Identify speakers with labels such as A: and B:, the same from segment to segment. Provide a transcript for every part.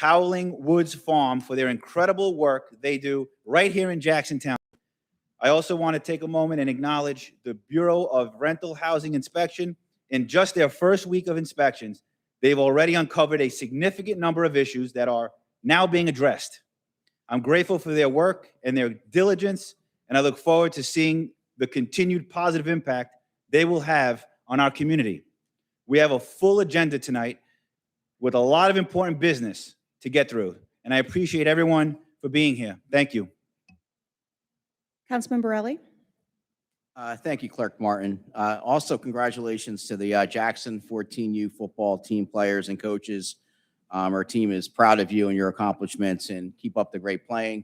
A: Howling Woods Farm for their incredible work they do right here in Jackson Township. I also want to take a moment and acknowledge the Bureau of Rental Housing Inspection. In just their first week of inspections, they've already uncovered a significant number of issues that are now being addressed. I'm grateful for their work and their diligence, and I look forward to seeing the continued positive impact they will have on our community. We have a full agenda tonight with a lot of important business to get through, and I appreciate everyone for being here. Thank you.
B: Councilman Borelli.
C: Thank you, Clerk Martin. Also, congratulations to the Jackson 14U football team players and coaches. Our team is proud of you and your accomplishments, and keep up the great playing.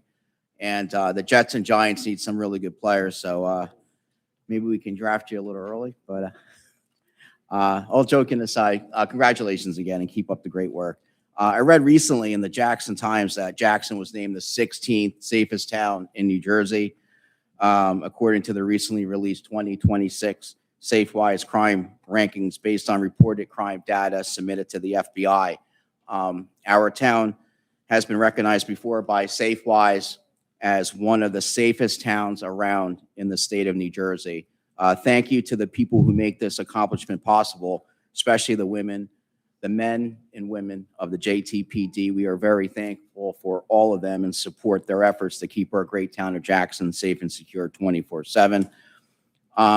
C: And the Jets and Giants need some really good players, so maybe we can draft you a little early. But all joking aside, congratulations again, and keep up the great work. I read recently in the Jackson Times that Jackson was named the 16th safest town in New Jersey, according to the recently released 2026 SafeWise crime rankings based on reported crime data submitted to the FBI. Our town has been recognized before by SafeWise as one of the safest towns around in the state of New Jersey. Thank you to the people who make this accomplishment possible, especially the women, the men and women of the JTPD. We are very thankful for all of them and support their efforts to keep our great town of Jackson safe and secure 24/7.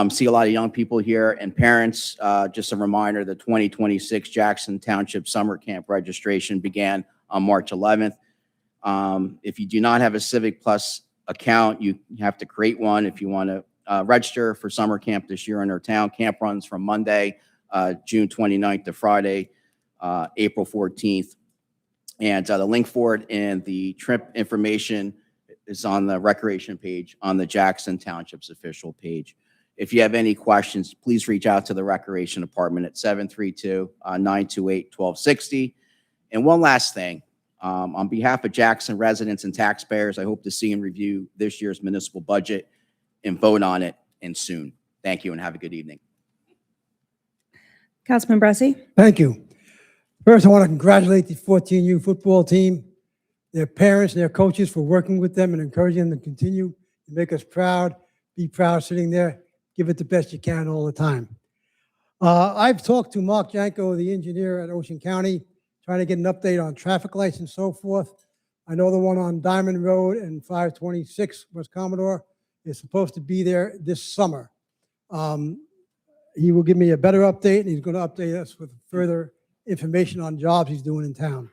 C: See a lot of young people here and parents. Just a reminder, the 2026 Jackson Township Summer Camp registration began on March 11th. If you do not have a Civic Plus account, you have to create one if you want to register for summer camp this year in our town. Camp runs from Monday, June 29th to Friday, April 14th. And the link for it and the trip information is on the recreation page on the Jackson Township's official page. If you have any questions, please reach out to the Recreation Department at 732-928-1260. And one last thing, on behalf of Jackson residents and taxpayers, I hope to see and review this year's municipal budget and vote on it and soon. Thank you and have a good evening.
B: Councilman Bressi.
D: Thank you. First, I want to congratulate the 14U football team, their parents, and their coaches for working with them and encouraging them to continue to make us proud. Be proud sitting there. Give it the best you can all the time. I've talked to Mark Janko, the engineer at Ocean County, trying to get an update on traffic lights and so forth. I know the one on Diamond Road and 526 West Commodore is supposed to be there this summer. He will give me a better update, and he's going to update us with further information on jobs he's doing in town.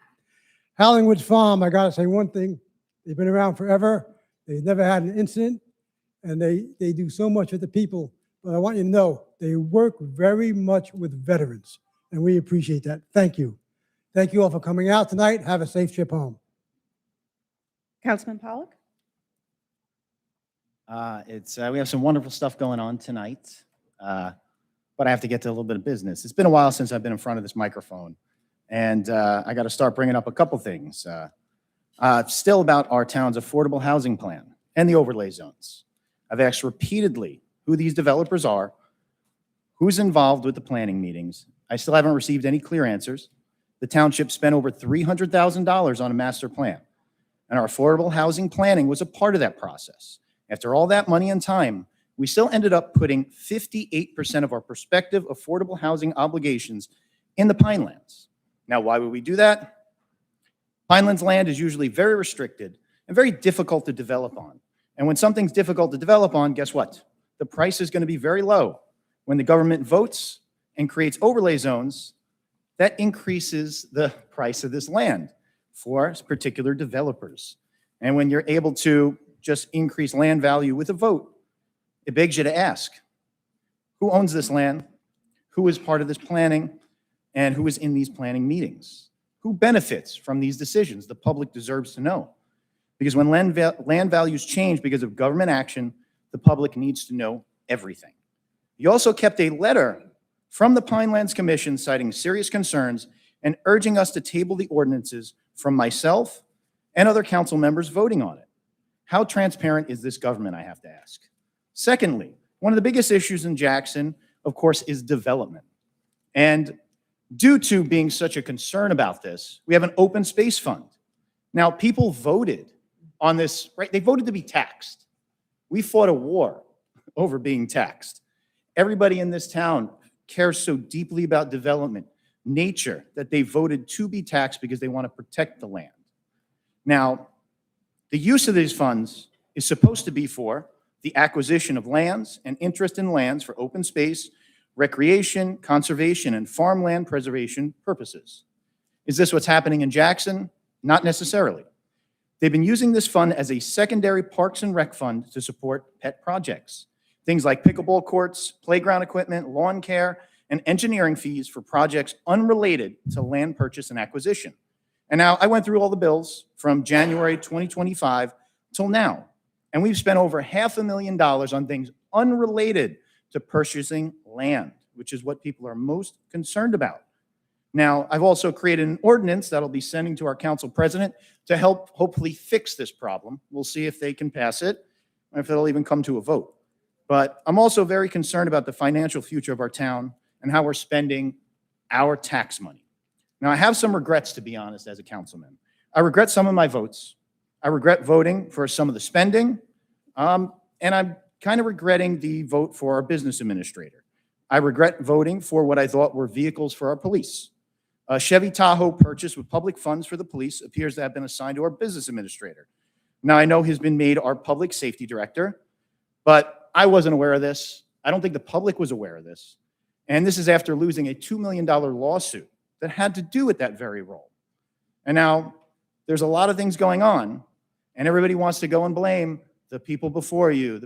D: Howling Woods Farm, I got to say one thing. They've been around forever. They've never had an incident, and they do so much for the people. But I want you to know they work very much with veterans, and we appreciate that. Thank you. Thank you all for coming out tonight. Have a safe trip home.
B: Councilman Pollock.
E: We have some wonderful stuff going on tonight, but I have to get to a little bit of business. It's been a while since I've been in front of this microphone, and I got to start bringing up a couple things. Still about our town's affordable housing plan and the overlay zones. I've asked repeatedly who these developers are, who's involved with the planning meetings. I still haven't received any clear answers. The township spent over $300,000 on a master plan, and our affordable housing planning was a part of that process. After all that money and time, we still ended up putting 58% of our prospective affordable housing obligations in the Pinelands. Now, why would we do that? Pinelands land is usually very restricted and very difficult to develop on. And when something's difficult to develop on, guess what? The price is going to be very low. When the government votes and creates overlay zones, that increases the price of this land for particular developers. And when you're able to just increase land value with a vote, it begs you to ask, who owns this land? Who is part of this planning? And who is in these planning meetings? Who benefits from these decisions? The public deserves to know. Because when land values change because of government action, the public needs to know everything. You also kept a letter from the Pinelands Commission citing serious concerns and urging us to table the ordinances from myself and other council members voting on it. How transparent is this government, I have to ask? Secondly, one of the biggest issues in Jackson, of course, is development. And due to being such a concern about this, we have an open space fund. Now, people voted on this, right? They voted to be taxed. We fought a war over being taxed. Everybody in this town cares so deeply about development, nature, that they voted to be taxed because they want to protect the land. Now, the use of these funds is supposed to be for the acquisition of lands and interest in lands for open space, recreation, conservation, and farmland preservation purposes. Is this what's happening in Jackson? Not necessarily. They've been using this fund as a secondary Parks and Rec fund to support pet projects. Things like pickleball courts, playground equipment, lawn care, and engineering fees for projects unrelated to land purchase and acquisition. And now I went through all the bills from January 2025 till now, and we've spent over $500,000 on things unrelated to purchasing land, which is what people are most concerned about. Now, I've also created an ordinance that I'll be sending to our council president to help hopefully fix this problem. We'll see if they can pass it, and if it'll even come to a vote. But I'm also very concerned about the financial future of our town and how we're spending our tax money. Now, I have some regrets, to be honest, as a councilman. I regret some of my votes. I regret voting for some of the spending, and I'm kind of regretting the vote for our business administrator. I regret voting for what I thought were vehicles for our police. A Chevy Tahoe purchased with public funds for the police appears to have been assigned to our business administrator. Now, I know he's been made our public safety director, but I wasn't aware of this. I don't think the public was aware of this. And this is after losing a $2 million lawsuit that had to do with that very role. And now there's a lot of things going on, and everybody wants to go and blame the people before you,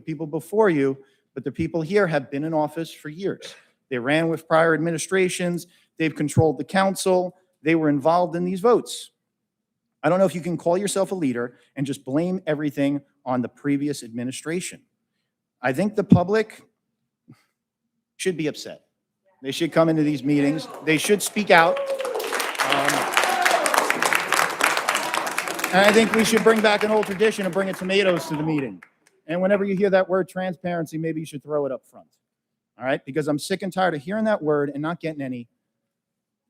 E: but the people here have been in office for years. They ran with prior administrations. They've controlled the council. They were involved in these votes. I don't know if you can call yourself a leader and just blame everything on the previous administration. I think the public should be upset. They should come into these meetings. They should speak out. And I think we should bring back an old tradition and bring tomatoes to the meeting. And whenever you hear that word transparency, maybe you should throw it up front. All right? Because I'm sick and tired of hearing that word and not getting any.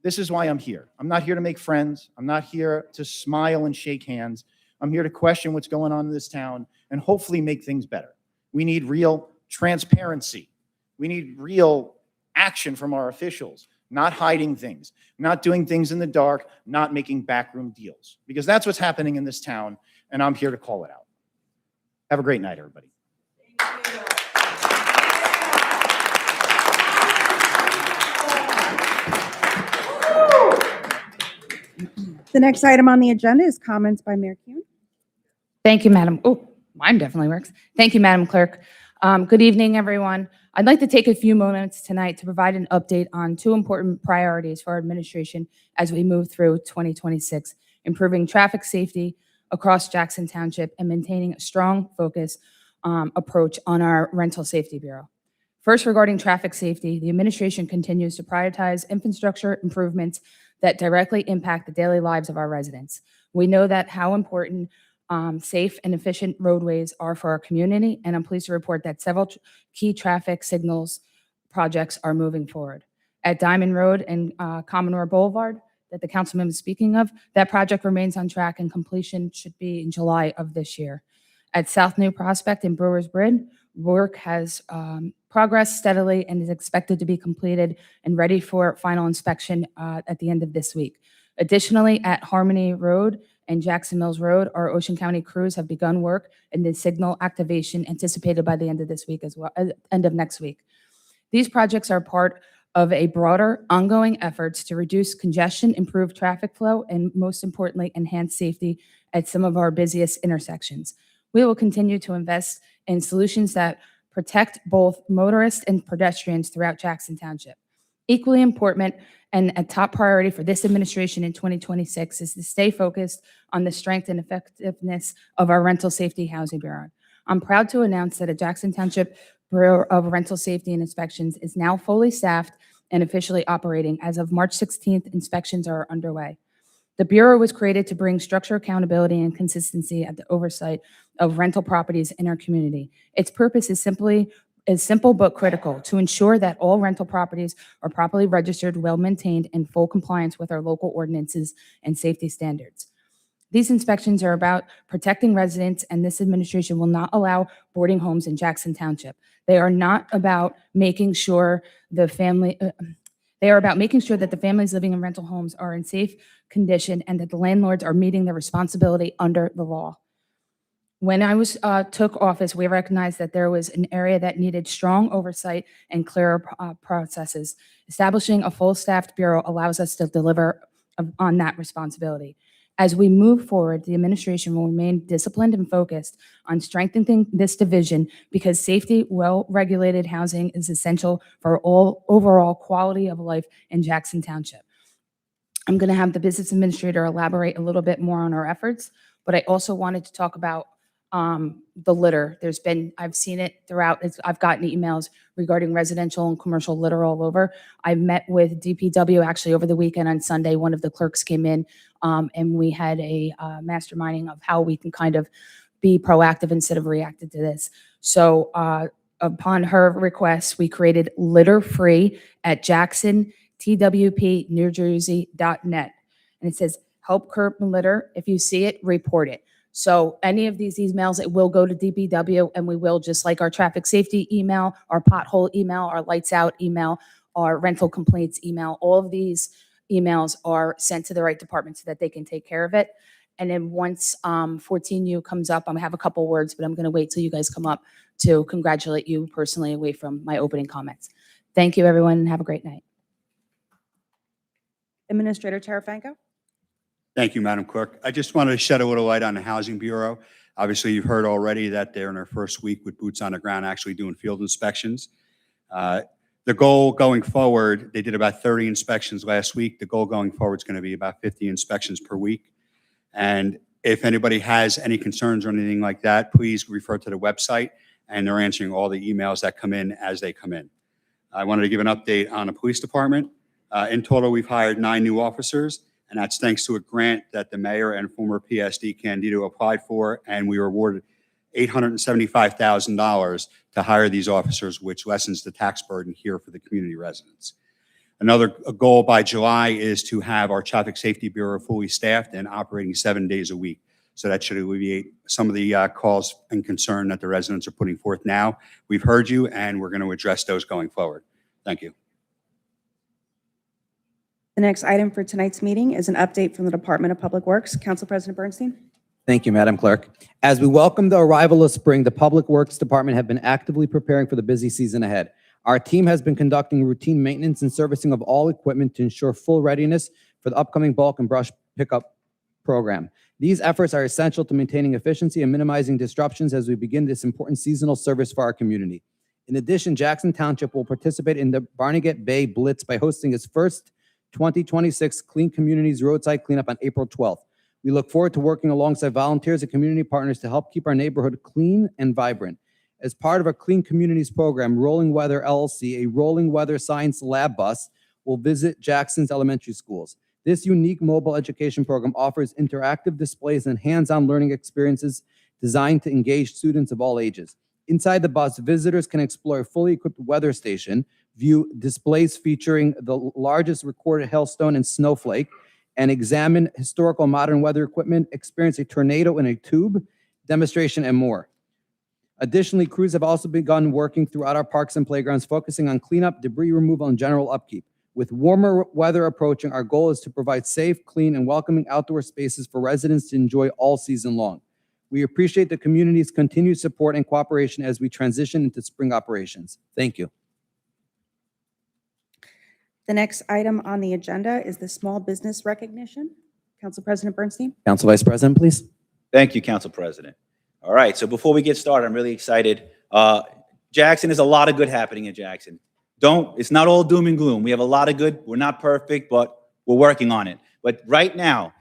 E: This is why I'm here. I'm not here to make friends. I'm not here to smile and shake hands. I'm here to question what's going on in this town and hopefully make things better. We need real transparency. We need real action from our officials, not hiding things, not doing things in the dark, not making backroom deals. Because that's what's happening in this town, and I'm here to call it out. Have a great night, everybody.
B: The next item on the agenda is comments by Mayor Kuhn.
F: Thank you, Madam. Oh, mine definitely works. Thank you, Madam Clerk. Good evening, everyone. I'd like to take a few moments tonight to provide an update on two important priorities for our administration as we move through 2026, improving traffic safety across Jackson Township and maintaining a strong focus approach on our Rental Safety Bureau. First, regarding traffic safety, the administration continues to prioritize infrastructure improvements that directly impact the daily lives of our residents. We know that how important safe and efficient roadways are for our community, and I'm pleased to report that several key traffic signals projects are moving forward. At Diamond Road and Commodore Boulevard, that the councilman was speaking of, that project remains on track and completion should be in July of this year. At South New Prospect and Brewers Bridge, work has progressed steadily and is expected to be completed and ready for final inspection at the end of this week. Additionally, at Harmony Road and Jackson Mills Road, our Ocean County crews have begun work and the signal activation anticipated by the end of this week as well, end of next week. These projects are part of a broader ongoing efforts to reduce congestion, improve traffic flow, and most importantly, enhance safety at some of our busiest intersections. We will continue to invest in solutions that protect both motorists and pedestrians throughout Jackson Township. Equally important and a top priority for this administration in 2026 is to stay focused on the strength and effectiveness of our Rental Safety Housing Bureau. I'm proud to announce that a Jackson Township Bureau of Rental Safety and Inspections is now fully staffed and officially operating. As of March 16th, inspections are underway. The Bureau was created to bring structure, accountability, and consistency at the oversight of rental properties in our community. Its purpose is simple but critical: to ensure that all rental properties are properly registered, well-maintained, in full compliance with our local ordinances and safety standards. These inspections are about protecting residents, and this administration will not allow boarding homes in Jackson Township. They are not about making sure the family, they are about making sure that the families living in rental homes are in safe condition and that the landlords are meeting their responsibility under the law. When I took office, we recognized that there was an area that needed strong oversight and clearer processes. Establishing a full-staffed bureau allows us to deliver on that responsibility. As we move forward, the administration will remain disciplined and focused on strengthening this division because safety, well-regulated housing is essential for overall quality of life in Jackson Township. I'm going to have the business administrator elaborate a little bit more on our efforts, but I also wanted to talk about the litter. I've seen it throughout. I've gotten emails regarding residential and commercial litter all over. I met with DPW actually over the weekend on Sunday. One of the clerks came in and we had a masterminding of how we can kind of be proactive instead of reactive to this. So upon her request, we created Litter Free at JacksonTWPNewJersey.net. And it says, help curb litter. If you see it, report it. So any of these emails, it will go to DPW, and we will, just like our traffic safety email, our pothole email, our lights out email, our rental complaints email, all of these emails are sent to the right department so that they can take care of it. And then once 14U comes up, I'm gonna have a couple words, but I'm gonna wait till you guys come up to congratulate you personally away from my opening comments. Thank you, everyone, and have a great night.
B: Administrator Tarafanko.
G: Thank you, Madam Clerk. I just wanted to shed a little light on the Housing Bureau. Obviously, you've heard already that they're in their first week with boots on the ground, actually doing field inspections. The goal going forward, they did about 30 inspections last week. The goal going forward is going to be about 50 inspections per week. And if anybody has any concerns or anything like that, please refer to the website, and they're answering all the emails that come in as they come in. I wanted to give an update on the police department. In total, we've hired 9 new officers, and that's thanks to a grant that the mayor and former PSD Candido applied for, and we were awarded $875,000 to hire these officers, which lessens the tax burden here for the community residents. Another goal by July is to have our Traffic Safety Bureau fully staffed and operating 7 days a week. So that should alleviate some of the calls and concern that the residents are putting forth now. We've heard you, and we're going to address those going forward. Thank you.
B: The next item for tonight's meeting is an update from the Department of Public Works. Council President Bernstein.
H: Thank you, Madam Clerk. As we welcome the arrival of spring, the Public Works Department have been actively preparing for the busy season ahead. Our team has been conducting routine maintenance and servicing of all equipment to ensure full readiness for the upcoming bulk and brush pickup program. These efforts are essential to maintaining efficiency and minimizing disruptions as we begin this important seasonal service for our community. In addition, Jackson Township will participate in the Barnegat Bay Blitz by hosting its first 2026 Clean Communities Roadside Cleanup on April 12th. We look forward to working alongside volunteers and community partners to help keep our neighborhood clean and vibrant. As part of our Clean Communities program, Rolling Weather LLC, a rolling weather science lab bus, will visit Jackson's elementary schools. This unique mobile education program offers interactive displays and hands-on learning experiences designed to engage students of all ages. Inside the bus, visitors can explore a fully equipped weather station, view displays featuring the largest recorded hailstone and snowflake, and examine historical modern weather equipment, experience a tornado in a tube demonstration, and more. Additionally, crews have also begun working throughout our parks and playgrounds, focusing on cleanup, debris removal, and general upkeep. With warmer weather approaching, our goal is to provide safe, clean, and welcoming outdoor spaces for residents to enjoy all season long. We appreciate the community's continued support and cooperation as we transition into spring operations. Thank you.
B: The next item on the agenda is the small business recognition. Council President Bernstein.
H: Council Vice President, please.
A: Thank you, Council President. All right, so before we get started, I'm really excited. Jackson, there's a lot of good happening in Jackson. It's not all doom and gloom. We have a lot of good. We're not perfect, but we're working on it. But right now,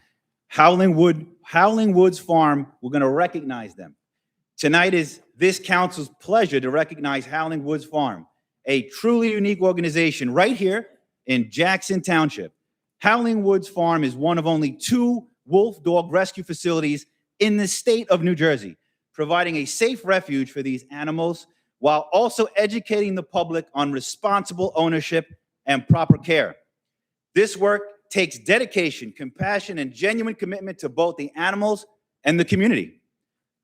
A: Howling Woods Farm, we're going to recognize them. Tonight is this council's pleasure to recognize Howling Woods Farm, a truly unique organization right here in Jackson Township. Howling Woods Farm is one of only 2 wolf dog rescue facilities in the state of New Jersey, providing a safe refuge for these animals while also educating the public on responsible ownership and proper care. This work takes dedication, compassion, and genuine commitment to both the animals and the community.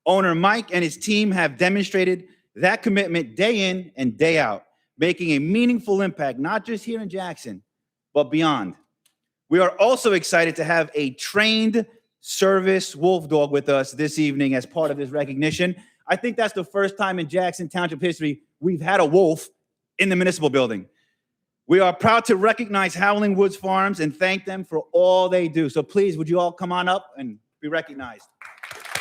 A: Owner Mike and his team have demonstrated that commitment day in and day out, making a meaningful impact, not just here in Jackson, but beyond. We are also excited to have a trained service wolf dog with us this evening as part of this recognition. I think that's the first time in Jackson Township history we've had a wolf in the municipal building. We are proud to recognize Howling Woods Farms and thank them for all they do. So please, would you all come on up and be recognized?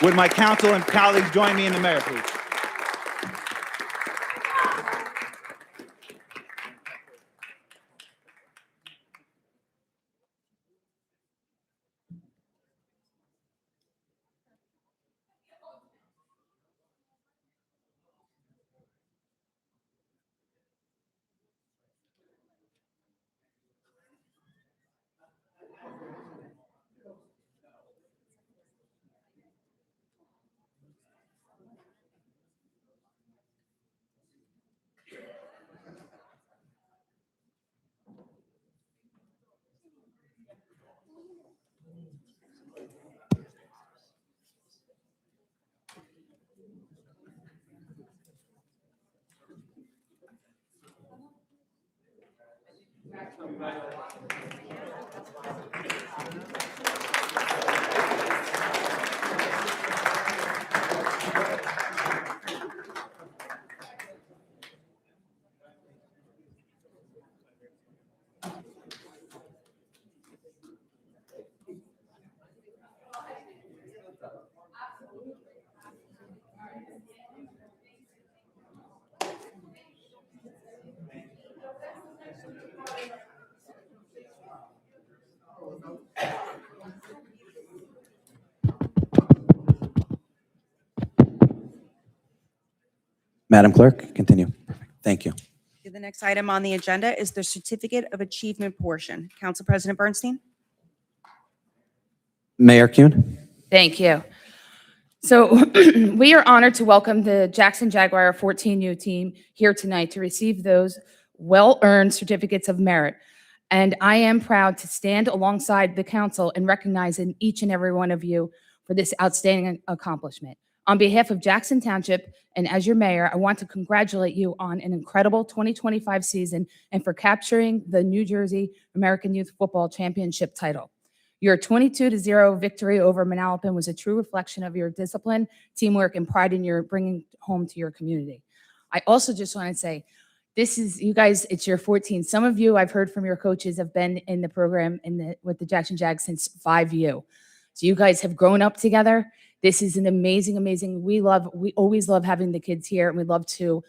A: Would my council and colleagues join me in the mayor, please?
H: Madam Clerk, continue. Perfect. Thank you.
B: The next item on the agenda is the Certificate of Achievement portion. Council President Bernstein?
H: Mayor Kuhn.
F: Thank you. So we are honored to welcome the Jackson Jaguar 14U team here tonight to receive those well-earned certificates of merit. And I am proud to stand alongside the council and recognizing each and every one of you for this outstanding accomplishment. On behalf of Jackson Township and as your mayor, I want to congratulate you on an incredible 2025 season and for capturing the New Jersey American Youth Football Championship title. Your 22-0 victory over Manalapan was a true reflection of your discipline, teamwork, and pride in your bringing home to your community. I also just want to say, this is, you guys, it's your 14. Some of you, I've heard from your coaches, have been in the program with the Jackson Jags since 5U. So you guys have grown up together. This is an amazing, amazing, we always love having the kids here, and we love to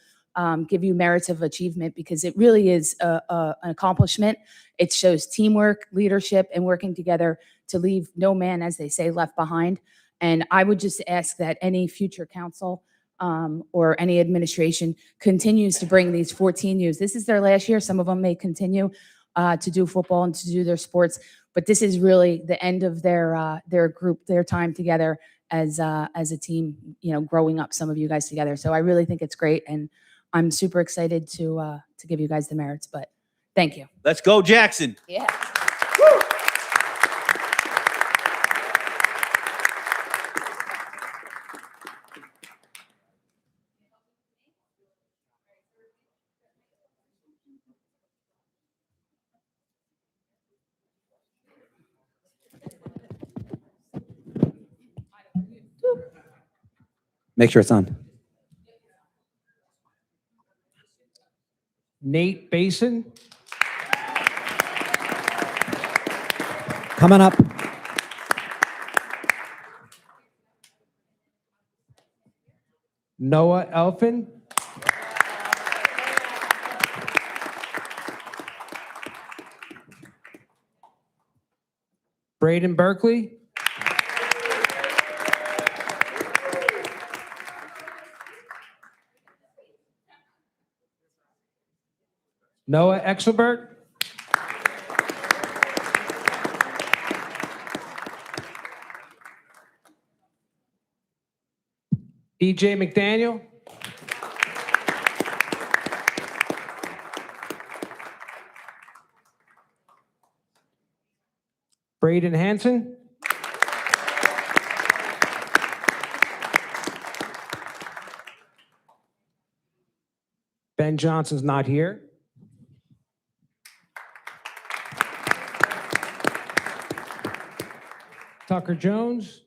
F: give you merits of achievement because it really is an accomplishment. It shows teamwork, leadership, and working together to leave no man, as they say, left behind. And I would just ask that any future council or any administration continues to bring these 14Us. This is their last year. Some of them may continue to do football and to do their sports, but this is really the end of their group, their time together as a team, you know, growing up, some of you guys together. So I really think it's great, and I'm super excited to give you guys the merits, but thank you.
A: Let's go, Jackson.
F: Yeah.
H: Make sure it's on.
I: Nate Basin,
H: Coming up.
I: Noah Elfin, Braden Berkeley, Noah Exelbert, DJ McDaniel, Braden Hanson. Ben Johnson's not here. Tucker Jones.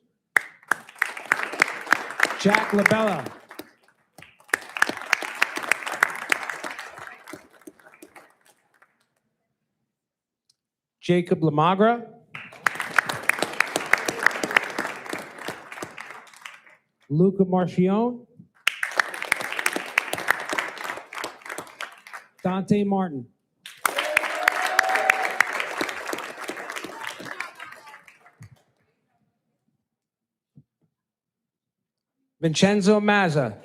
I: Jack LaBella. Jacob Lamagra. Luca Marchione. Dante Martin. Vincenzo Mazza.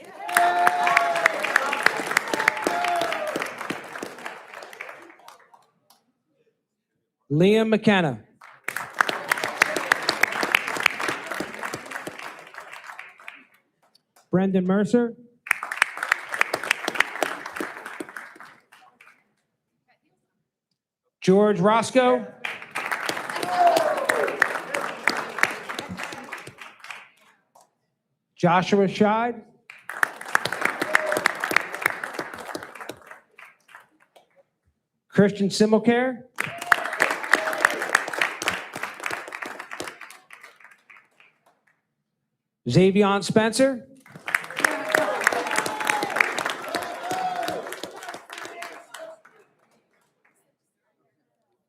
I: Liam McKenna. Brendan Mercer. George Roscoe. Joshua Scheid. Christian Simmelcare. Xavion Spencer.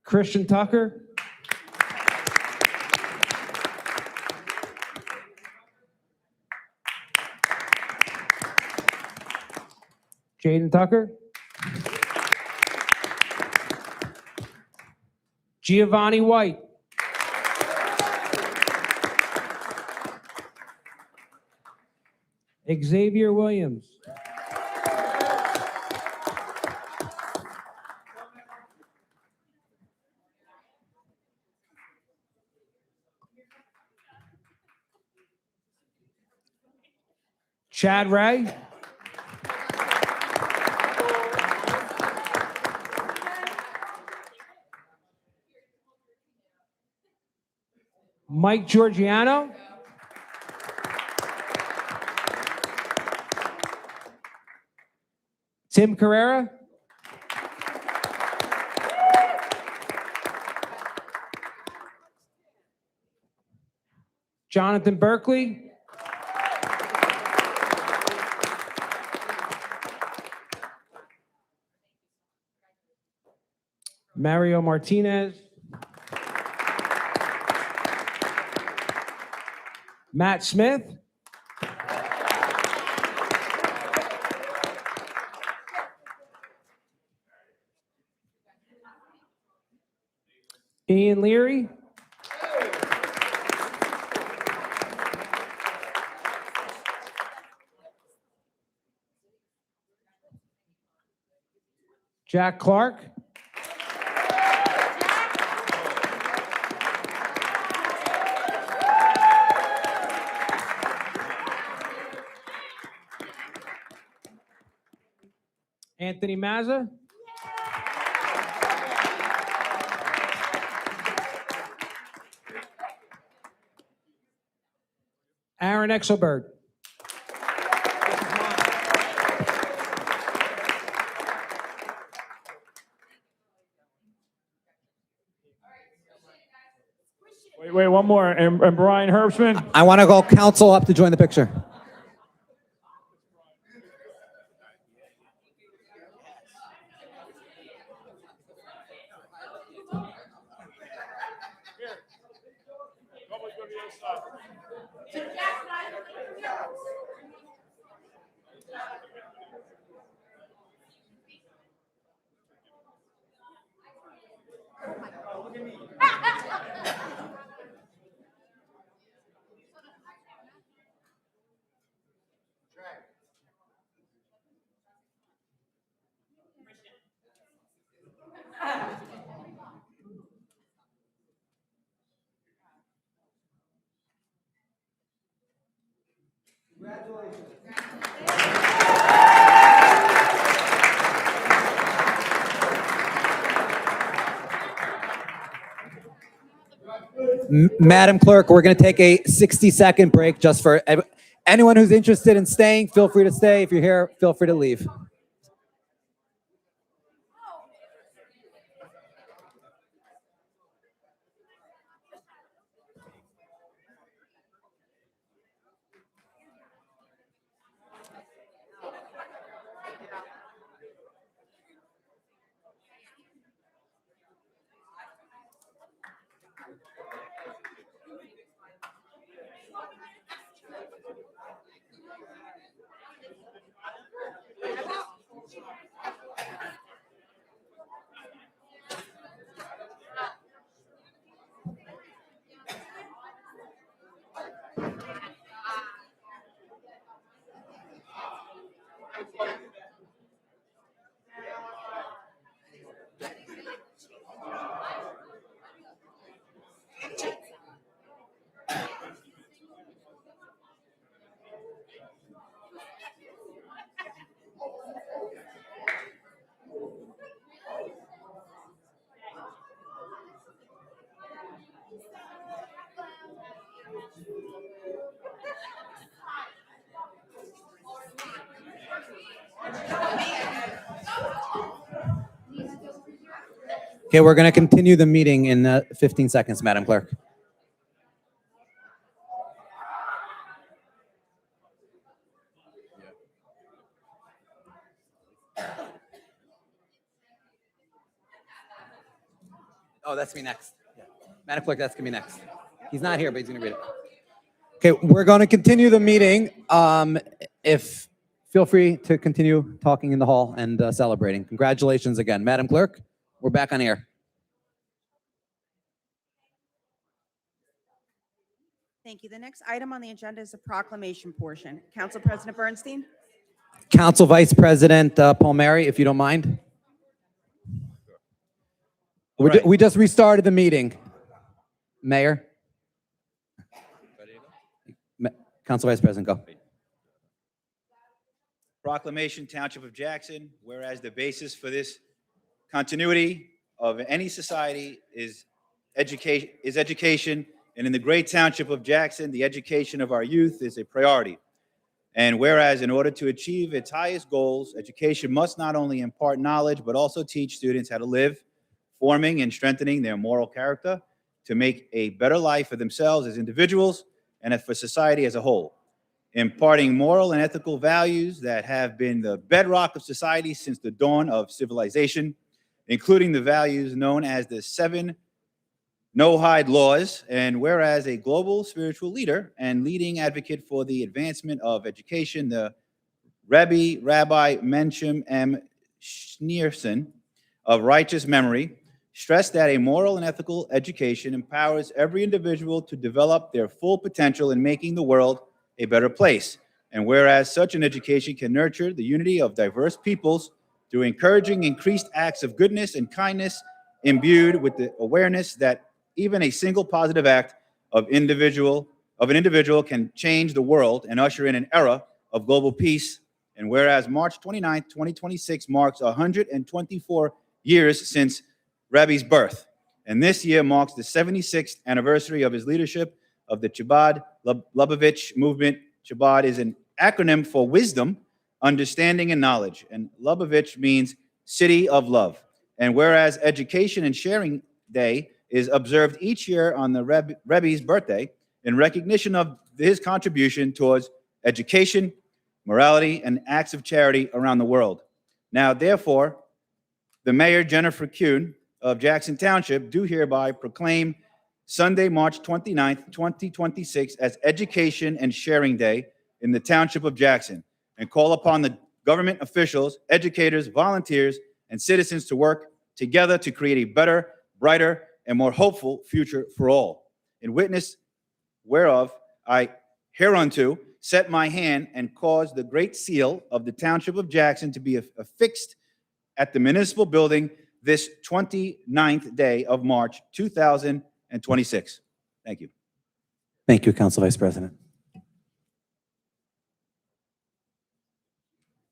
I: Christian Tucker. Jaden Tucker. Giovanni White. Xavier Williams. Chad Ray. Mike Giorgiano. Tim Carrera. Jonathan Berkeley. Mario Martinez. Matt Smith. Ian Leary. Jack Clark. Anthony Mazza. Aaron Exelberg.
J: Wait, one more. And Brian Herbstman.
H: I want to go council up to join the picture. Madam Clerk, we're going to take a 60-second break just for anyone who's interested in staying. Feel free to stay. If you're here, feel free to leave. Okay, we're going to continue the meeting in 15 seconds, Madam Clerk. Oh, that's me next. Yeah. Madam Clerk, that's going to be next. He's not here, but he's going to read it. Okay, we're going to continue the meeting. Feel free to continue talking in the hall and celebrating. Congratulations again. Madam Clerk, we're back on air.
B: Thank you. The next item on the agenda is the proclamation portion. Council President Bernstein?
H: Council Vice President Palmieri, if you don't mind.
A: Right.
H: We just restarted the meeting. Mayor? Council Vice President, go.
A: Proclamation, Township of Jackson, whereas the basis for this continuity of any society is education, and in the great Township of Jackson, the education of our youth is a priority. And whereas in order to achieve its highest goals, education must not only impart knowledge, but also teach students how to live, forming and strengthening their moral character to make a better life for themselves as individuals and for society as a whole. Imparting moral and ethical values that have been the bedrock of society since the dawn of civilization, including the values known as the 7 no-hide laws, and whereas a global spiritual leader and leading advocate for the advancement of education, the Rabbi Menachem M. Schneerson of righteous memory, stressed that a moral and ethical education empowers every individual to develop their full potential in making the world a better place. And whereas such an education can nurture the unity of diverse peoples through encouraging increased acts of goodness and kindness, imbued with the awareness that even a single positive act of an individual can change the world and usher in an era of global peace. And whereas March 29, 2026 marks 124 years since Rabbi's birth, and this year marks the 76th anniversary of his leadership of the Chabad Lubavitch movement. Chabad is an acronym for wisdom, understanding, and knowledge, and Lubavitch means city of love. And whereas Education and Sharing Day is observed each year on the Rebbe's birthday in recognition of his contribution towards education, morality, and acts of charity around the world. Now, therefore, the Mayor, Jennifer Kuhn of Jackson Township, do hereby proclaim Sunday, March 29th, 2026 as Education and Sharing Day in the Township of Jackson, and call upon the government officials, educators, volunteers, and citizens to work together to create a better, brighter, and more hopeful future for all. In witness whereof, I hereunto set my hand and cause the great seal of the Township of Jackson to be affixed at the municipal building this 29th day of March, 2026. Thank you.
H: Thank you, Council Vice President.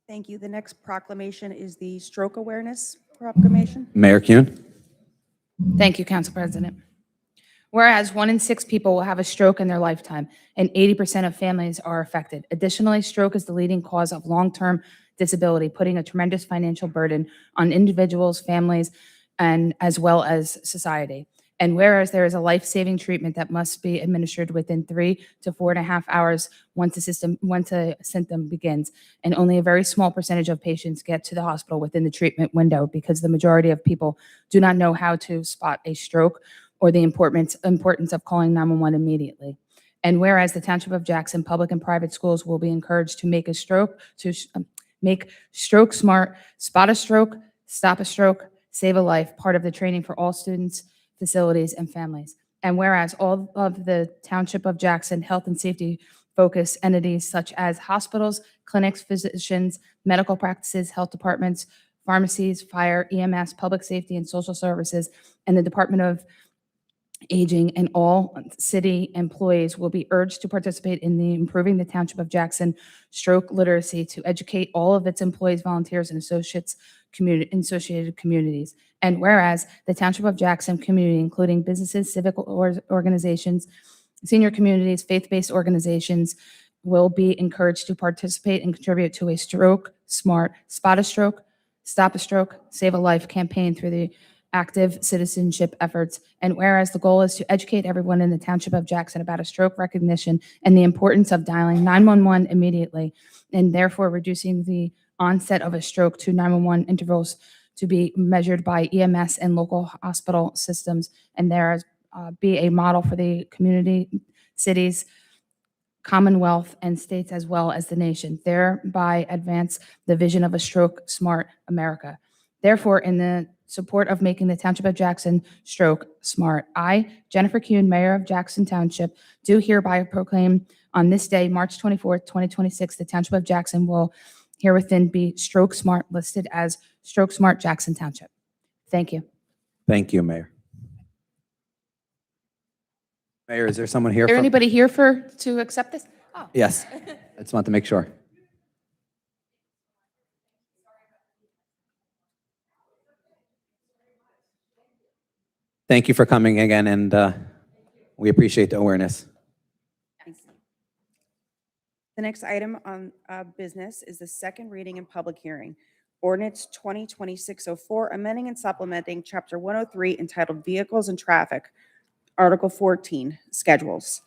B: Thank you. The next proclamation is the stroke awareness proclamation.
H: Mayor Kuhn.
F: Thank you, Council President. Whereas 1 in 6 people will have a stroke in their lifetime, and 80% of families are affected. Additionally, stroke is the leading cause of long-term disability, putting a tremendous financial burden on individuals, families, and as well as society. And whereas there is a life-saving treatment that must be administered within 3 to 4.5 hours once a symptom begins, and only a very small percentage of patients get to the hospital within the treatment window because the majority of people do not know how to spot a stroke or the importance of calling 911 immediately. And whereas the Township of Jackson public and private schools will be encouraged to make stroke smart, spot a stroke, stop a stroke, save a life, part of the training for all students, facilities, and families. And whereas all of the Township of Jackson health and safety focused entities such as hospitals, clinics, physicians, medical practices, health departments, pharmacies, fire, EMS, public safety and social services, and the Department of Aging and all city employees will be urged to participate in the improving the Township of Jackson stroke literacy to educate all of its employees, volunteers, and associated communities. And whereas the Township of Jackson community, including businesses, civic organizations, senior communities, faith-based organizations, will be encouraged to participate and contribute to a stroke smart, spot a stroke, stop a stroke, save a life campaign through the active citizenship efforts. And whereas the goal is to educate everyone in the Township of Jackson about a stroke recognition and the importance of dialing 911 immediately, and therefore reducing the onset of a stroke to 911 intervals to be measured by EMS and local hospital systems, and there be a model for the community, cities, Commonwealth, and states as well as the nation, thereby advance the vision of a stroke smart America. Therefore, in the support of making the Township of Jackson stroke smart, I, Jennifer Kuhn, Mayor of Jackson Township, do hereby proclaim on this day, March 24th, 2026, the Township of Jackson will herewithin be stroke smart, listed as Stroke Smart Jackson Township. Thank you.
H: Thank you, Mayor. Mayor, is there someone here?
F: Is there anybody here to accept this? Oh.
H: Yes, I just want to make sure. Thank you for coming again, and we appreciate the awareness.
B: The next item on business is the second reading and public hearing. Ordinance 2026-04, amending and supplementing Chapter 103 entitled Vehicles and Traffic, Article 14, Schedules.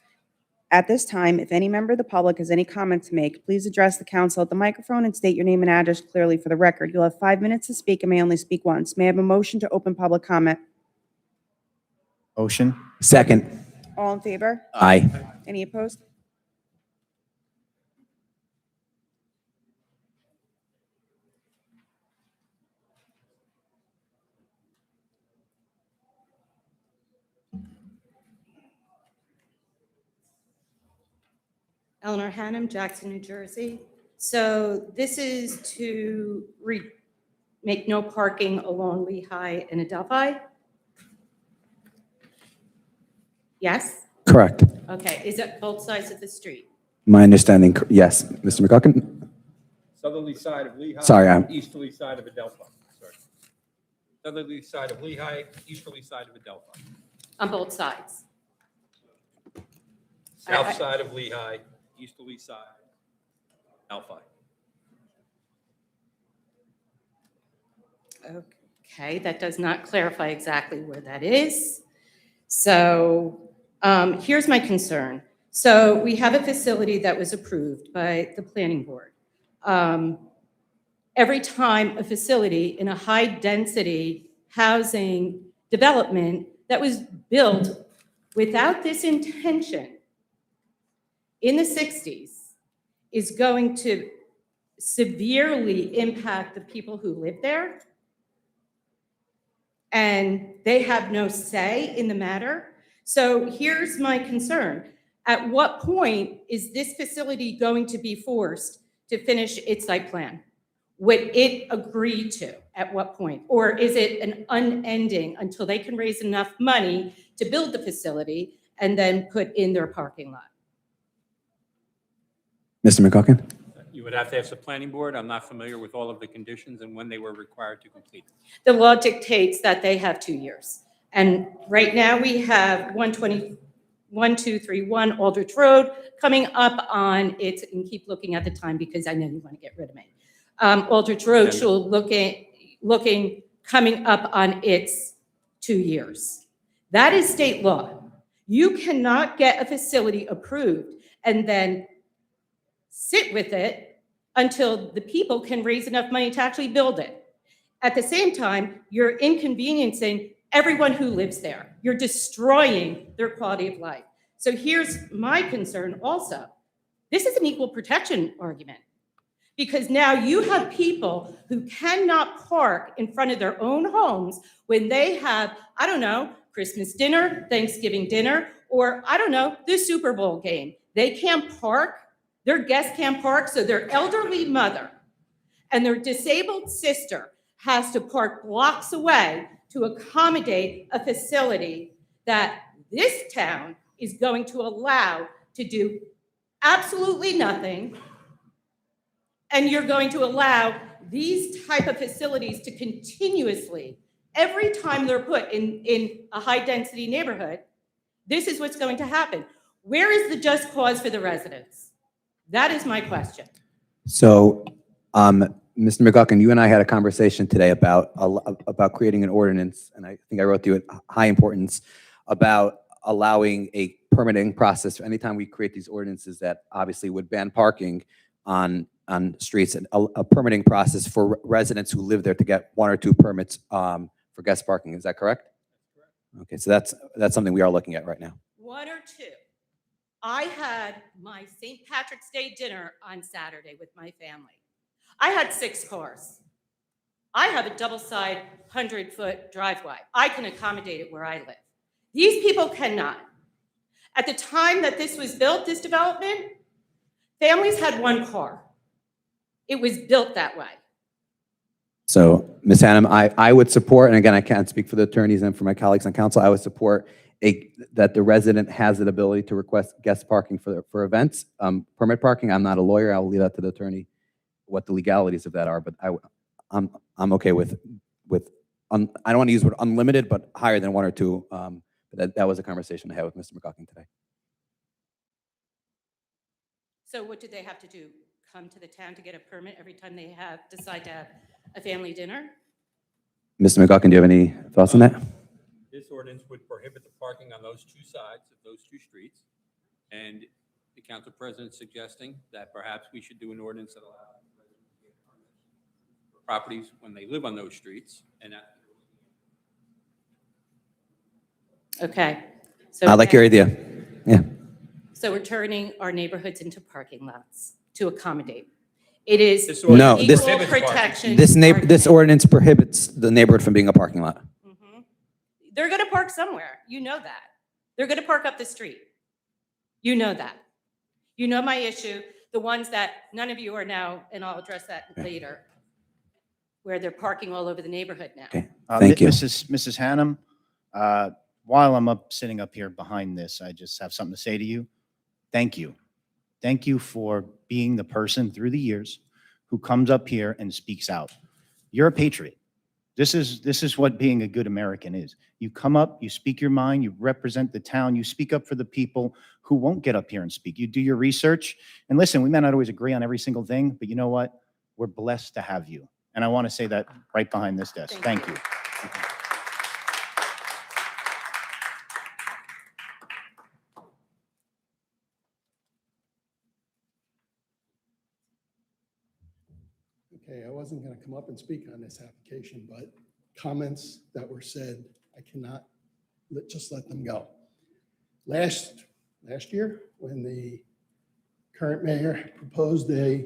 B: At this time, if any member of the public has any comment to make, please address the council at the microphone and state your name and address clearly for the record. You'll have 5 minutes to speak and may only speak once. May I have a motion to open public comment?
E: Motion.
H: Second.
B: All in favor?
H: Aye.
B: Any opposed?
K: Eleanor Hannum, Jackson, New Jersey. So this is to make no parking along Lehigh and Adelphi? Yes?
H: Correct.
K: Okay, is it both sides of the street?
H: My understanding, yes. Mr. McGuckin?
L: Southerly side of Lehigh.
H: Sorry, I'm-
L: Easterly side of Adelphi. Sorry. Southerly side of Lehigh, easterly side of Adelphi.
K: On both sides?
L: South side of Lehigh, easterly side, Adelphi.
K: Okay, that does not clarify exactly where that is. So here's my concern. So we have a facility that was approved by the planning board. Every time a facility in a high-density housing development that was built without this intention in the 60s is going to severely impact the people who live there, and they have no say in the matter. So here's my concern. At what point is this facility going to be forced to finish its site plan? Would it agree to at what point? Or is it an unending until they can raise enough money to build the facility and then put in their parking lot?
H: Mr. McGuckin?
L: You would have to ask the planning board. I'm not familiar with all of the conditions and when they were required to complete it.
K: The law dictates that they have 2 years. And right now we have 1231 Aldrich Road coming up on its, and keep looking at the time because I know you want to get rid of me. Aldrich Road, looking, coming up on its 2 years. That is state law. You cannot get a facility approved and then sit with it until the people can raise enough money to actually build it. At the same time, you're inconveniencing everyone who lives there. You're destroying their quality of life. So here's my concern also. This is an equal protection argument because now you have people who cannot park in front of their own homes when they have, I don't know, Christmas dinner, Thanksgiving dinner, or I don't know, the Super Bowl game. They can't park, their guests can't park, so their elderly mother and their disabled sister has to park blocks away to accommodate a facility that this town is going to allow to do absolutely nothing. And you're going to allow these type of facilities to continuously, every time they're put in a high-density neighborhood, this is what's going to happen. Where is the just cause for the residents? That is my question.
H: So, Mr. McGuckin, you and I had a conversation today about creating an ordinance, and I think I wrote to you at high importance about allowing a permitting process. Anytime we create these ordinances that obviously would ban parking on streets, and a permitting process for residents who live there to get 1 or 2 permits for guest parking. Is that correct? Okay, so that's something we are looking at right now.
K: 1 or 2. I had my St. Patrick's Day dinner on Saturday with my family. I had 6 cars. I have a double-side 100-foot driveway. I can accommodate it where I live. These people cannot. At the time that this was built, this development, families had 1 car. It was built that way.
H: So, Ms. Hannum, I would support, and again, I can't speak for the attorneys and for my colleagues on council, I would support that the resident has the ability to request guest parking for events. Permit parking, I'm not a lawyer. I will leave that to the attorney, what the legalities of that are, but I'm okay with I don't want to use the word unlimited, but higher than 1 or 2. But that was a conversation I had with Mr. McGuckin today.
K: So what do they have to do? Come to the town to get a permit every time they decide to have a family dinner?
H: Mr. McGuckin, do you have any thoughts on that?
L: This ordinance would prohibit the parking on those 2 sides of those 2 streets. And the council president suggesting that perhaps we should do an ordinance that allows residents to get permits for properties when they live on those streets. And that.
K: Okay. So
H: I like your idea. Yeah.
K: So we're turning our neighborhoods into parking lots to accommodate. It is
L: This
H: No,
L: ordinance
H: this-
K: equal
L: prohibits parking.
K: protection.
H: This ordinance prohibits the neighborhood from being a parking lot.
K: Mhm. They're going to park somewhere. You know that. They're going to park up the street. You know that. You know my issue, the ones that none of you are now, and I'll address that later, where they're parking all over the neighborhood now.
H: Okay, thank you.
E: Mrs. Hannum, while I'm sitting up here behind this, I just have something to say to you. Thank you. Thank you for being the person through the years who comes up here and speaks out. You're a patriot. This is what being a good American is. You come up, you speak your mind, you represent the town, you speak up for the people who won't get up here and speak. You do your research. And listen, we may not always agree on every single thing, but you know what? We're blessed to have you. And I want to say that right behind this desk. Thank you.
M: Okay, I wasn't going to come up and speak on this application, but comments that were said, I cannot just let them go. Last year, when the current mayor proposed a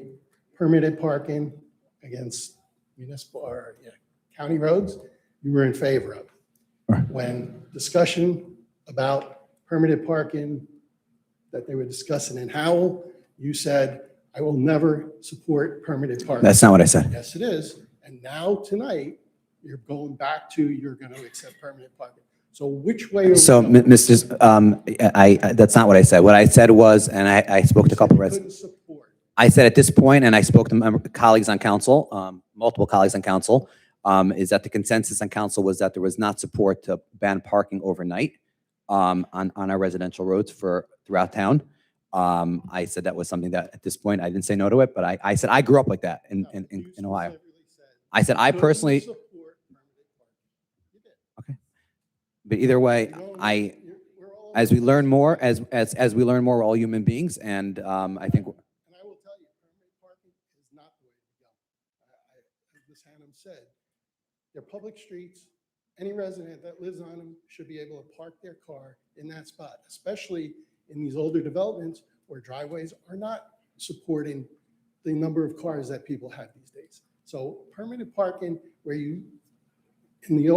M: permitted parking against municipal or county roads, you were in favor of it. When discussion about permitted parking that they were discussing in Howell, you said, I will never support permitted parking.
H: That's not what I said.
M: Yes, it is. And now tonight, you're going back to, you're going to accept permanent parking. So which way? Are we
H: So,
M: going?
H: that's not what I said. What I said was, and I spoke to a couple of residents.
M: Couldn't support.
H: I said at this point, and I spoke to my colleagues on council, multiple colleagues on council, is that the consensus on council was that there was not support to ban parking overnight on our residential roads throughout town. I said that was something that at this point, I didn't say no to it, but I said I grew up like that in Ohio. I said I personally, okay. But either way, as we learn more, as we learn more, we're all human beings, and I think.
M: And I will tell you, permanent parking is not the way to go. As Ms. Hannum said, they're public streets. Any resident that lives on them should be able to park their car in that spot, especially in these older developments where driveways are not supporting the number of cars that people have these days. So permanent parking where in the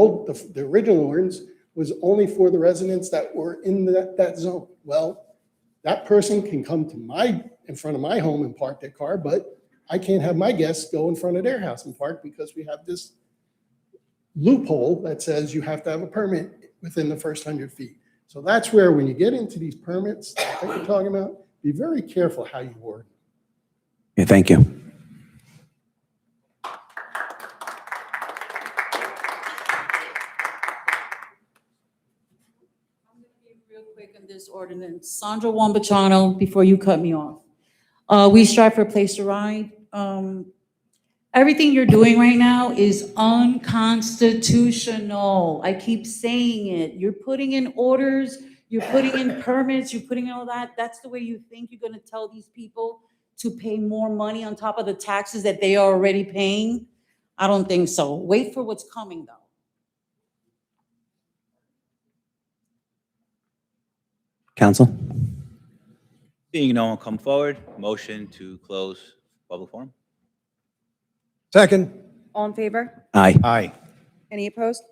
M: original ordinance was only for the residents that were in that zone. Well, that person can come to in front of my home and park their car, but I can't have my guests go in front of their house and park because we have this loophole that says you have to have a permit within the first 100 feet. So that's where, when you get into these permits that you're talking about, be very careful how you word them.
H: Yeah, thank you.
N: Real quick on this ordinance. Sandra Wambachano, before you cut me off. We strive for a place to ride. Everything you're doing right now is unconstitutional. I keep saying it. You're putting in orders, you're putting in permits, you're putting in all that. That's the way you think you're gonna tell these people to pay more money on top of the taxes that they are already paying? I don't think so. Wait for what's coming though.
H: Council?
A: Seeing no one come forward, motion to close public forum.
D: Second.
B: All in favor?
H: Aye.
E: Aye.
B: Any opposed?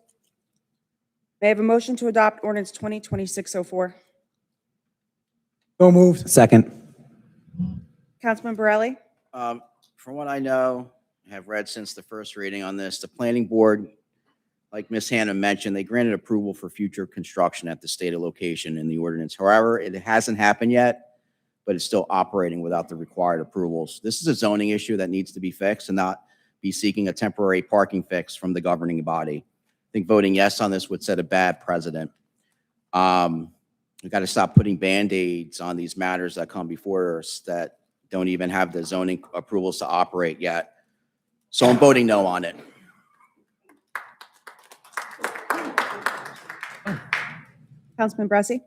B: May I have a motion to adopt ordinance 2026-04?
D: So moved.
H: Second.
B: Councilman Borelli?
C: From what I know, have read since the first reading on this, the planning board, like Ms. Hannah mentioned, they granted approval for future construction at the stated location in the ordinance. However, it hasn't happened yet, but it's still operating without the required approvals. This is a zoning issue that needs to be fixed and not be seeking a temporary parking fix from the governing body. I think voting yes on this would set a bad precedent. We've got to stop putting Band-Aids on these matters that come before us that don't even have the zoning approvals to operate yet. So I'm voting no on it.
B: Councilman Bressy?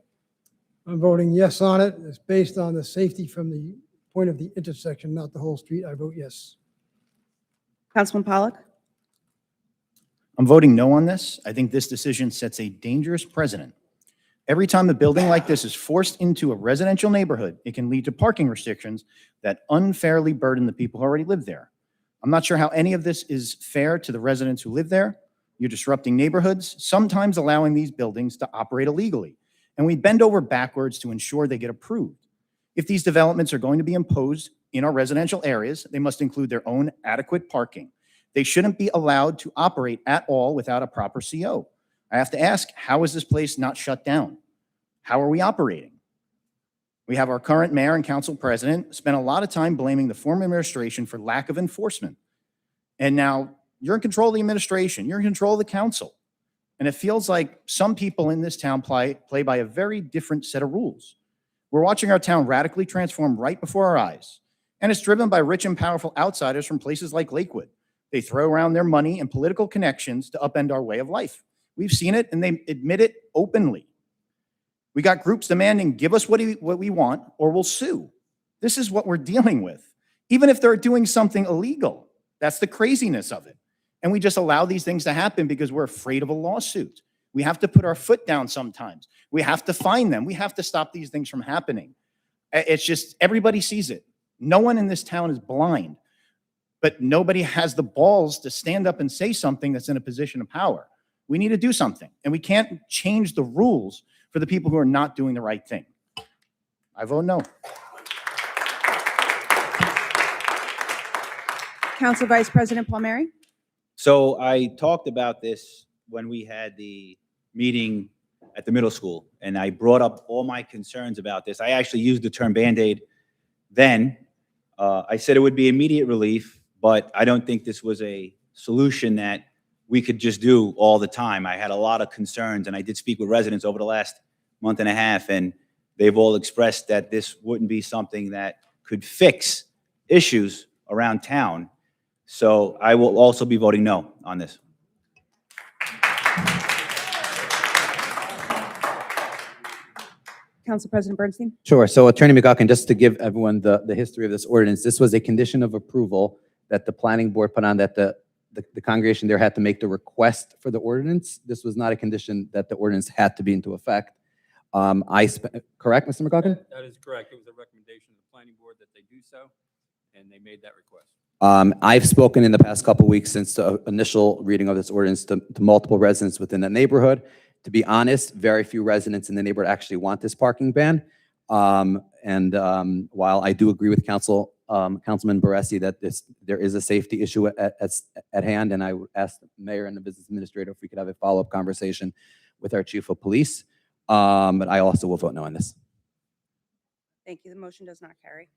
D: I'm voting yes on it. It's based on the safety from the point of the intersection, not the whole street. I vote yes.
B: Councilman Pollock?
E: I'm voting no on this. I think this decision sets a dangerous precedent. Every time a building like this is forced into a residential neighborhood, it can lead to parking restrictions that unfairly burden the people who already live there. I'm not sure how any of this is fair to the residents who live there. You're disrupting neighborhoods, sometimes allowing these buildings to operate illegally. And we bend over backwards to ensure they get approved. If these developments are going to be imposed in our residential areas, they must include their own adequate parking. They shouldn't be allowed to operate at all without a proper CO. I have to ask, how is this place not shut down? How are we operating? We have our current mayor and council president spent a lot of time blaming the former administration for lack of enforcement. And now you're in control of the administration, you're in control of the council. And it feels like some people in this town play by a very different set of rules. We're watching our town radically transform right before our eyes. And it's driven by rich and powerful outsiders from places like Lakewood. They throw around their money and political connections to upend our way of life. We've seen it and they admit it openly. We got groups demanding, give us what we want or we'll sue. This is what we're dealing with. Even if they're doing something illegal, that's the craziness of it. And we just allow these things to happen because we're afraid of a lawsuit. We have to put our foot down sometimes. We have to find them. We have to stop these things from happening. It's just, everybody sees it. No one in this town is blind, but nobody has the balls to stand up and say something that's in a position of power. We need to do something, and we can't change the rules for the people who are not doing the right thing. I vote no.
B: Council Vice President Palmieri?
A: So I talked about this when we had the meeting at the middle school, and I brought up all my concerns about this. I actually used the term Band-Aid then. I said it would be immediate relief, but I don't think this was a solution that we could just do all the time. I had a lot of concerns, and I did speak with residents over the last month and a half, and they've all expressed that this wouldn't be something that could fix issues around town. So I will also be voting no on this.
B: Council President Bernstein?
H: Sure. So Attorney McGuckin, just to give everyone the history of this ordinance, this was a condition of approval that the planning board put on, that the congregation there had to make the request for the ordinance. This was not a condition that the ordinance had to be into effect. Correct, Mr. McGuckin?
L: That is correct. It was a recommendation of the planning board that they do so, and they made that request.
H: I've spoken in the past couple of weeks since the initial reading of this ordinance to multiple residents within the neighborhood. To be honest, very few residents in the neighborhood actually want this parking ban. While I do agree with Councilman Baresi that there is a safety issue at hand, and I would ask the mayor and the business administrator if we could have a follow-up conversation with our chief of police. But I also will vote no on this.
B: Thank you. The motion does not carry.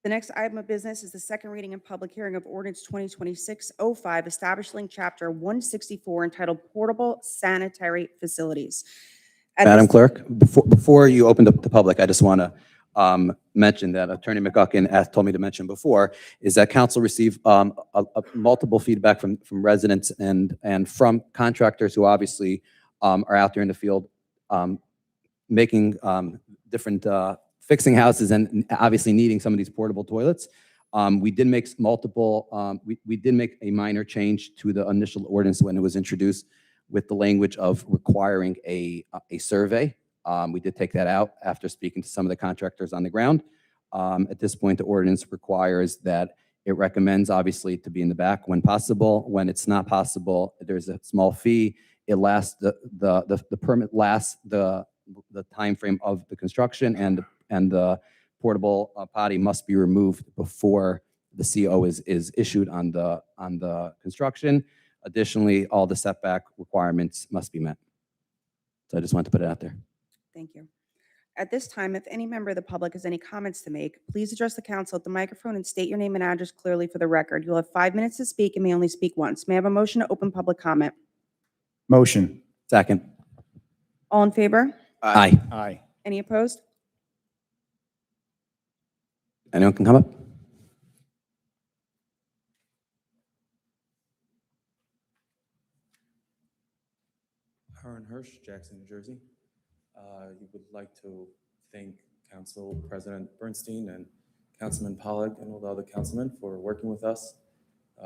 B: The next item of business is the second reading and public hearing of ordinance 2026-05, establishing Chapter 164 entitled Portable Sanitary Facilities.
H: Madam Clerk, before you open up the public, I just want to mention that Attorney McGuckin told me to mention before, is that council received multiple feedback from residents and from contractors who obviously are out there in the field making different fixing houses and obviously needing some of these portable toilets. We did make we did make a minor change to the initial ordinance when it was introduced with the language of requiring a survey. We did take that out after speaking to some of the contractors on the ground. At this point, the ordinance requires that it recommends obviously to be in the back when possible. When it's not possible, there's a small fee. It lasts the permit lasts the time frame of the construction, and the portable potty must be removed before the CO is issued on the construction. Additionally, all the setback requirements must be met. So I just wanted to put it out there.
B: Thank you. At this time, if any member of the public has any comments to make, please address the council at the microphone and state your name and address clearly for the record. You'll have 5 minutes to speak and may only speak once. May I have a motion to open public comment?
E: Motion.
H: Second.
B: All in favor?
H: Aye.
E: Aye.
B: Any opposed?
H: Anyone can come up?
O: Aaron Hirsch, Jackson, New Jersey. You would like to thank Council President Bernstein and Councilman Pollack and all the other councilmen for working with us.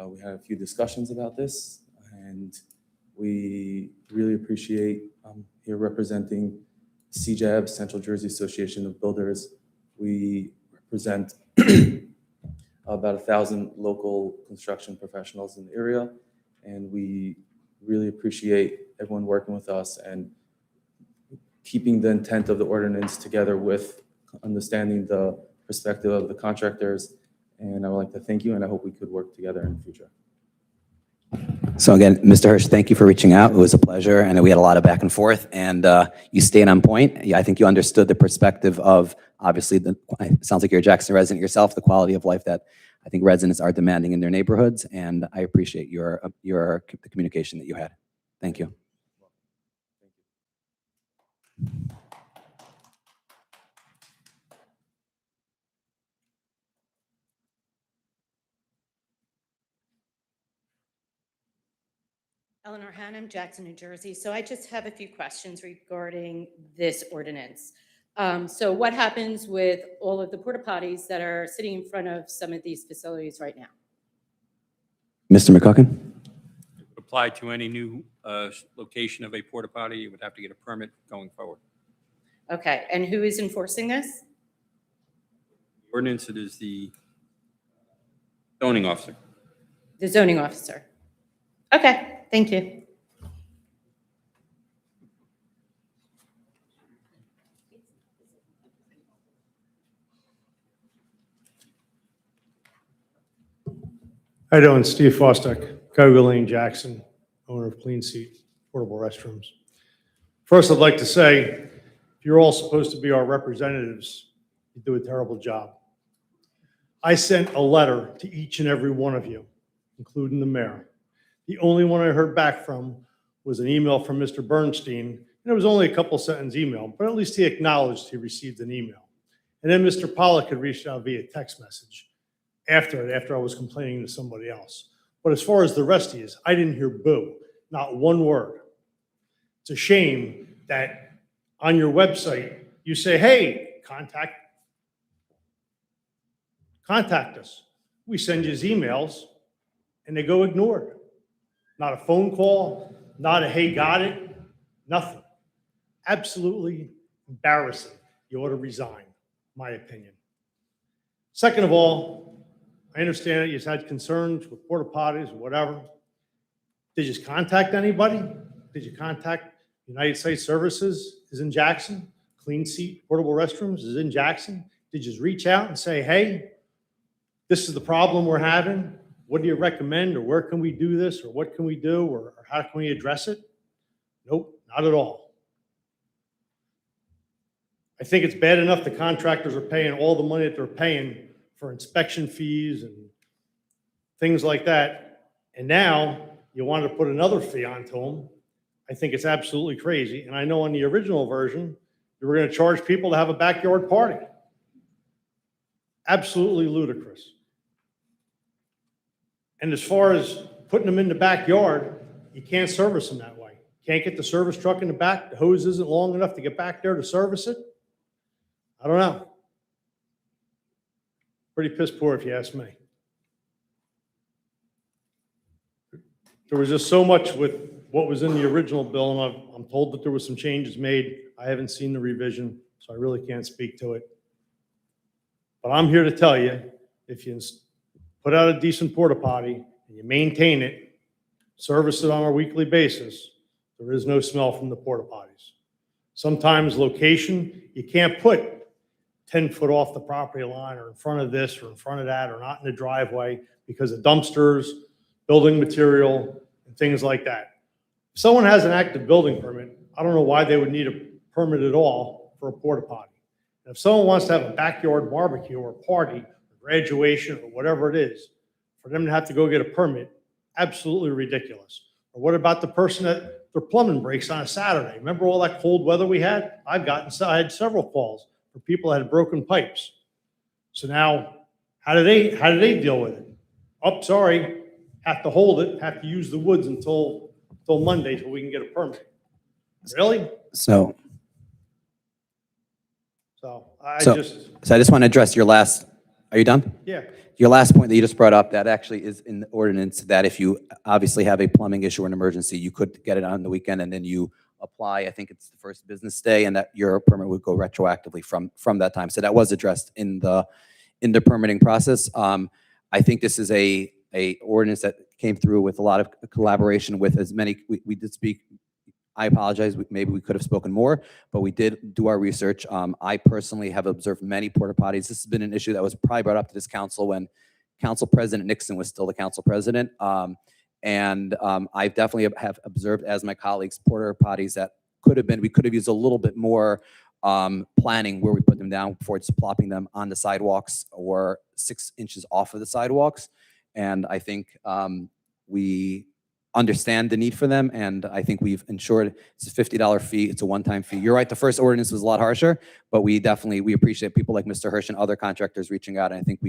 O: We had a few discussions about this, and we really appreciate here representing CJAB, Central Jersey Association of Builders. We represent about 1,000 local construction professionals in the area, and we really appreciate everyone working with us and keeping the intent of the ordinance together with understanding the perspective of the contractors. And I would like to thank you, and I hope we could work together in the future.
H: So again, Mr. Hirsch, thank you for reaching out. It was a pleasure, and we had a lot of back and forth, and you stayed on point. Yeah, I think you understood the perspective of, obviously, it sounds like you're a Jackson resident yourself, the quality of life that I think residents are demanding in their neighborhoods, and I appreciate the communication that you had. Thank you.
K: Eleanor Hannum, Jackson, New Jersey. So I just have a few questions regarding this ordinance. So what happens with all of the porta potties that are sitting in front of some of these facilities right now?
H: Mr. McGuckin?
L: Apply to any new location of a porta potty, you would have to get a permit going forward.
K: Okay, and who is enforcing this?
L: Ordinance, it is the zoning officer.
K: The zoning officer. Okay, thank you.
P: How you doing? Steve Fostek, Coga Lane, Jackson, owner of Clean Seat Portable Restrooms. First, I'd like to say, if you're all supposed to be our representatives, you do a terrible job. I sent a letter to each and every one of you including the mayor. The only one I heard back from was an email from Mr. Bernstein, and it was only a couple sentence email, but at least he acknowledged he received an email. And then Mr. Pollock had reached out via text message after I was complaining to somebody else. But as far as the rest of you, I didn't hear boo, not one word. It's a shame that on your website, you say, hey, contact us. We send you emails, and they go ignored. Not a phone call, not a hey, got it, nothing. Absolutely embarrassing. You ought to resign, my opinion. Second of all, I understand that you've had concerns with porta potties or whatever. Did you contact anybody? Did you contact United States Services is in Jackson? Clean Seat Portable Restrooms is in Jackson? Did you just reach out and say, hey, this is the problem we're having? What do you recommend, or where can we do this, or what can we do, or how can we address it? Nope, not at all. I think it's bad enough the contractors are paying all the money that they're paying for inspection fees and things like that, and now you want to put another fee onto them. I think it's absolutely crazy, and I know in the original version, you were going to charge people to have a backyard party. Absolutely ludicrous. And as far as putting them in the backyard, you can't service them that way. Can't get the service truck in the back. The hose isn't long enough to get back there to service it. I don't know. Pretty piss poor if you ask me. There was just so much with what was in the original bill, and I'm told that there was some changes made. I haven't seen the revision, so I really can't speak to it. But I'm here to tell you, if you put out a decent porta potty and you maintain it, service it on a weekly basis, there is no smell from the porta potties. Sometimes location, you can't put 10 foot off the property line or in front of this or in front of that or not in the driveway because of dumpsters, building material, and things like that. If someone has an active building permit, I don't know why they would need a permit at all for a porta potty. And if someone wants to have a backyard barbecue or a party, graduation or whatever it is, for them to have to go get a permit, absolutely ridiculous. Or what about the person that their plumbing breaks on a Saturday? Remember all that cold weather we had? I had several calls for people that had broken pipes. So now, how do they deal with it? Oh, sorry, have to hold it, have to use the woods until Monday till we can get a permit. Really?
H: So
P: I
H: I just want to address your last, are you done?
P: Yeah.
H: Your last point that you just brought up, that actually is in the ordinance, that if you obviously have a plumbing issue or an emergency, you could get it on the weekend and then you apply, I think it's the first business day, and that your permit would go retroactively from that time. So that was addressed in the permitting process. I think this is a ordinance that came through with a lot of collaboration with as many, we did speak, I apologize, maybe we could have spoken more, but we did do our research. I personally have observed many porta potties. This has been an issue that was probably brought up to this council when Council President Nixon was still the council president. I definitely have observed, as my colleagues, porta potties that we could have used a little bit more planning where we put them down before just plopping them on the sidewalks or 6 inches off of the sidewalks. And I think we understand the need for them, and I think we've ensured it's a $50 fee. It's a one-time fee. You're right, the first ordinance was a lot harsher, but we appreciate people like Mr. Hirsch and other contractors reaching out, and I think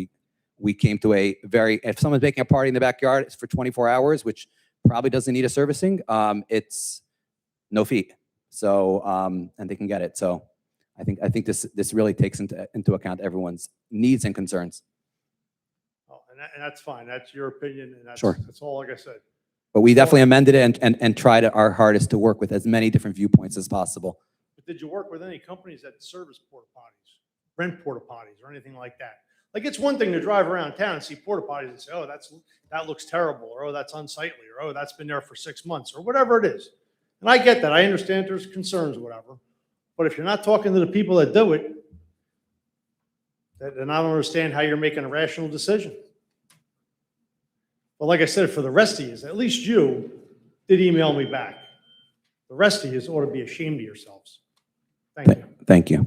H: we came to if someone's making a party in the backyard, it's for 24 hours, which probably doesn't need a servicing, it's no fee. So, and they can get it. So I think this really takes into account everyone's needs and concerns.
P: Oh, and that's fine. That's your opinion, and
H: Sure.
P: That's all, like I said.
H: But we definitely amended it and tried our hardest to work with as many different viewpoints as possible.
P: But did you work with any companies that service porta potties, rent porta potties, or anything like that? Like, it's one thing to drive around town and see porta potties and say, oh, that looks terrible, or oh, that's unsightly, or oh, that's been there for 6 months, or whatever it is. And I get that. I understand there's concerns or whatever. But if you're not talking to the people that do it, then I don't understand how you're making a rational decision. But like I said, for the rest of you, at least you did email me back. The rest of you ought to be ashamed of yourselves. Thank you.
H: Thank you.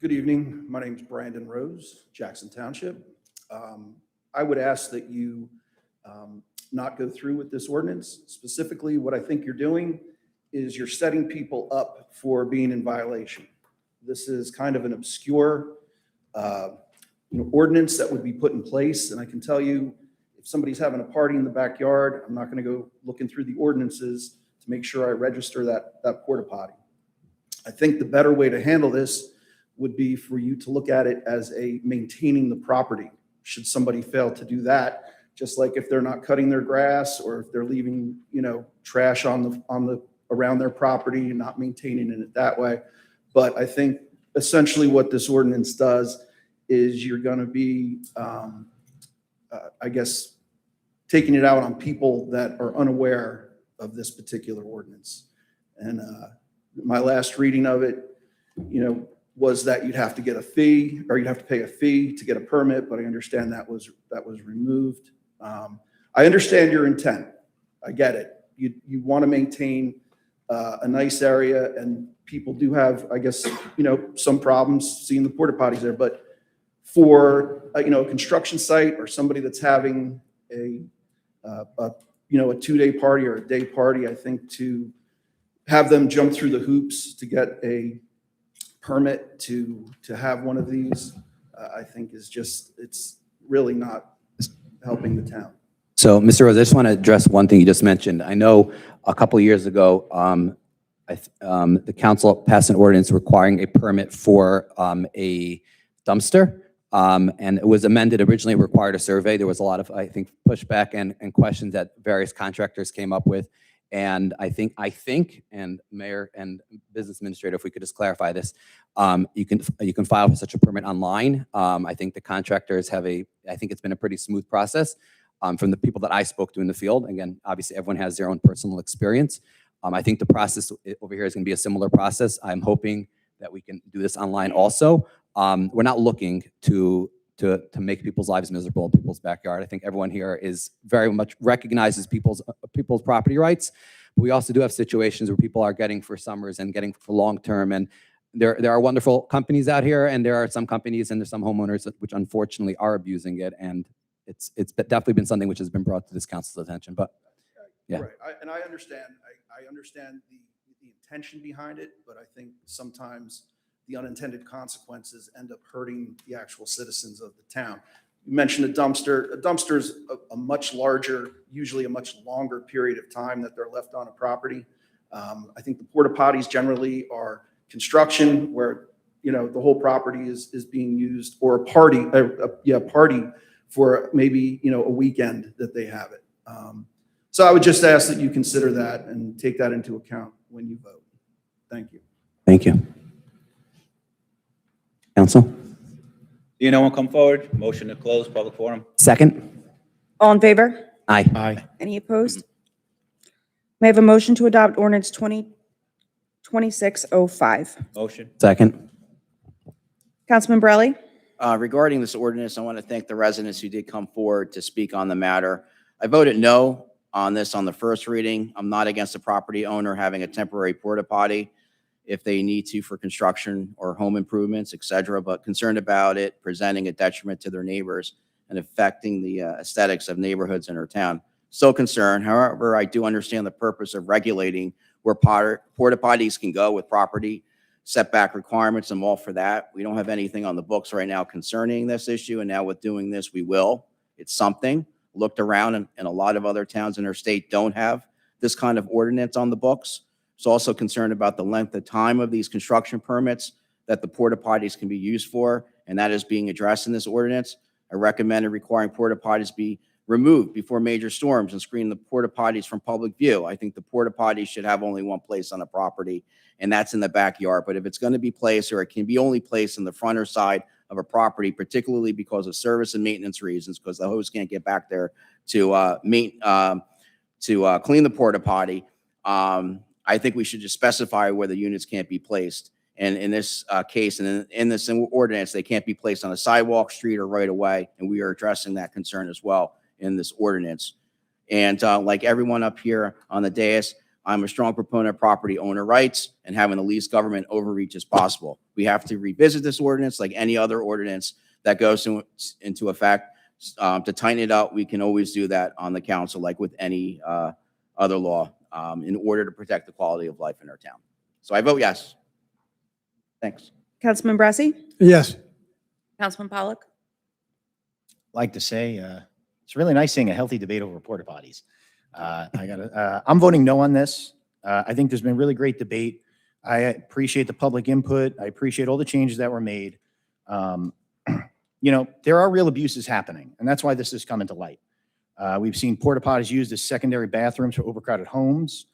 Q: Good evening. My name is Brandon Rose, Jackson Township. I would ask that you not go through with this ordinance. Specifically, what I think you're doing is you're setting people up for being in violation. This is kind of an obscure ordinance that would be put in place. And I can tell you, if somebody's having a party in the backyard, I'm not going to go looking through the ordinances to make sure I register that porta potty. I think the better way to handle this would be for you to look at it as a maintaining the property. Should somebody fail to do that, just like if they're not cutting their grass or if they're leaving, trash on the around their property and not maintaining it that way. But I think essentially what this ordinance does is you're going to be, I guess, taking it out on people that are unaware of this particular ordinance. And my last reading of it, was that you'd have to get a fee, or you'd have to pay a fee to get a permit, but I understand that was removed. I understand your intent. I get it. You want to maintain a nice area, and people do have, I guess, some problems seeing the porta potties there. But for a construction site or somebody that's having a 2-day party or a day party, I think to have them jump through the hoops to get a permit to have one of these, I think it's really not helping the town.
H: So, Mr. Rose, I just want to address one thing you just mentioned. I know a couple of years ago, the council passed an ordinance requiring a permit for a dumpster, and it was amended. Originally, it required a survey. There was a lot of, I think, pushback and questions that various contractors came up with. And I think, and Mayor and Business Administrator, if we could just clarify this, you can file for such a permit online. I think the contractors I think it's been a pretty smooth process from the people that I spoke to in the field. Again, obviously everyone has their own personal experience. I think the process over here is going to be a similar process. I'm hoping that we can do this online also. We're not looking to make people's lives miserable in people's backyard. I think everyone here is very much recognizes people's property rights. But we also do have situations where people are getting for summers and getting for long-term. And there are wonderful companies out here, and there are some companies and there's some homeowners which unfortunately are abusing it. And it's definitely been something which has been brought to this council's attention. But yeah.
Q: Right. I understand. I understand the intention behind it, but I think sometimes the unintended consequences end up hurting the actual citizens of the town. You mentioned a dumpster. A dumpster is a much larger, usually a much longer period of time that they're left on a property. I think the porta potties generally are construction where, the whole property is being used, or a party for maybe, a weekend that they have it. So I would just ask that you consider that and take that into account when you vote. Thank you.
H: Thank you. Council?
A: No one come forward? Motion to close public forum.
H: Second?
B: All in favor?
H: Aye.
E: Aye.
B: Any opposed? May I have a motion to adopt ordinance 2026-05?
A: Motion.
H: Second?
B: Councilman Brelli?
C: Regarding this ordinance, I want to thank the residents who did come forward to speak on the matter. I voted no on this on the first reading. I'm not against the property owner having a temporary porta potty if they need to for construction or home improvements, et cetera, but concerned about it presenting a detriment to their neighbors and affecting the aesthetics of neighborhoods in our town. Still concerned. However, I do understand the purpose of regulating where porta potties can go with property setback requirements. I'm all for that. We don't have anything on the books right now concerning this issue, and now with doing this, we will. It's something. Looked around, and a lot of other towns in our state don't have this kind of ordinance on the books. So also concerned about the length of time of these construction permits that the porta potties can be used for, and that is being addressed in this ordinance. I recommended requiring porta potties be removed before major storms and screen the porta potties from public view. I think the porta potties should have only one place on a property, and that's in the backyard. But if it's going to be placed, or it can be only placed in the front or side of a property, particularly because of service and maintenance reasons, because the hose can't get back there to clean the porta potty, I think we should just specify where the units can't be placed. And in this case, and in this ordinance, they can't be placed on a sidewalk, street, or right away. And we are addressing that concern as well in this ordinance. And like everyone up here on the dais, I'm a strong proponent of property owner rights and having the least government overreach as possible. We have to revisit this ordinance like any other ordinance that goes into effect. To tighten it up, we can always do that on the council, like with any other law, in order to protect the quality of life in our town. So I vote yes. Thanks.
B: Councilman Bressy.
D: Yes.
B: Councilman Pollock.
E: Like to say, it's really nice seeing a healthy debate over porta potties. I'm voting no on this. I think there's been really great debate. I appreciate the public input. I appreciate all the changes that were made. You know, there are real abuses happening, and that's why this is coming to light. We've seen porta potties used as secondary bathrooms for overcrowded homes.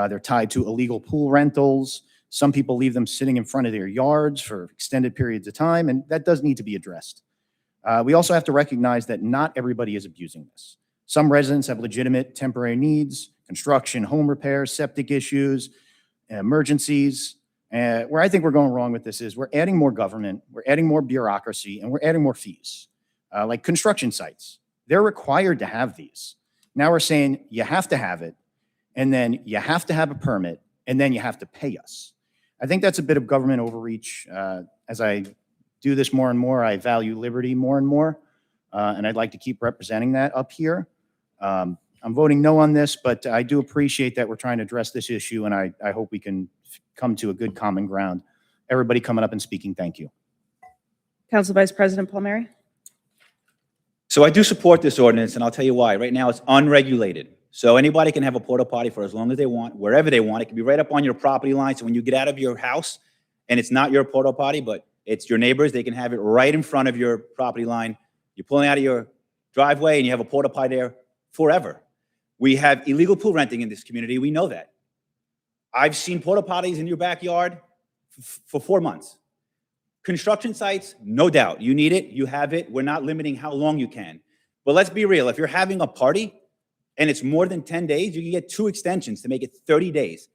E: They're tied to illegal pool rentals. Some people leave them sitting in front of their yards for extended periods of time, and that does need to be addressed. We also have to recognize that not everybody is abusing this. Some residents have legitimate temporary needs, construction, home repairs, septic issues, emergencies. Where I think we're going wrong with this is we're adding more government, we're adding more bureaucracy, and we're adding more fees. Like construction sites, they're required to have these. Now we're saying you have to have it, and then you have to have a permit, and then you have to pay us. I think that's a bit of government overreach. As I do this more and more, I value liberty more and more, and I'd like to keep representing that up here. I'm voting no on this, but I do appreciate that we're trying to address this issue, and I hope we can come to a good common ground. Everybody coming up and speaking, thank you.
B: Council Vice President Palmieri.
A: So I do support this ordinance, and I'll tell you why. Right now, it's unregulated. So anybody can have a porta potty for as long as they want, wherever they want. It can be right up on your property line. So when you get out of your house and it's not your porta potty, but it's your neighbors, they can have it right in front of your property line. You're pulling out of your driveway and you have a porta potty there forever. We have illegal pool renting in this community. We know that. I've seen porta potties in your backyard for 4 months. Construction sites, no doubt. You need it, you have it. We're not limiting how long you can. But let's be real. If you're having a party and it's more than 10 days, you can get 2 extensions to make it 30 days.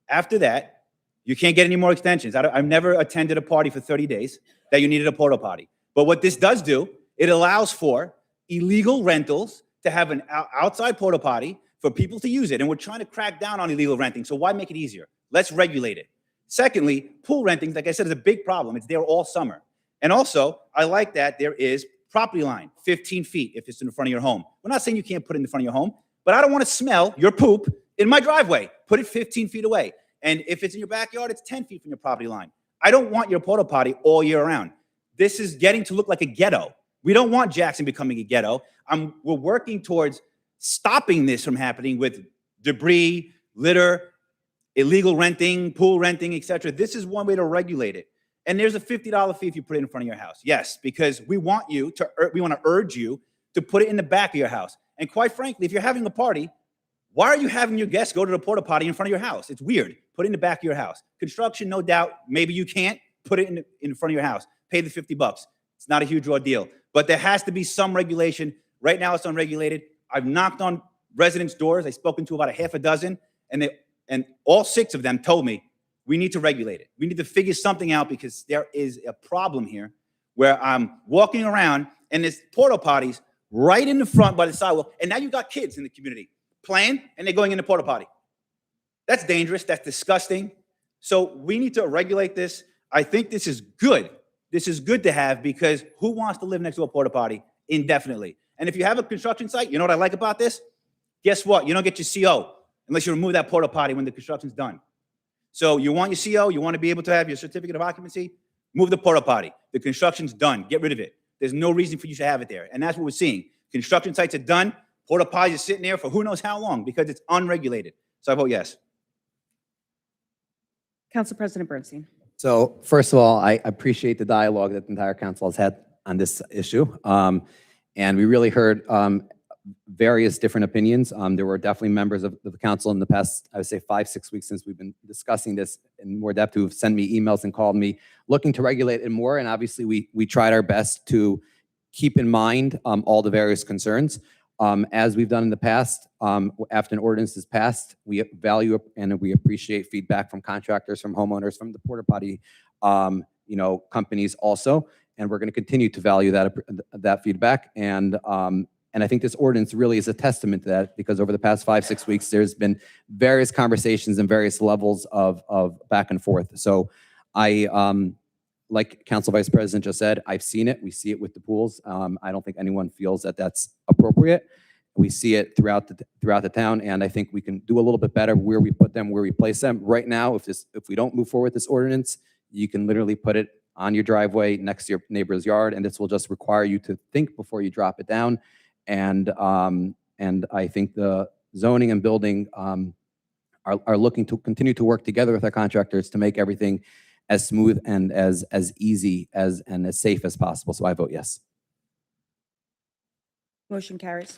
A: After that, you can't get any more extensions. I've never attended a party for 30 days that you needed a porta potty. But what this does do, it allows for illegal rentals to have an outside porta potty for people to use it. And we're trying to crack down on illegal renting. So why make it easier? Let's regulate it. Secondly, pool renting, like I said, is a big problem. It's there all summer. And also, I like that there is property line, 15 feet if it's in front of your home. We're not saying you can't put it in the front of your home, but I don't want to smell your poop in my driveway. Put it 15 feet away. And if it's in your backyard, it's 10 feet from your property line. I don't want your porta potty all year round. This is getting to look like a ghetto. We don't want Jackson becoming a ghetto. We're working towards stopping this from happening with debris, litter, illegal renting, pool renting, etc. This is one way to regulate it. And there's a $50 fee if you put it in front of your house. Yes, because we want to urge you to put it in the back of your house. And quite frankly, if you're having a party, why are you having your guests go to the porta potty in front of your house? It's weird. Put it in the back of your house. Construction, no doubt. Maybe you can't put it in front of your house. Pay the $50. It's not a huge ordeal. But there has to be some regulation. Right now, it's unregulated. I've knocked on residents' doors. I've spoken to about a half a dozen, and all 6 of them told me, we need to regulate it. We need to figure something out because there is a problem here where I'm walking around and there's porta potties right in the front by the sidewalk. And now you've got kids in the community playing and they're going in the porta potty. That's dangerous. That's disgusting. So we need to regulate this. I think this is good. This is good to have because who wants to live next to a porta potty indefinitely? And if you have a construction site, you know what I like about this? Guess what? You don't get your CO unless you remove that porta potty when the construction's done. So you want your CO, you want to be able to have your certificate of occupancy, move the porta potty. The construction's done. Get rid of it. There's no reason for you to have it there. And that's what we're seeing. Construction sites are done. Porta potties are sitting there for who knows how long because it's unregulated. So I vote yes.
B: Council President Bernstein.
H: So first of all, I appreciate the dialogue that the entire council has had on this issue. And we really heard various different opinions. There were definitely members of the council in the past, I would say 5-6 weeks since we've been discussing this in more depth who have sent me emails and called me looking to regulate it more. And obviously we tried our best to keep in mind all the various concerns. As we've done in the past, after an ordinance is passed, we value and we appreciate feedback from contractors, from homeowners, from the porta potty, companies also. And we're going to continue to value that feedback. And And I think this ordinance really is a testament to that, because over the past 5-6 weeks, there's been various conversations and various levels of back and forth. So like Council Vice President just said, I've seen it. We see it with the pools. I don't think anyone feels that that's appropriate. We see it throughout the town, and I think we can do a little bit better where we put them, where we place them. Right now, if we don't move forward with this ordinance, you can literally put it on your driveway next to your neighbor's yard, and this will just require you to think before you drop it down. And I think the zoning and building are looking to continue to work together with our contractors to make everything as smooth and as easy and as safe as possible. So I vote yes.
B: Motion carries.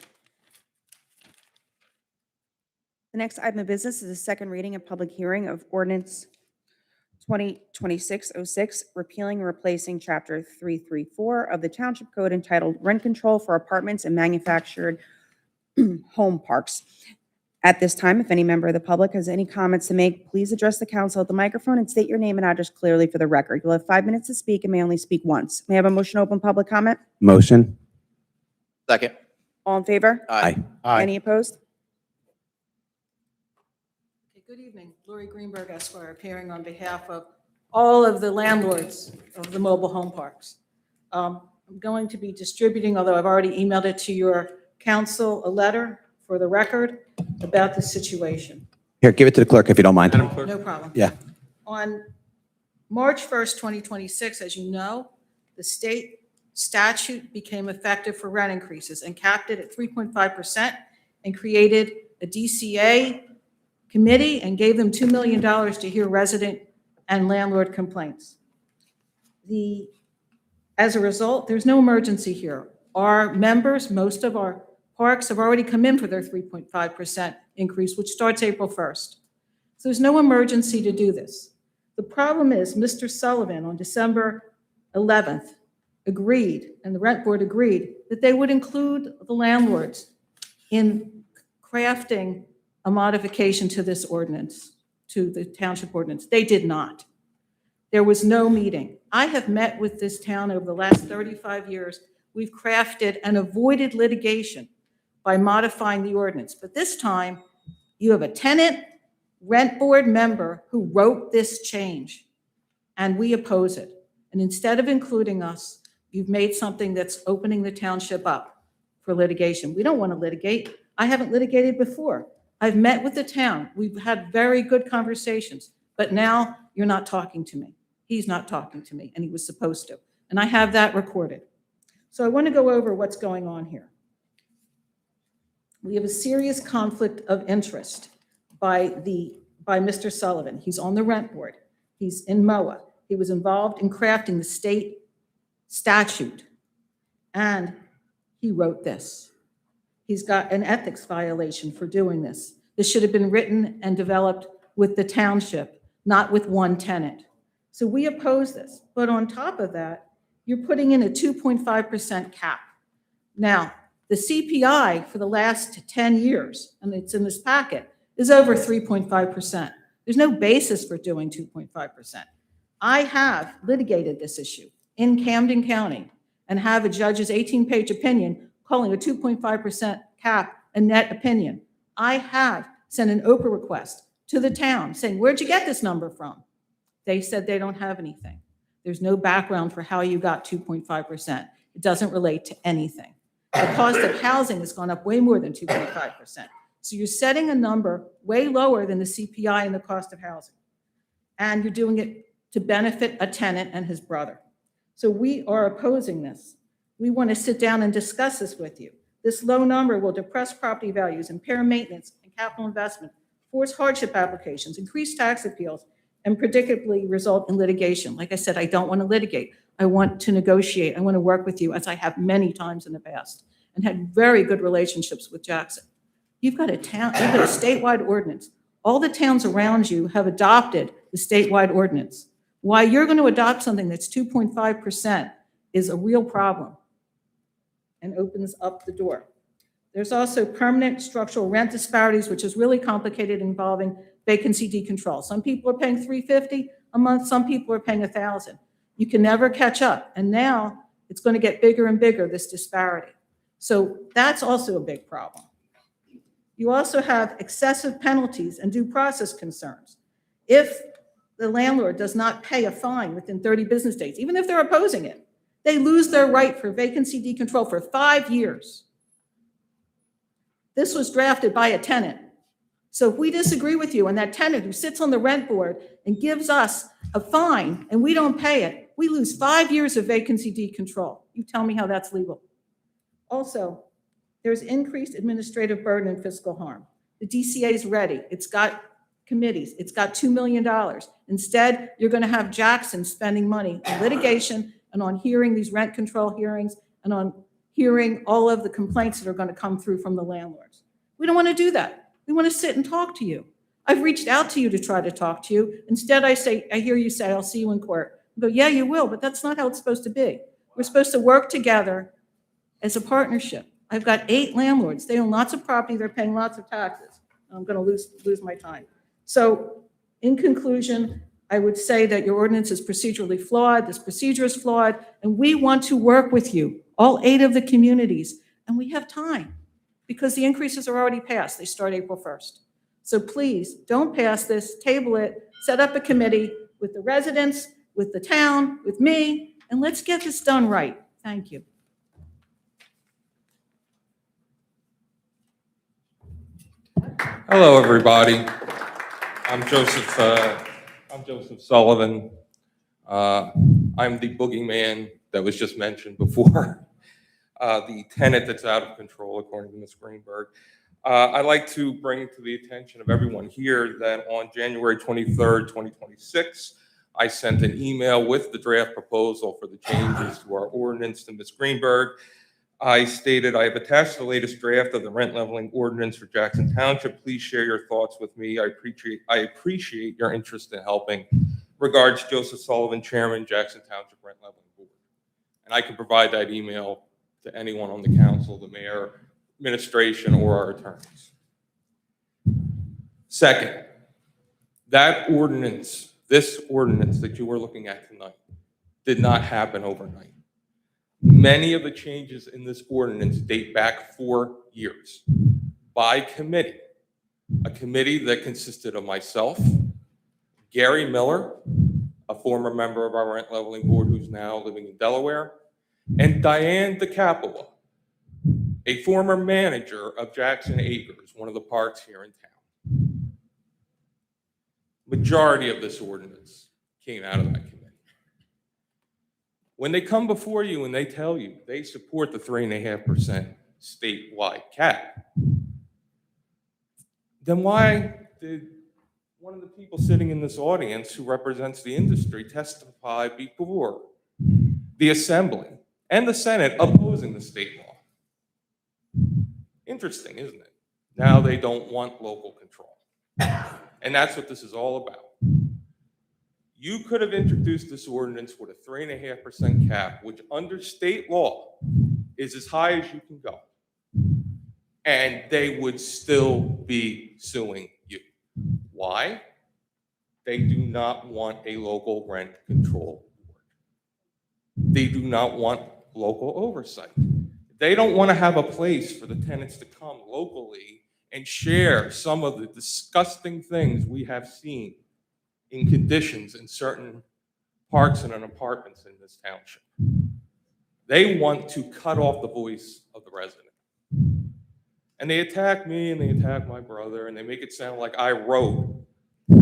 B: The next item of business is a second reading and public hearing of ordinance 2026-06, repealing and replacing Chapter 334 of the Township Code entitled Rent Control for Apartments and Manufactured Home Parks. At this time, if any member of the public has any comments to make, please address the council at the microphone and state your name and address clearly for the record. You'll have 5 minutes to speak and may only speak once. May I have a motion to open public comment?
H: Motion.
C: Second.
B: All in favor?
C: Aye.
B: Any opposed?
R: Okay, good evening. Lori Greenberg, Esquire, appearing on behalf of all of the landlords of the mobile home parks. I'm going to be distributing, although I've already emailed it to your council, a letter for the record about the situation.
H: Here, give it to the clerk if you don't mind.
R: No problem.
H: Yeah.
R: On March 1st, 2026, as you know, the state statute became effective for rent increases and capped it at 3.5% and created a DCA committee and gave them $2 million to hear resident and landlord complaints. As a result, there's no emergency here. Our members, most of our parks have already come in for their 3.5% increase, which starts April 1st. So there's no emergency to do this. The problem is Mr. Sullivan on December 11th agreed, and the rent board agreed, that they would include the landlords in crafting a modification to this ordinance, to the township ordinance. They did not. There was no meeting. I have met with this town over the last 35 years. We've crafted and avoided litigation by modifying the ordinance. But this time, you have a tenant rent board member who wrote this change, and we oppose it. And instead of including us, you've made something that's opening the township up for litigation. We don't want to litigate. I haven't litigated before. I've met with the town. We've had very good conversations, but now you're not talking to me. He's not talking to me, and he was supposed to. And I have that recorded. So I want to go over what's going on here. We have a serious conflict of interest by Mr. Sullivan. He's on the rent board. He's in MOA. He was involved in crafting the state statute, and he wrote this. He's got an ethics violation for doing this. This should have been written and developed with the township, not with one tenant. So we oppose this. But on top of that, you're putting in a 2.5% cap. Now, the CPI for the last 10 years, and it's in this packet, is over 3.5%. There's no basis for doing 2.5%. I have litigated this issue in Camden County and have a judge's 18-page opinion calling a 2.5% cap a net opinion. I have sent an Oprah request to the town saying, where'd you get this number from? They said they don't have anything. There's no background for how you got 2.5%. It doesn't relate to anything. The cost of housing has gone up way more than 2.5%. So you're setting a number way lower than the CPI and the cost of housing. And you're doing it to benefit a tenant and his brother. So we are opposing this. We want to sit down and discuss this with you. This low number will depress property values, impair maintenance and capital investment, force hardship applications, increase tax appeals, and predictably result in litigation. Like I said, I don't want to litigate. I want to negotiate. I want to work with you, as I have many times in the past, and had very good relationships with Jackson. You've got a statewide ordinance. All the towns around you have adopted the statewide ordinance. Why you're going to adopt something that's 2.5% is a real problem and opens up the door. There's also permanent structural rent disparities, which is really complicated, involving vacancy decontrol. Some people are paying $350 a month, some people are paying $1,000. You can never catch up. And now it's going to get bigger and bigger, this disparity. So that's also a big problem. You also have excessive penalties and due process concerns. If the landlord does not pay a fine within 30 business days, even if they're opposing it, they lose their right for vacancy decontrol for 5 years. This was drafted by a tenant. So if we disagree with you and that tenant who sits on the rent board and gives us a fine and we don't pay it, we lose 5 years of vacancy decontrol. You tell me how that's legal. Also, there's increased administrative burden and fiscal harm. The DCA is ready. It's got committees. It's got $2 million. Instead, you're going to have Jackson spending money on litigation and on hearing these rent control hearings and on hearing all of the complaints that are going to come through from the landlords. We don't want to do that. We want to sit and talk to you. I've reached out to you to try to talk to you. Instead, I hear you say, I'll see you in court. I go, yeah, you will, but that's not how it's supposed to be. We're supposed to work together as a partnership. I've got 8 landlords. They own lots of property. They're paying lots of taxes. I'm going to lose my time. So in conclusion, I would say that your ordinance is procedurally flawed. This procedure is flawed, and we want to work with you, all 8 of the communities, and we have time because the increases are already passed. They start April 1st. So please don't pass this, table it, set up a committee with the residents, with the town, with me, and let's get this done right. Thank you.
S: Hello, everybody. I'm Joseph Sullivan. I'm the boogeyman that was just mentioned before, the tenant that's out of control, according to Ms. Greenberg. I'd like to bring to the attention of everyone here that on January 23rd, 2026, I sent an email with the draft proposal for the changes to our ordinance to Ms. Greenberg. I stated, I have attached the latest draft of the rent leveling ordinance for Jackson Township. Please share your thoughts with me. I appreciate your interest in helping. Regards, Joseph Sullivan, Chairman, Jackson Township Rent Leveling Board. And I can provide that email to anyone on the council, the mayor, administration, or our attorneys. Second, that ordinance, this ordinance that you are looking at tonight, did not happen overnight. Many of the changes in this ordinance date back 4 years by committee, a committee that consisted of myself, Gary Miller, a former member of our rent leveling board who's now living in Delaware, and Diane DeCapua, a former manager of Jackson Acres, one of the parks here in town. Majority of this ordinance came out of that committee. When they come before you and they tell you they support the 3.5% statewide cap, then why did one of the people sitting in this audience who represents the industry testify before the Assembly and the Senate opposing the state law? Interesting, isn't it? Now they don't want local control. And that's what this is all about. You could have introduced this ordinance with a 3.5% cap, which under state law is as high as you can go. And they would still be suing you. Why? They do not want a local rent control board. They do not want local oversight. They don't want to have a place for the tenants to come locally and share some of the disgusting things we have seen in conditions in certain parks and in apartments in this township. They want to cut off the voice of the resident. And they attack me and they attack my brother and they make it sound like I wrote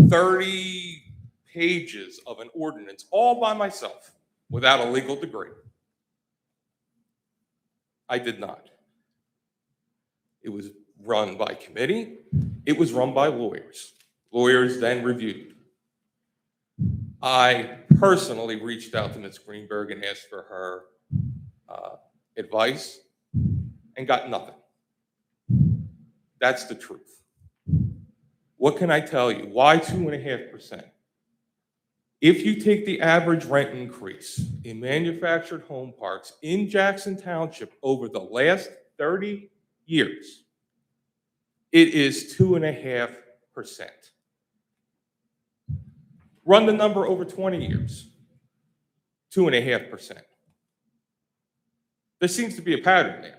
S: 30 pages of an ordinance all by myself without a legal degree. I did not. It was run by committee. It was run by lawyers. Lawyers then reviewed. I personally reached out to Ms. Greenberg and asked for her advice and got nothing. That's the truth. What can I tell you? Why 2.5%? If you take the average rent increase in manufactured home parks in Jackson Township over the last 30 years, it is 2.5%. Run the number over 20 years, 2.5%. There seems to be a pattern there.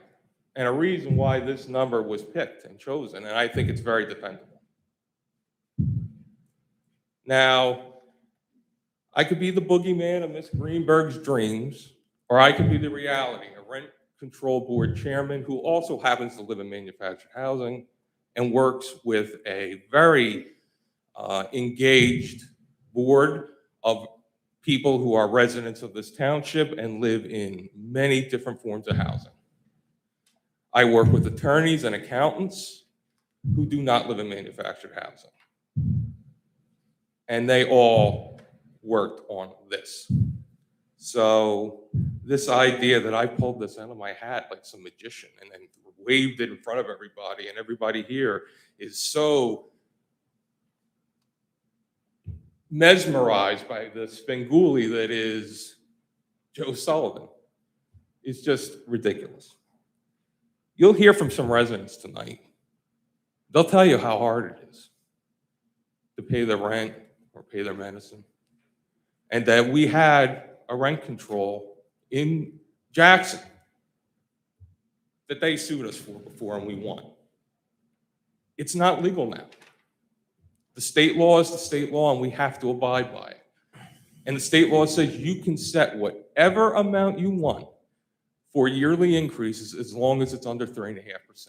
S: and a reason why this number was picked and chosen, and I think it's very dependable. Now, I could be the boogeyman of Ms. Greenberg's dreams, or I could be the reality, a rent control board chairman who also happens to live in manufactured housing and works with a very engaged board of people who are residents of this township and live in many different forms of housing. I work with attorneys and accountants who do not live in manufactured housing. And they all worked on this. So this idea that I pulled this out of my hat like some magician and then waved it in front of everybody, and everybody here is so mesmerized by the spenguli that is Joe Sullivan, is just ridiculous. You'll hear from some residents tonight. They'll tell you how hard it is to pay their rent or pay their medicine. And that we had a rent control in Jackson that they sued us for before and we won. It's not legal now. The state law is the state law and we have to abide by it. And the state law says you can set whatever amount you want for yearly increases as long as it's under 3.5%.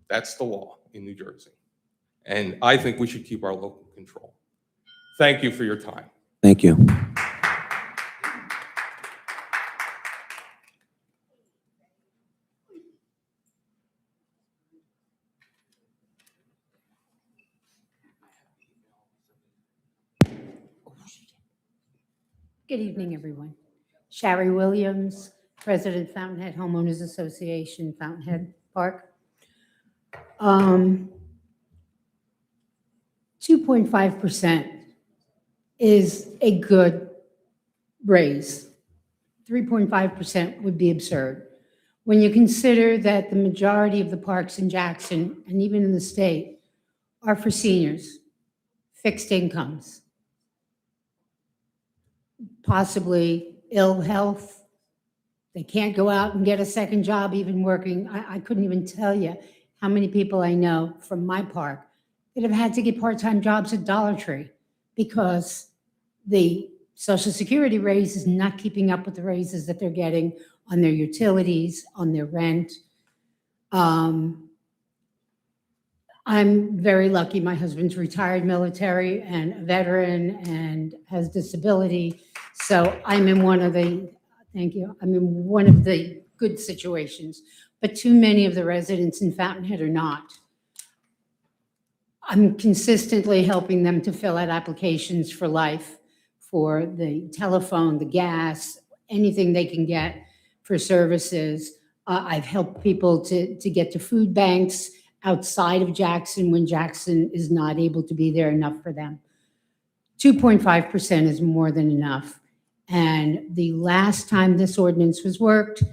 S: That's the law in New Jersey. And I think we should keep our local control. Thank you for your time.
H: Thank you.
T: Good evening, everyone. Shari Williams, President, Fountainhead Homeowners Association, Fountainhead Park. 2.5% is a good raise. 3.5% would be absurd. When you consider that the majority of the parks in Jackson and even in the state are for seniors, fixed incomes, possibly ill health. They can't go out and get a second job even working. I couldn't even tell you how many people I know from my park that have had to get part-time jobs at Dollar Tree because the Social Security raise is not keeping up with the raises that they're getting on their utilities, on their rent. I'm very lucky. My husband's retired military and a veteran and has disability. So I'm in one of the, thank you, I'm in one of the good situations, but too many of the residents in Fountainhead are not. I'm consistently helping them to fill out applications for life, for the telephone, the gas, anything they can get for services. I've helped people to get to food banks outside of Jackson when Jackson is not able to be there enough for them. 2.5% is more than enough. And the last time this ordinance was worked,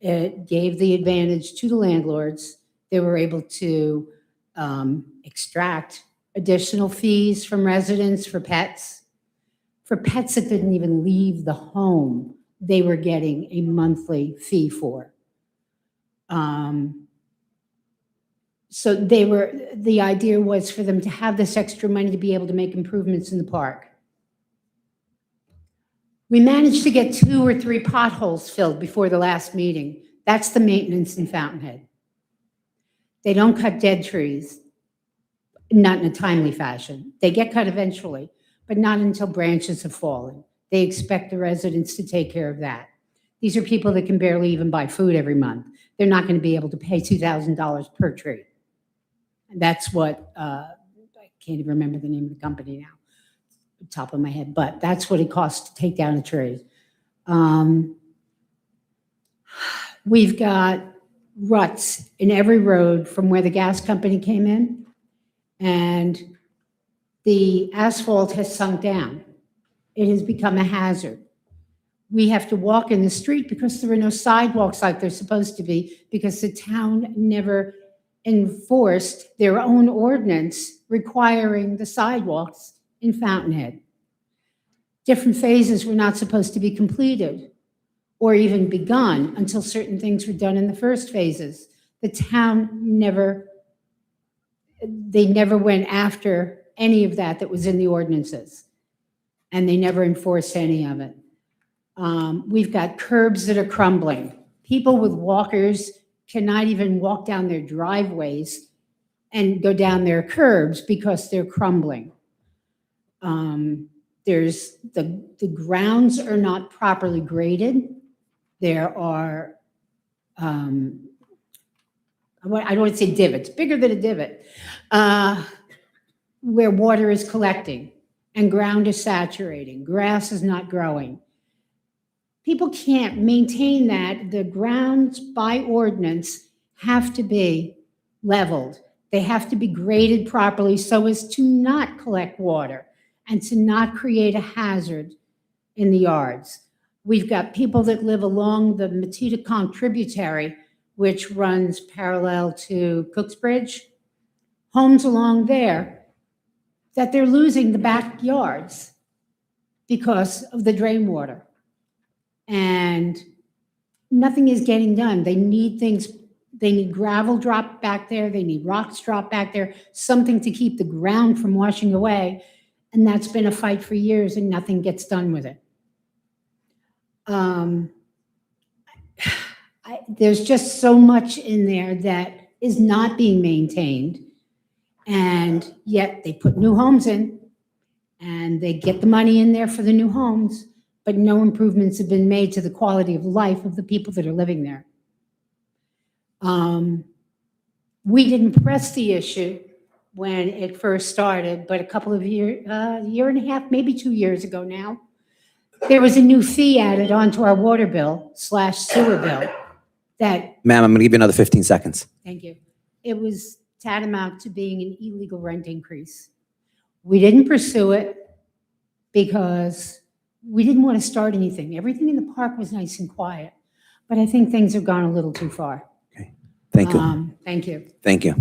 T: it gave the advantage to the landlords. They were able to extract additional fees from residents for pets. For pets that didn't even leave the home, they were getting a monthly fee for. So the idea was for them to have this extra money to be able to make improvements in the park. We managed to get 2 or 3 potholes filled before the last meeting. That's the maintenance in Fountainhead. They don't cut dead trees, not in a timely fashion. They get cut eventually, but not until branches have fallen. They expect the residents to take care of that. These are people that can barely even buy food every month. They're not going to be able to pay $2,000 per tree. And that's what, I can't even remember the name of the company now, top of my head, but that's what it costs to take down a tree. We've got ruts in every road from where the gas company came in, and the asphalt has sunk down. It has become a hazard. We have to walk in the street because there are no sidewalks like they're supposed to be, because the town never enforced their own ordinance requiring the sidewalks in Fountainhead. Different phases were not supposed to be completed. or even begun until certain things were done in the first phases. The town they never went after any of that was in the ordinances, and they never enforced any of it. We've got curbs that are crumbling. People with walkers cannot even walk down their driveways and go down their curbs because they're crumbling. There's the grounds are not properly graded. There are, I don't want to say divots, bigger than a divot, where water is collecting and ground is saturating, grass is not growing. People can't maintain that. The grounds by ordinance have to be leveled. They have to be graded properly so as to not collect water and to not create a hazard in the yards. We've got people that live along the Matitacon tributary, which runs parallel to Cooksbridge, homes along there, that they're losing the backyards because of the drain water. And nothing is getting done. They need things, they need gravel dropped back there, they need rocks dropped back there, something to keep the ground from washing away. And that's been a fight for years and nothing gets done with it. There's just so much in there that is not being maintained. And yet they put new homes in and they get the money in there for the new homes, but no improvements have been made to the quality of life of the people that are living there. We didn't press the issue when it first started, but a couple of year and a half, maybe 2 years ago now, there was a new fee added onto our water bill / sewer bill that,
H: Ma'am, I'm going to give you another 15 seconds.
T: thank you, it was tantamount to being an illegal rent increase. We didn't pursue it because we didn't want to start anything. Everything in the park was nice and quiet, but I think things have gone a little too far.
H: Okay. Thank you.
T: Thank you.
H: Thank you.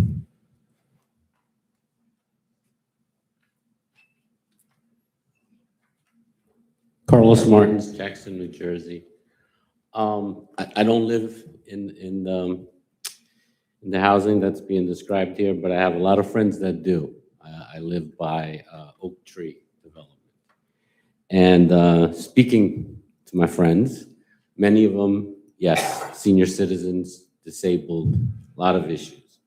U: Carlos Martins, Jackson, New Jersey. I don't live in the housing that's being described here, but I have a lot of friends that do. I live by Oak Tree Development. And speaking to my friends, many of them, yes, senior citizens, disabled, a lot of issues.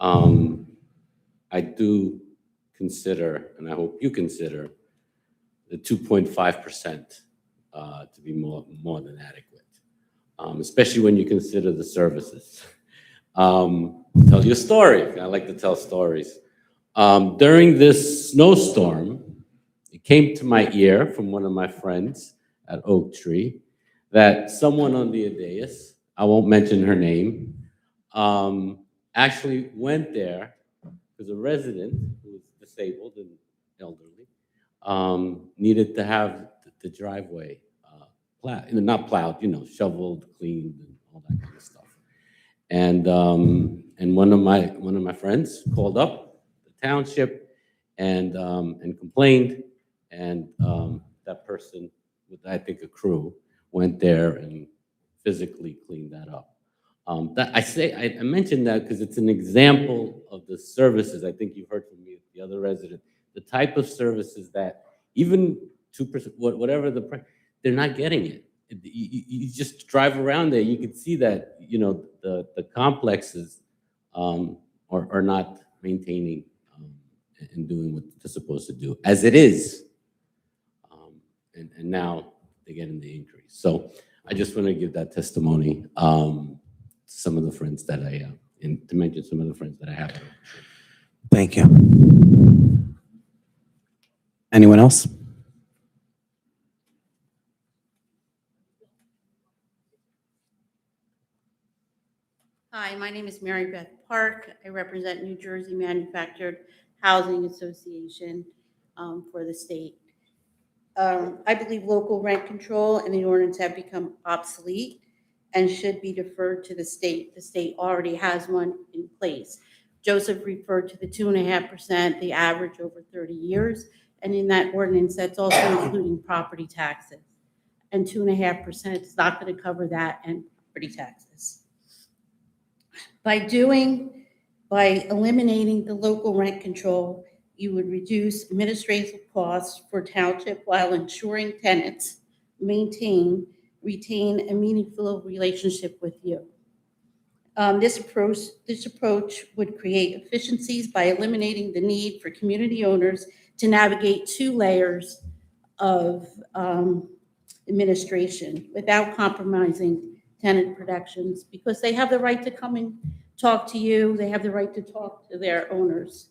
U: I do consider, and I hope you consider, the 2.5% to be more than adequate, especially when you consider the services. Tell you a story. I like to tell stories. During this snowstorm, it came to my ear from one of my friends at Oak Tree that someone on the dais, I won't mention her name, actually went there because a resident who was disabled and elderly needed to have the driveway plowed, not plowed, shoveled, cleaned, and all that kind of stuff. And one of my friends called up the township and complained, and that person with, I think, a crew went there and physically cleaned that up. I mentioned that because it's an example of the services. I think you've heard from me, the other resident, the type of services that even 2%, whatever the price, they're not getting it. You just drive around there, you can see that, the complexes are not maintaining and doing what they're supposed to do, as it is. And now they're getting the increase. So I just want to give that testimony to some of the friends that to mention some of the friends that I have.
H: Thank you. Anyone else?
V: Hi, my name is Mary Beth Park. I represent New Jersey Manufactured Housing Association for the state. I believe local rent control and the ordinance have become obsolete and should be deferred to the state. The state already has one in place. Joseph referred to the 2.5%, the average over 30 years. And in that ordinance, that's also including property taxes. and 2.5%. It's not going to cover that and property taxes. By eliminating the local rent control, you would reduce administrative costs for Township while ensuring tenants retain a meaningful relationship with you. This approach would create efficiencies by eliminating the need for community owners to navigate 2 layers of administration without compromising tenant protections, because they have the right to come and talk to you. They have the right to talk to their owners.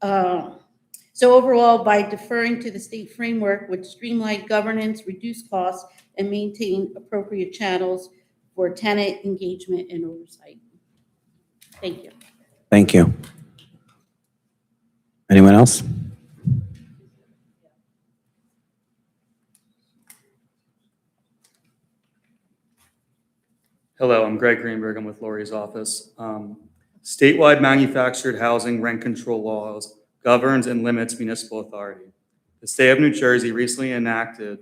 V: So overall, by deferring to the state framework, would streamline governance, reduce costs, and maintain appropriate channels for tenant engagement and oversight. Thank you.
H: Thank you. Anyone else?
G: Hello, I'm Greg Greenberg. I'm with Lori's office. Statewide manufactured housing rent control laws governs and limits municipal authority. The state of New Jersey recently enacted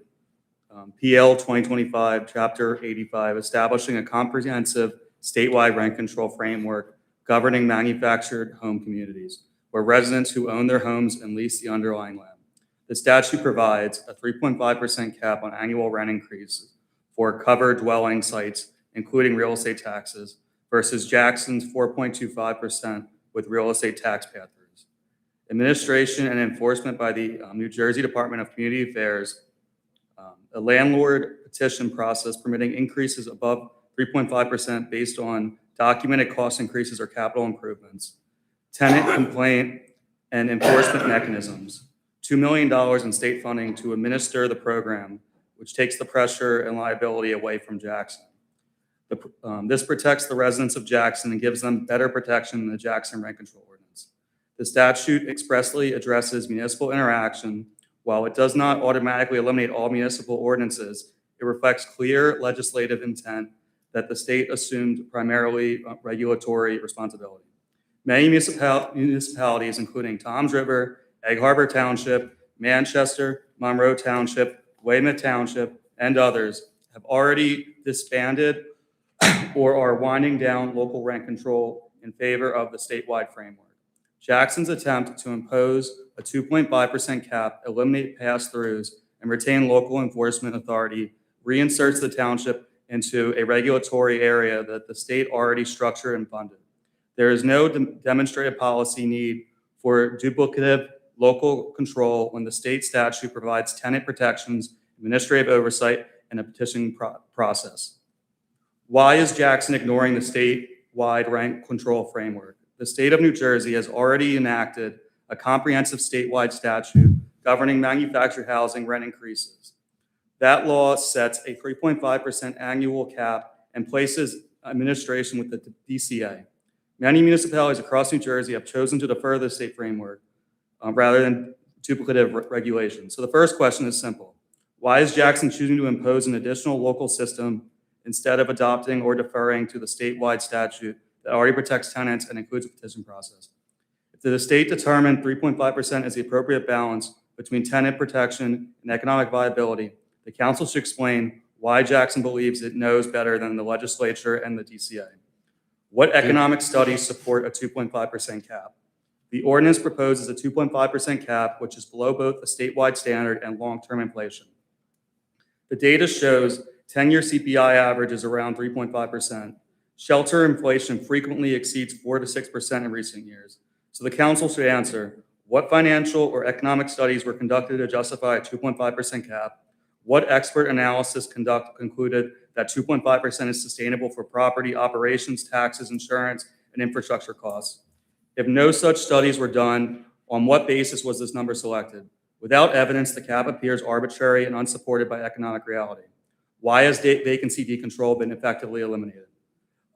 G: PL 2025, Chapter 85, establishing a comprehensive statewide rent control framework governing manufactured home communities, where residents who own their homes and lease the underlying land. The statute provides a 3.5% cap on annual rent increases for covered dwelling sites, including real estate taxes, versus Jackson's 4.25% with real estate tax pass-throughs. Administration and enforcement by the New Jersey Department of Community Affairs, a landlord petition process permitting increases above 3.5% based on documented cost increases or capital improvements, tenant complaint and enforcement mechanisms, $2 million in state funding to administer the program, which takes the pressure and liability away from Jackson. This protects the residents of Jackson and gives them better protection than the Jackson Rent Control Ordinance. The statute expressly addresses municipal interaction. While it does not automatically eliminate all municipal ordinances, it reflects clear legislative intent that the state assumed primarily regulatory responsibility. Many municipalities, including Toms River, Egg Harbor Township, Manchester, Monroe Township, Weymouth Township, and others, have already disbanded or are winding down local rent control in favor of the statewide framework. Jackson's attempt to impose a 2.5% cap, eliminate pass-throughs, and retain local enforcement authority reinserts the township into a regulatory area that the state already structured and funded. There is no demonstrated policy need for duplicative local control when the state statute provides tenant protections, administrative oversight, and a petitioning process. Why is Jackson ignoring the statewide rent control framework? The state of New Jersey has already enacted a comprehensive statewide statute governing manufactured housing rent increases. That law sets a 3.5% annual cap and places administration with the DCA. Many municipalities across New Jersey have chosen to defer the state framework rather than duplicative regulations. So the first question is simple. Why is Jackson choosing to impose an additional local system instead of adopting or deferring to the statewide statute that already protects tenants and includes a petition process? If the state determined 3.5% is the appropriate balance between tenant protection and economic viability, the council should explain why Jackson believes it knows better than the legislature and the DCA. What economic studies support a 2.5% cap? The ordinance proposes a 2.5% cap, which is below both the statewide standard and long-term inflation. The data shows 10-year CPI average is around 3.5%. Shelter inflation frequently exceeds 4 to 6% in recent years. So the council should answer, what financial or economic studies were conducted to justify a 2.5% cap? What expert analysis concluded that 2.5% is sustainable for property, operations, taxes, insurance, and infrastructure costs? If no such studies were done, on what basis was this number selected? Without evidence, the cap appears arbitrary and unsupported by economic reality. Why has vacancy decontrol been effectively eliminated?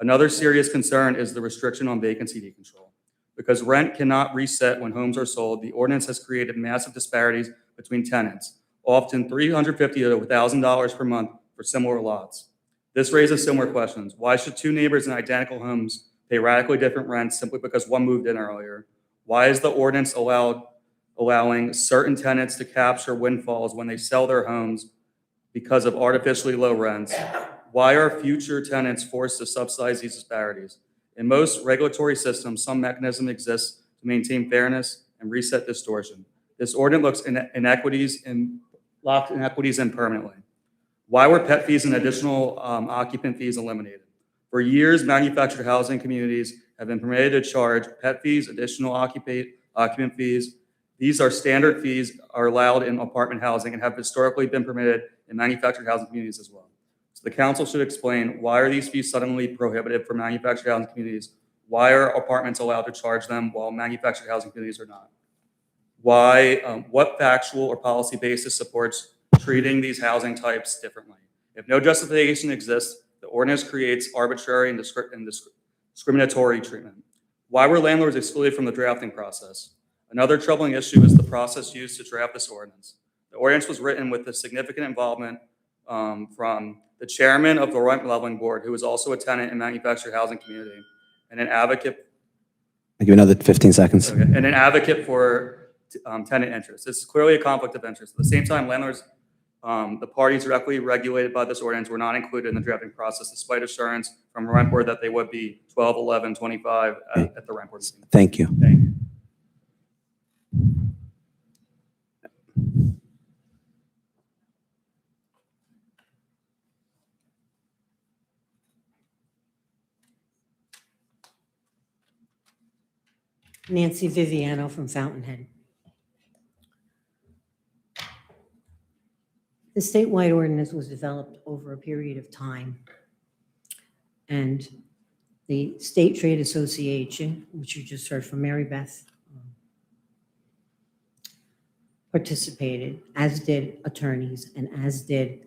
G: Another serious concern is the restriction on vacancy decontrol. Because rent cannot reset when homes are sold, the ordinance has created massive disparities between tenants, often $350 to $1,000 per month for similar lots. This raises similar questions. Why should two neighbors in identical homes pay radically different rents simply because one moved in earlier? Why is the ordinance allowing certain tenants to capture windfalls when they sell their homes because of artificially low rents? Why are future tenants forced to subsidize these disparities? In most regulatory systems, some mechanism exists to maintain fairness and reset distortion. This ordinance looks locked inequities in permanently. Why were pet fees and additional occupant fees eliminated? For years, manufactured housing communities have been permitted to charge pet fees, additional occupant fees. These are standard fees, are allowed in apartment housing and have historically been permitted in manufactured housing communities as well. So the council should explain, why are these fees suddenly prohibited for manufactured housing communities? Why are apartments allowed to charge them while manufactured housing communities are not? Why, what factual or policy basis supports treating these housing types differently? If no justification exists, the ordinance creates arbitrary and discriminatory treatment. Why were landlords excluded from the drafting process? Another troubling issue is the process used to draft this ordinance. The ordinance was written with a significant involvement from the chairman of the rent leveling board, who is also a tenant in manufactured housing community, and an advocate.
H: I'll give you another 15 seconds.
G: Okay, and an advocate for tenant interests. This is clearly a conflict of interest. At the same time, landlords, the parties directly regulated by this ordinance, were not included in the drafting process, despite assurance from a rent board that they would be 12, 11, 25 at the rent board meeting.
H: Thank you.
G: Thank you.
N: Nancy Viviano from Fountainhead. The statewide ordinance was developed over a period of time, and the State Trade Association, which you just heard from Mary Beth, participated, as did attorneys and as did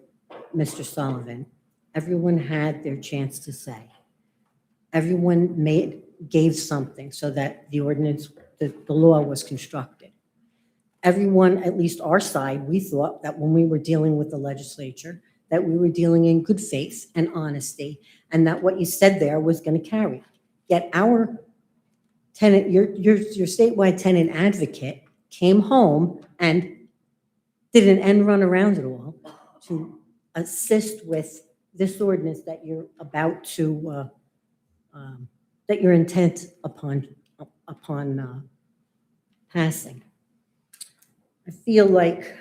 N: Mr. Sullivan. Everyone had their chance to say. Everyone gave something so that the ordinance, the law was constructed. Everyone, at least our side, we thought that when we were dealing with the legislature, that we were dealing in good faith and honesty, and that what you said there was going to carry. Yet our tenant, your statewide tenant advocate came home and did an end run around it all to assist with this ordinance that you're about to, that you're intent upon passing. I feel like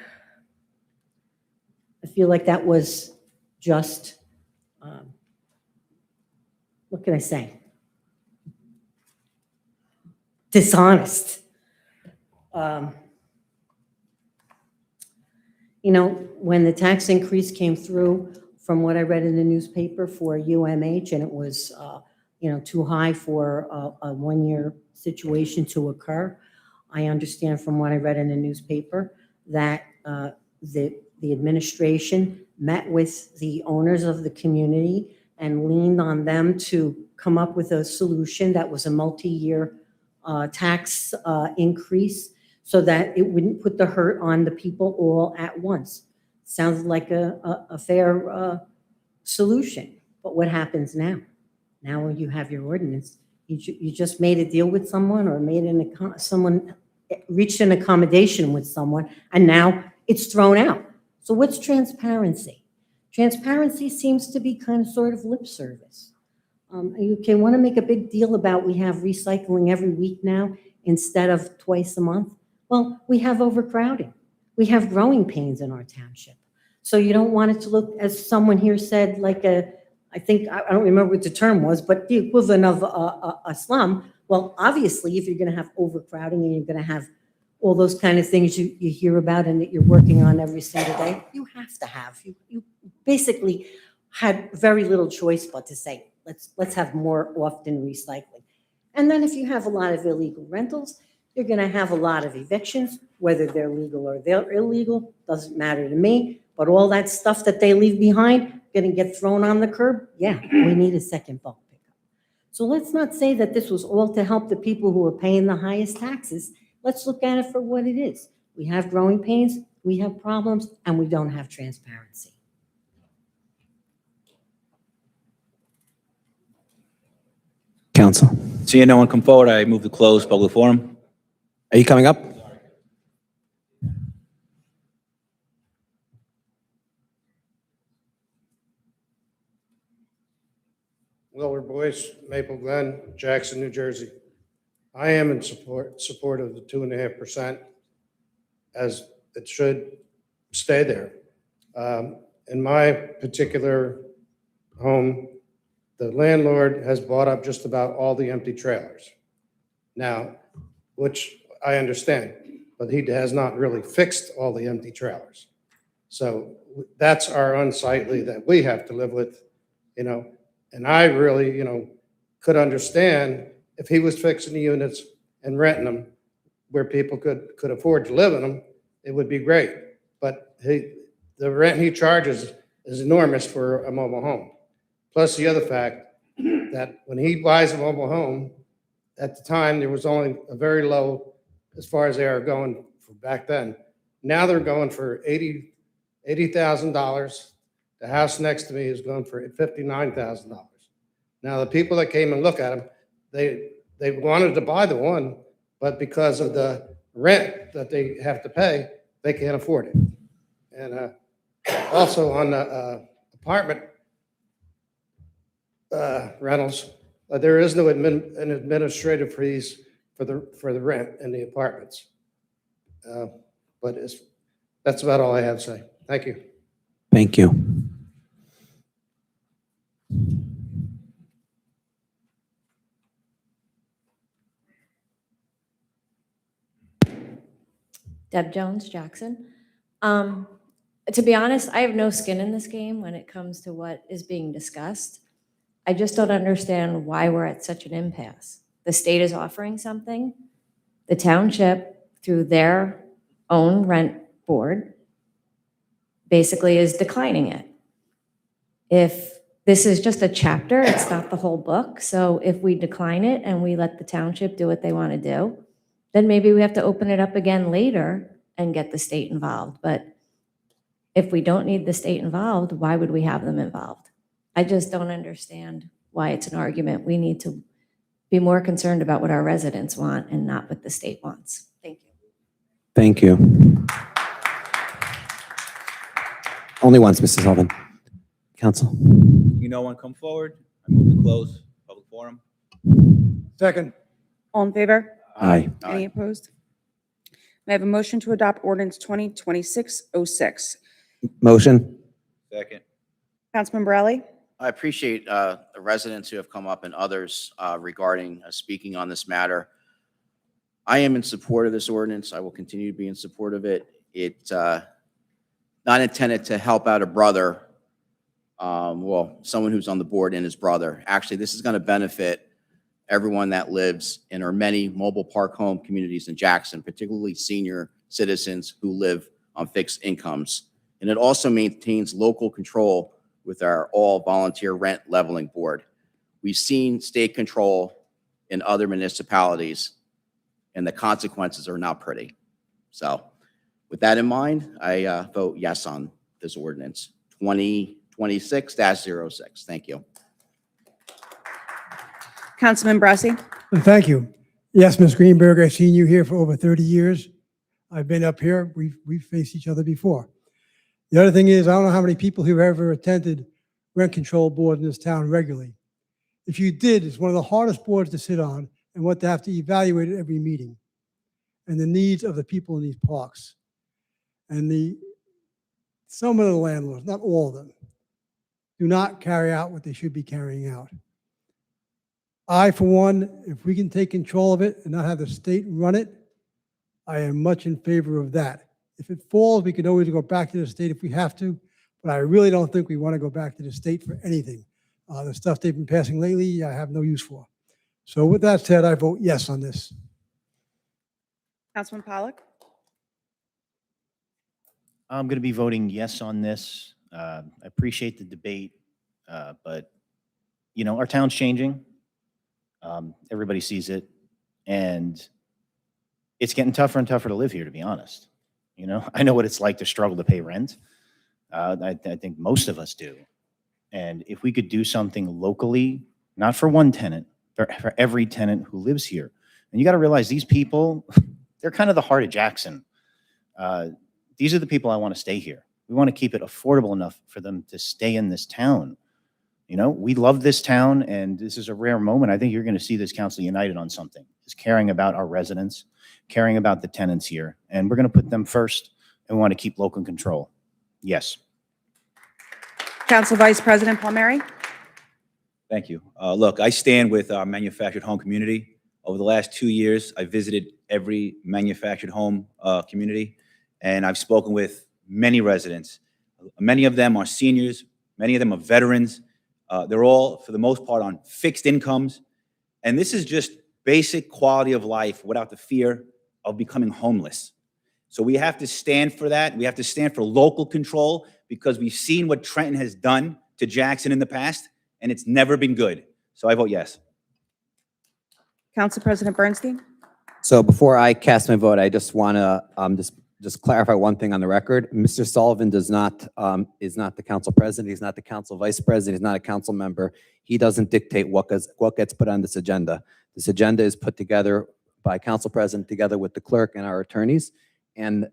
N: that was just, what can I say? Dishonest. You know, when the tax increase came through, from what I read in the newspaper for UMH, and it was, you know, too high for a one-year situation to occur. I understand from what I read in the newspaper that the administration met with the owners of the community and leaned on them to come up with a solution that was a multi-year tax increase so that it wouldn't put the hurt on the people all at once. Sounds like a fair solution. But what happens now? Now you have your ordinance. You just made a deal with someone or someone reached an accommodation with someone, and now it's thrown out. So what's transparency? Transparency seems to be kind of sort of lip service. You can want to make a big deal about we have recycling every week now instead of twice a month. Well, we have overcrowding. We have growing pains in our township. So you don't want it to look, as someone here said, like I think, I don't remember what the term was, but the equivalent of a slum. Well, obviously, if you're going to have overcrowding and you're going to have all those kind of things you hear about and that you're working on every single day, you have to have. You basically had very little choice but to say, let's have more often recycling. And then if you have a lot of illegal rentals, you're going to have a lot of evictions, whether they're legal or they're illegal, doesn't matter to me. But all that stuff that they leave behind, going to get thrown on the curb? Yeah, we need a second bulk pickup. So let's not say that this was all to help the people who are paying the highest taxes. Let's look at it for what it is. We have growing pains, we have problems, and we don't have transparency.
H: Council.
A: Seeing no one come forward, I move to close public forum.
H: Are you coming up?
P: Wilbur Boyce, Maple Glen, Jackson, New Jersey. I am in support of the 2.5%, as it should stay there. In my particular home, the landlord has bought up just about all the empty trailers. Now, which I understand, but he has not really fixed all the empty trailers. So that's our unsightly that we have to live with, and I really, could understand if he was fixing the units and renting them where people could afford to live in them, it would be great. But the rent he charges is enormous for a mobile home. Plus the other fact that when he buys a mobile home, at the time, there was only a very low, as far as they are going for back then. Now they're going for $80,000. The house next to me is going for $59,000. Now, the people that came and looked at them, they wanted to buy the one, but because of the rent that they have to pay, they can't afford it. And also on the apartment rentals, there is no an administrative fees for the rent in the apartments. But that's about all I have to say. Thank you.
H: Thank you.
I: Deb Jones, Jackson. To be honest, I have no skin in this game when it comes to what is being discussed. I just don't understand why we're at such an impasse. The state is offering something. The township, through their own rent board, basically is declining it. If this is just a chapter, it's not the whole book. So if we decline it and we let the township do what they want to do, then maybe we have to open it up again later and get the state involved. But if we don't need the state involved, why would we have them involved? I just don't understand why it's an argument. We need to be more concerned about what our residents want and not what the state wants. Thank you.
H: Thank you. Only once, Mrs. Sullivan. Council.
A: No one come forward. I move to close public forum.
D: Second.
B: All in favor?
H: Aye.
B: Any opposed? May I have a motion to adopt ordinance 2026-06?
H: Motion.
A: Second.
B: Councilman Browley?
C: I appreciate the residents who have come up and others regarding speaking on this matter. I am in support of this ordinance. I will continue to be in support of it. It's not intended to help out a brother, well, someone who's on the board and his brother. Actually, this is going to benefit everyone that lives in our many mobile park home communities in Jackson, particularly senior citizens who live on fixed incomes. And it also maintains local control with our all-volunteer rent leveling board. We've seen state control in other municipalities, and the consequences are not pretty. So with that in mind, I vote yes on this ordinance, 2026-06. Thank you.
B: Councilman Brassi?
D: Thank you. Yes, Ms. Greenberg, I've seen you here for over 30 years. I've been up here. We've faced each other before. The other thing is, I don't know how many people who have ever attended rent control board in this town regularly. If you did, it's one of the hardest boards to sit on and what to have to evaluate at every meeting and the needs of the people in these parks. And some of the landlords, not all of them, do not carry out what they should be carrying out. I, for one, if we can take control of it and not have the state run it, I am much in favor of that. If it falls, we can always go back to the state if we have to, but I really don't think we want to go back to the state for anything. The stuff they've been passing lately, I have no use for. So with that said, I vote yes on this.
B: Councilman Pollock?
E: I'm going to be voting yes on this. I appreciate the debate, but, our town's changing. Everybody sees it, and it's getting tougher and tougher to live here, to be honest. I know what it's like to struggle to pay rent. I think most of us do. And if we could do something locally, not for one tenant, for every tenant who lives here. And you got to realize these people, they're kind of the heart of Jackson. These are the people I want to stay here. We want to keep it affordable enough for them to stay in this town. You know, we love this town, and this is a rare moment. I think you're going to see this council united on something. Is caring about our residents, caring about the tenants here, and we're going to put them first, and we want to keep local control. Yes.
B: Council Vice President Palmieri?
A: Thank you. Look, I stand with our manufactured home community. Over the last 2 years, I visited every manufactured home community, and I've spoken with many residents. Many of them are seniors. Many of them are veterans. They're all, for the most part, on fixed incomes. And this is just basic quality of life without the fear of becoming homeless. So we have to stand for that. We have to stand for local control because we've seen what Trenton has done to Jackson in the past, and it's never been good. So I vote yes.
B: Council President Bernstein?
H: So before I cast my vote, I just want to just clarify one thing on the record. Mr. Sullivan is not the council president. He's not the council vice president. He's not a council member. He doesn't dictate what gets put on this agenda. This agenda is put together by council president together with the clerk and our attorneys, and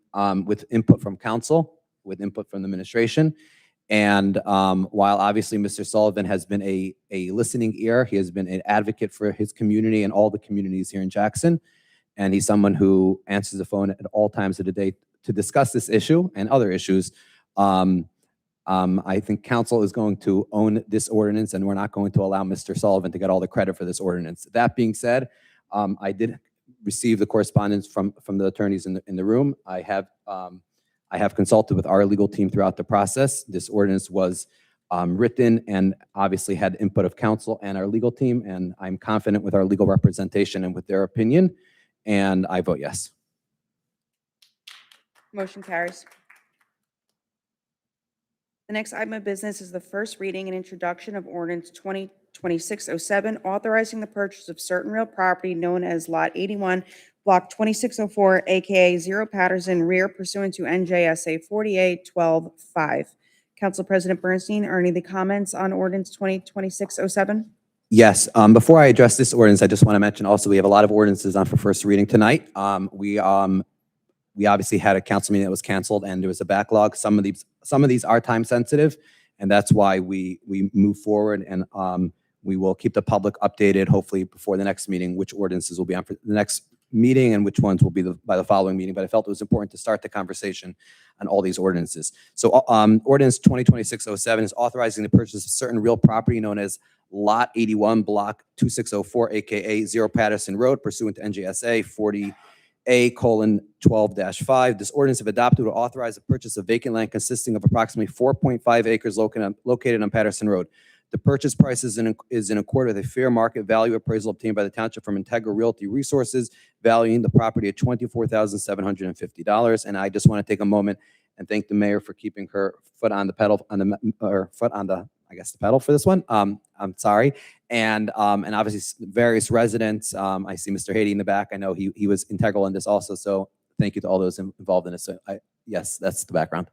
H: with input from council, with input from the administration. And while obviously Mr. Sullivan has been a listening ear, he has been an advocate for his community and all the communities here in Jackson. And he's someone who answers the phone at all times of the day to discuss this issue and other issues. I think council is going to own this ordinance, and we're not going to allow Mr. Sullivan to get all the credit for this ordinance. That being said, I did receive the correspondence from the attorneys in the room. I have consulted with our legal team throughout the process. This ordinance was written and obviously had input of council and our legal team, and I'm confident with our legal representation and with their opinion, and I vote yes.
B: Motion carries. The next item of business is the first reading and introduction of ordinance 2026-07, authorizing the purchase of certain real property known as Lot 81, Block 2604, AKA 0 Patterson Rear, pursuant to NJSA 48-12-5. Council President Bernstein, are any of the comments on ordinance 2026-07?
H: Yes. Before I address this ordinance, I just want to mention also we have a lot of ordinances on for first reading tonight. We obviously had a council meeting that was canceled, and there was a backlog. Some of these are time sensitive, and that's why we move forward, and we will keep the public updated, hopefully before the next meeting, which ordinances will be on for the next meeting and which ones will be by the following meeting. But I felt it was important to start the conversation on all these ordinances. So ordinance 2026-07 is authorizing the purchase of certain real property known as Lot 81, Block 2604, AKA 0 Patterson Road, pursuant to NJSA 40A:12-5. This ordinance, if adopted, will authorize the purchase of vacant land consisting of approximately 4.5 acres located on Patterson Road. The purchase price is in accord with a fair market value appraisal obtained by the township from Integra Realty Resources, valuing the property at $24,750. And I just want to take a moment and thank the mayor for keeping her foot on the pedal, I guess the pedal for this one. I'm sorry. And obviously various residents. I see Mr. Haiti in the back. I know he was integral in this also. So thank you to all those involved in this. So yes, that's the background.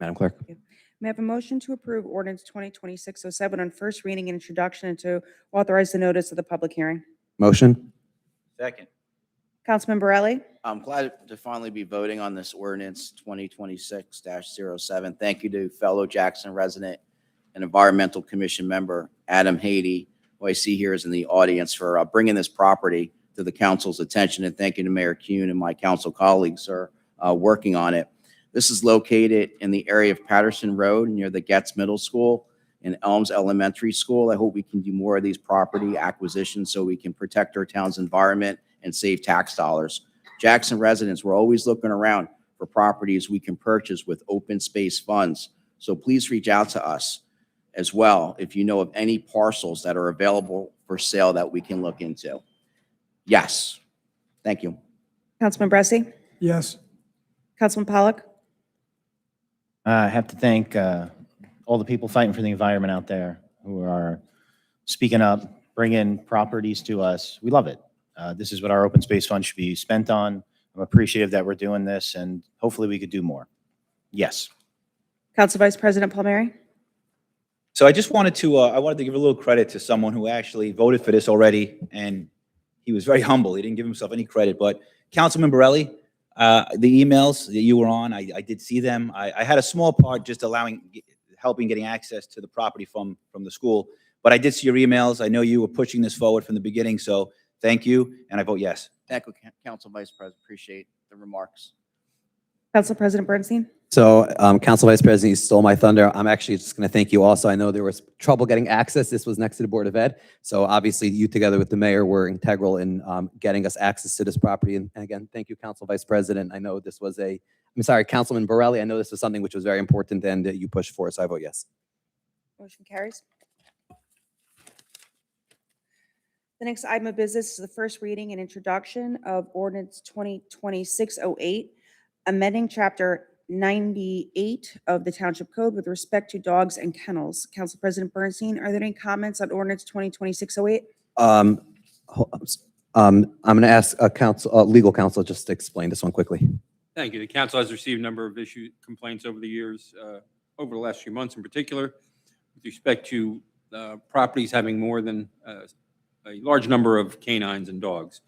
H: Madam Clerk.
B: May I have a motion to approve ordinance 2026-07 on first reading and introduction and to authorize the notice of the public hearing?
H: Motion.
A: Second.
B: Councilman Borelli?
C: I'm glad to finally be voting on this ordinance 2026-07. Thank you to fellow Jackson resident and Environmental Commission member Adam Haiti, who I see here is in the audience, for bringing this property to the council's attention. And thank you to Mayor Kuhn and my council colleagues for working on it. This is located in the area of Patterson Road near the Getz Middle School and Elms Elementary School. I hope we can do more of these property acquisitions so we can protect our town's environment and save tax dollars. Jackson residents, we're always looking around for properties we can purchase with open space funds. So please reach out to us as well if you know of any parcels that are available for sale that we can look into. Yes. Thank you.
B: Councilman Bressi?
D: Yes.
B: Councilman Pollock?
E: I have to thank all the people fighting for the environment out there who are speaking up, bringing properties to us. We love it. This is what our open space fund should be spent on. I'm appreciative that we're doing this, and hopefully we could do more. Yes.
B: Council Vice President Palmieri?
A: So I just wanted to, I wanted to give a little credit to someone who actually voted for this already, and he was very humble. He didn't give himself any credit, but Councilman Borelli, the emails that you were on, I did see them. I had a small part just helping getting access to the property from the school. But I did see your emails. I know you were pushing this forward from the beginning, so thank you, and I vote yes.
C: Thank you, Council Vice President. Appreciate the remarks.
B: Council President Bernstein?
H: So, Council Vice President, you stole my thunder. I'm actually just going to thank you also. I know there was trouble getting access. This was next to the Board of Ed. So obviously you together with the mayor were integral in getting us access to this property. And again, thank you, Council Vice President. I know this was Councilman Borelli. I know this was something which was very important and that you pushed for, so I vote yes.
B: Motion carries. The next item of business is the first reading and introduction of ordinance 2020-608, amending chapter 98 of the Township Code with respect to dogs and kennels. Council President Bernstein, are there any comments on ordinance 2020-608?
H: I'm going to ask legal counsel just to explain this one quickly.
L: Thank you. The council has received a number of complaints over the years, over the last few months in particular, with respect to properties having more than a large number of canines and dogs.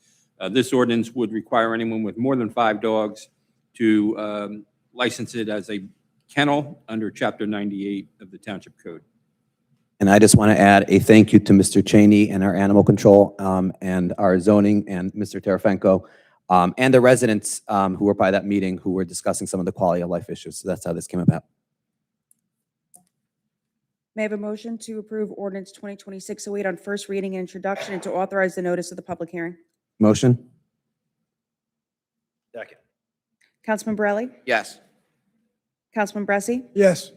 L: This ordinance would require anyone with more than 5 dogs to license it as a kennel under Chapter 98 of the Township Code.
H: And I just want to add a thank you to Mr. Cheney and our animal control and our zoning and Mr. Terafenko and the residents who were by that meeting who were discussing some of the quality of life issues. So that's how this came about.
B: May I have a motion to approve ordinance 2020-608 on first reading and introduction and to authorize the notice of the public hearing?
H: Motion?
A: Second.
B: Councilman Borelli?
C: Yes.
B: Councilman Bressi?
D: Yes.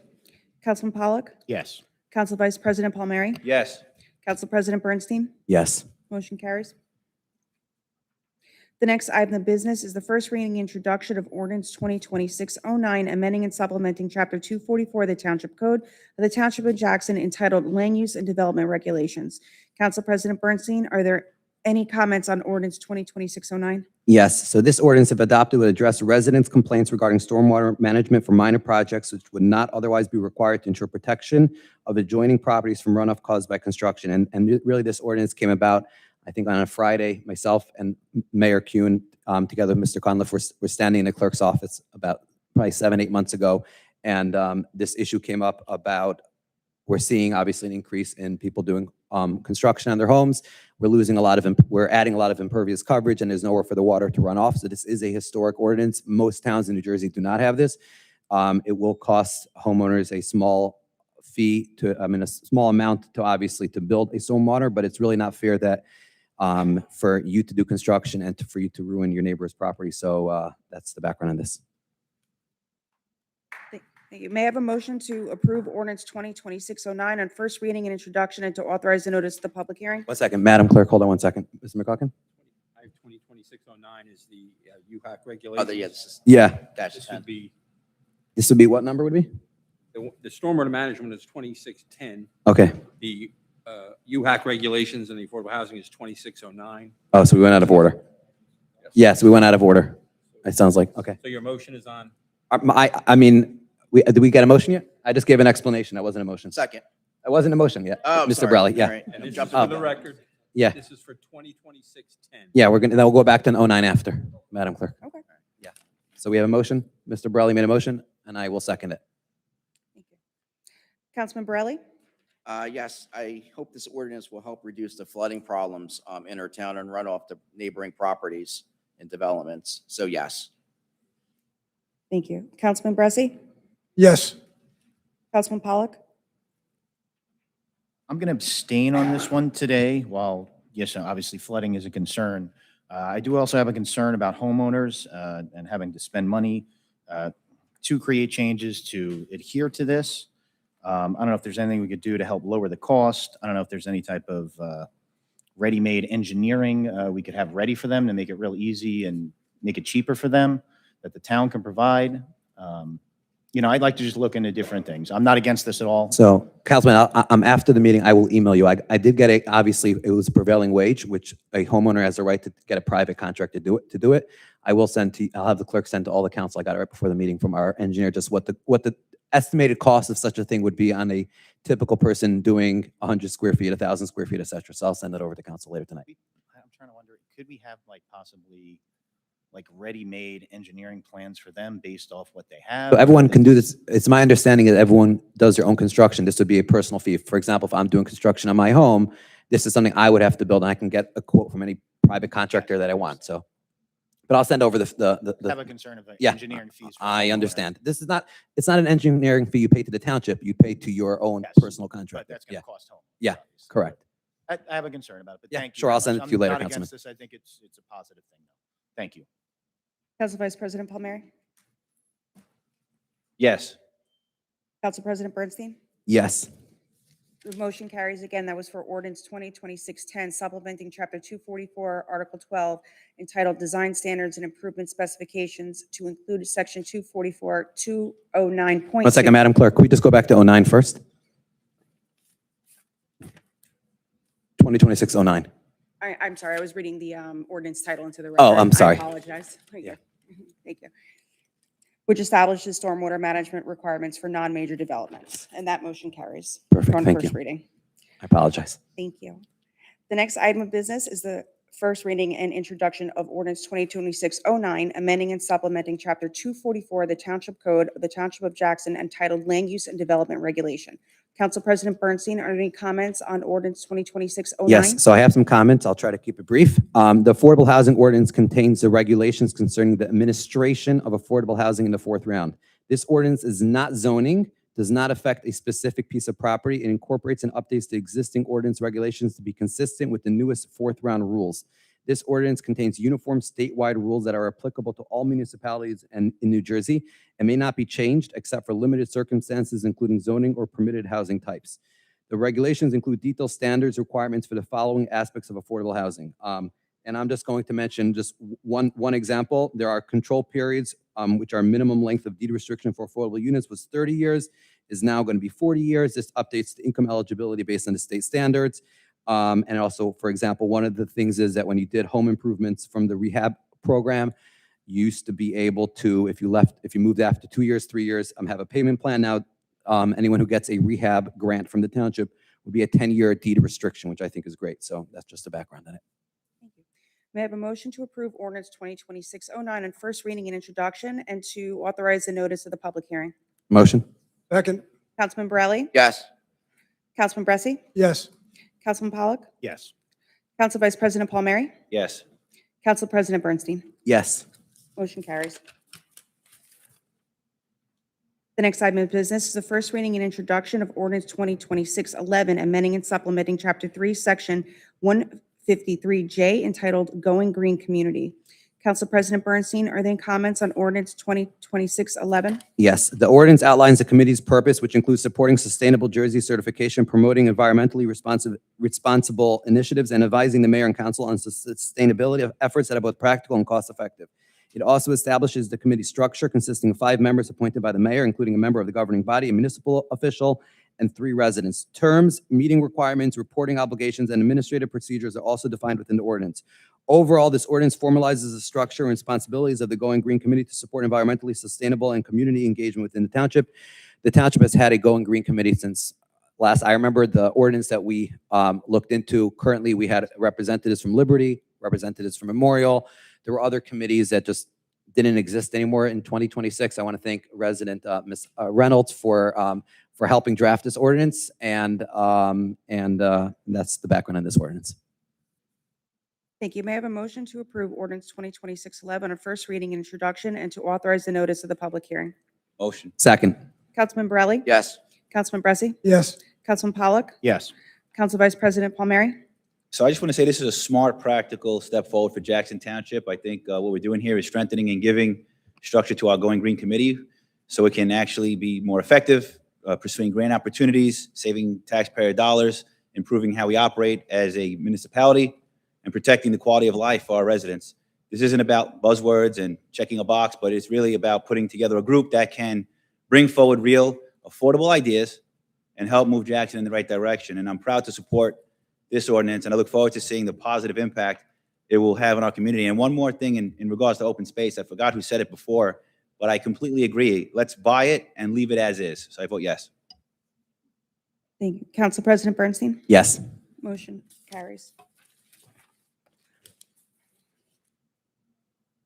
B: Councilman Pollock?
E: Yes.
B: Council Vice President Palmieri?
A: Yes.
B: Council President Bernstein?
H: Yes.
B: Motion carries. The next item of business is the first reading and introduction of ordinance 2020-609, amending and supplementing Chapter 244 of the Township Code of the Township of Jackson entitled Land Use and Development Regulations. Council President Bernstein, are there any comments on ordinance 2020-609?
H: Yes. So this ordinance, if adopted, would address residents' complaints regarding stormwater management for minor projects which would not otherwise be required to ensure protection of adjoining properties from runoff caused by construction. And really, this ordinance came about, I think, on a Friday. Myself and Mayor Kuhn, together with Mr. Conliff, were standing in the clerk's office about probably 7-8 months ago. And this issue came up about, we're seeing obviously an increase in people doing construction on their homes. We're adding a lot of impervious coverage, and there's nowhere for the water to run off. So this is a historic ordinance. Most towns in New Jersey do not have this. It will cost homeowners a small fee a small amount to obviously to build a stormwater, but it's really not fair that for you to do construction and for you to ruin your neighbor's property. So that's the background on this.
B: Thank you. May I have a motion to approve ordinance 2020-609 on first reading and introduction and to authorize the notice of the public hearing?
H: 1 second, Madam Clerk, hold on 1 second. Mr. McCoggin?
L: Item 2020-609 is the UHAC regulations.
C: Yes.
H: Yeah.
L: This would be,
H: This would be what number would be?
L: the stormwater management is 2610.
H: Okay.
L: The UHAC regulations and the affordable housing is 2609.
H: Oh, so we went out of order. Yes, we went out of order. It sounds like, okay.
L: So your motion is on?
H: Did we get a motion yet? I just gave an explanation. That wasn't a motion.
C: Second.
H: That wasn't a motion yet.
C: Oh,
H: Mr.
C: sorry.
H: Brelli, yeah.
C: All right.
L: And this is
C: Jumping
L: for
C: the
L: the
C: gun.
L: record.
H: Yeah.
L: This is for 2020-610.
H: Yeah, then we'll go back to 09 after, Madam Clerk.
B: Okay.
H: Yeah. So we have a motion. Mr. Brelli made a motion, and I will second it.
B: Thank you. Councilman Borelli?
C: Yes, I hope this ordinance will help reduce the flooding problems in our town and run off the neighboring properties and developments. So yes.
B: Thank you. Councilman Bressi?
D: Yes.
B: Councilman Pollock?
E: I'm going to abstain on this one today. While, yes, obviously flooding is a concern, I do also have a concern about homeowners and having to spend money to create changes to adhere to this. I don't know if there's anything we could do to help lower the cost. I don't know if there's any type of ready-made engineering we could have ready for them to make it real easy and make it cheaper for them that the town can provide. I'd like to just look into different things. I'm not against this at all.
H: So, Councilman, I'm after the meeting, I will email you. I did get obviously, it was prevailing wage, which a homeowner has the right to get a private contract to do it. I will I'll have the clerk send to all the council. I got it right before the meeting from our engineer, just what the estimated cost of such a thing would be on a typical person doing 100 square feet, 1,000 square feet, et cetera. So I'll send that over to council later tonight.
E: I'm trying to wonder, could we have possibly like ready-made engineering plans for them based off what they have?
H: So everyone can do this. It's my understanding that everyone does their own construction. This would be a personal fee. For example, if I'm doing construction on my home, this is something I would have to build, and I can get a quote from any private contractor that I want, so. But I'll send over
E: I have a concern of the
H: yeah,
E: engineering fees. for
H: I
E: stormwater.
H: understand. It's not an engineering fee you pay to the township. You pay to your own
E: Yes,
H: personal
E: But
H: contractor.
E: that's going
H: Yeah,
E: to cost home.
H: yeah, correct.
E: I have a concern about it, but
H: Yeah,
E: thank you.
H: sure,
E: very
H: I'll send
E: much.
H: it to you
E: I'm
H: later,
E: not
H: Councilman.
E: against this. I think it's a positive thing. Thank you.
B: Council Vice President Palmieri?
A: Yes.
B: Council President Bernstein?
H: Yes.
B: The motion carries again. That was for ordinance 2026-10, supplementing Chapter 244, Article 12, entitled Design Standards and Improvement Specifications to include Section 244, 209.2.
H: 1 second, Madam Clerk, can we just go back to 09 first? 2026-09.
B: I'm sorry, I was reading the ordinance title into the record.
H: Oh, I'm sorry.
B: I apologize. Thank you. Thank you. Which establishes stormwater management requirements for non-major developments. And that motion carries.
H: Perfect,
B: On
H: thank
B: first
H: you.
B: reading.
H: I apologize.
B: Thank you. The next item of business is the first reading and introduction of ordinance 2026-09, amending and supplementing Chapter 244 of the Township Code of the Township of Jackson entitled Land Use and Development Regulation. Council President Bernstein, are there any comments on ordinance 2026-09?
H: Yes, so I have some comments. I'll try to keep it brief. The Affordable Housing Ordinance contains the regulations concerning the administration of affordable housing in the fourth round. This ordinance is not zoning, does not affect a specific piece of property, and incorporates and updates the existing ordinance regulations to be consistent with the newest fourth round rules. This ordinance contains uniform statewide rules that are applicable to all municipalities and in New Jersey and may not be changed except for limited circumstances, including zoning or permitted housing types. The regulations include detailed standards requirements for the following aspects of affordable housing. And I'm just going to mention just one example. There are control periods, which are minimum length of deed restriction for affordable units was 30 years, is now going to be 40 years. This updates the income eligibility based on the state standards. And also, for example, one of the things is that when you did home improvements from the rehab program, you used to be able to, if you moved after 2 years, 3 years, have a payment plan. Now, anyone who gets a rehab grant from the township would be a 10-year deed restriction, which I think is great. So that's just the background on it.
B: May I have a motion to approve ordinance 2026-09 on first reading and introduction and to authorize the notice of the public hearing?
H: Motion?
D: Second.
B: Councilman Borelli?
C: Yes.
B: Councilman Bressi?
D: Yes.
B: Councilman Pollock?
E: Yes.
B: Council Vice President Palmieri?
A: Yes.
B: Council President Bernstein?
H: Yes.
B: Motion carries. The next item of business is the first reading and introduction of ordinance 2026-11, amending and supplementing Chapter 3, Section 153J, entitled Going Green Community. Council President Bernstein, are there any comments on ordinance 2026-11?
H: Yes, the ordinance outlines the committee's purpose, which includes supporting sustainable Jersey certification, promoting environmentally responsible initiatives, and advising the mayor and council on sustainability of efforts that are both practical and cost-effective. It also establishes the committee structure consisting of 5 members appointed by the mayor, including a member of the governing body, a municipal official, and 3 residents. Terms, meeting requirements, reporting obligations, and administrative procedures are also defined within the ordinance. Overall, this ordinance formalizes the structure and responsibilities of the Going Green Committee to support environmentally sustainable and community engagement within the township. The township has had a Going Green Committee since I remember the ordinance that we looked into. Currently, we had representatives from Liberty, representatives from Memorial. There were other committees that just didn't exist anymore in 2026. I want to thank resident Ms. Reynolds for helping draft this ordinance, and that's the background on this ordinance.
B: Thank you. May I have a motion to approve ordinance 2026-11 on first reading and introduction and to authorize the notice of the public hearing?
A: Motion.
H: Second.
B: Councilman Borelli?
C: Yes.
B: Councilman Bressi?
D: Yes.
B: Councilman Pollock?
E: Yes.
B: Council Vice President Palmieri?
A: So I just want to say this is a smart, practical step forward for Jackson Township. I think what we're doing here is strengthening and giving structure to our Going Green Committee so it can actually be more effective, pursuing grant opportunities, saving taxpayer dollars, improving how we operate as a municipality, and protecting the quality of life for our residents. This isn't about buzzwords and checking a box, but it's really about putting together a group that can bring forward real, affordable ideas and help move Jackson in the right direction. And I'm proud to support this ordinance, and I look forward to seeing the positive impact it will have on our community. And one more thing in regards to open space, I forgot who said it before, but I completely agree. Let's buy it and leave it as is. So I vote yes.
B: Thank you. Council President Bernstein?
H: Yes.
B: Motion carries.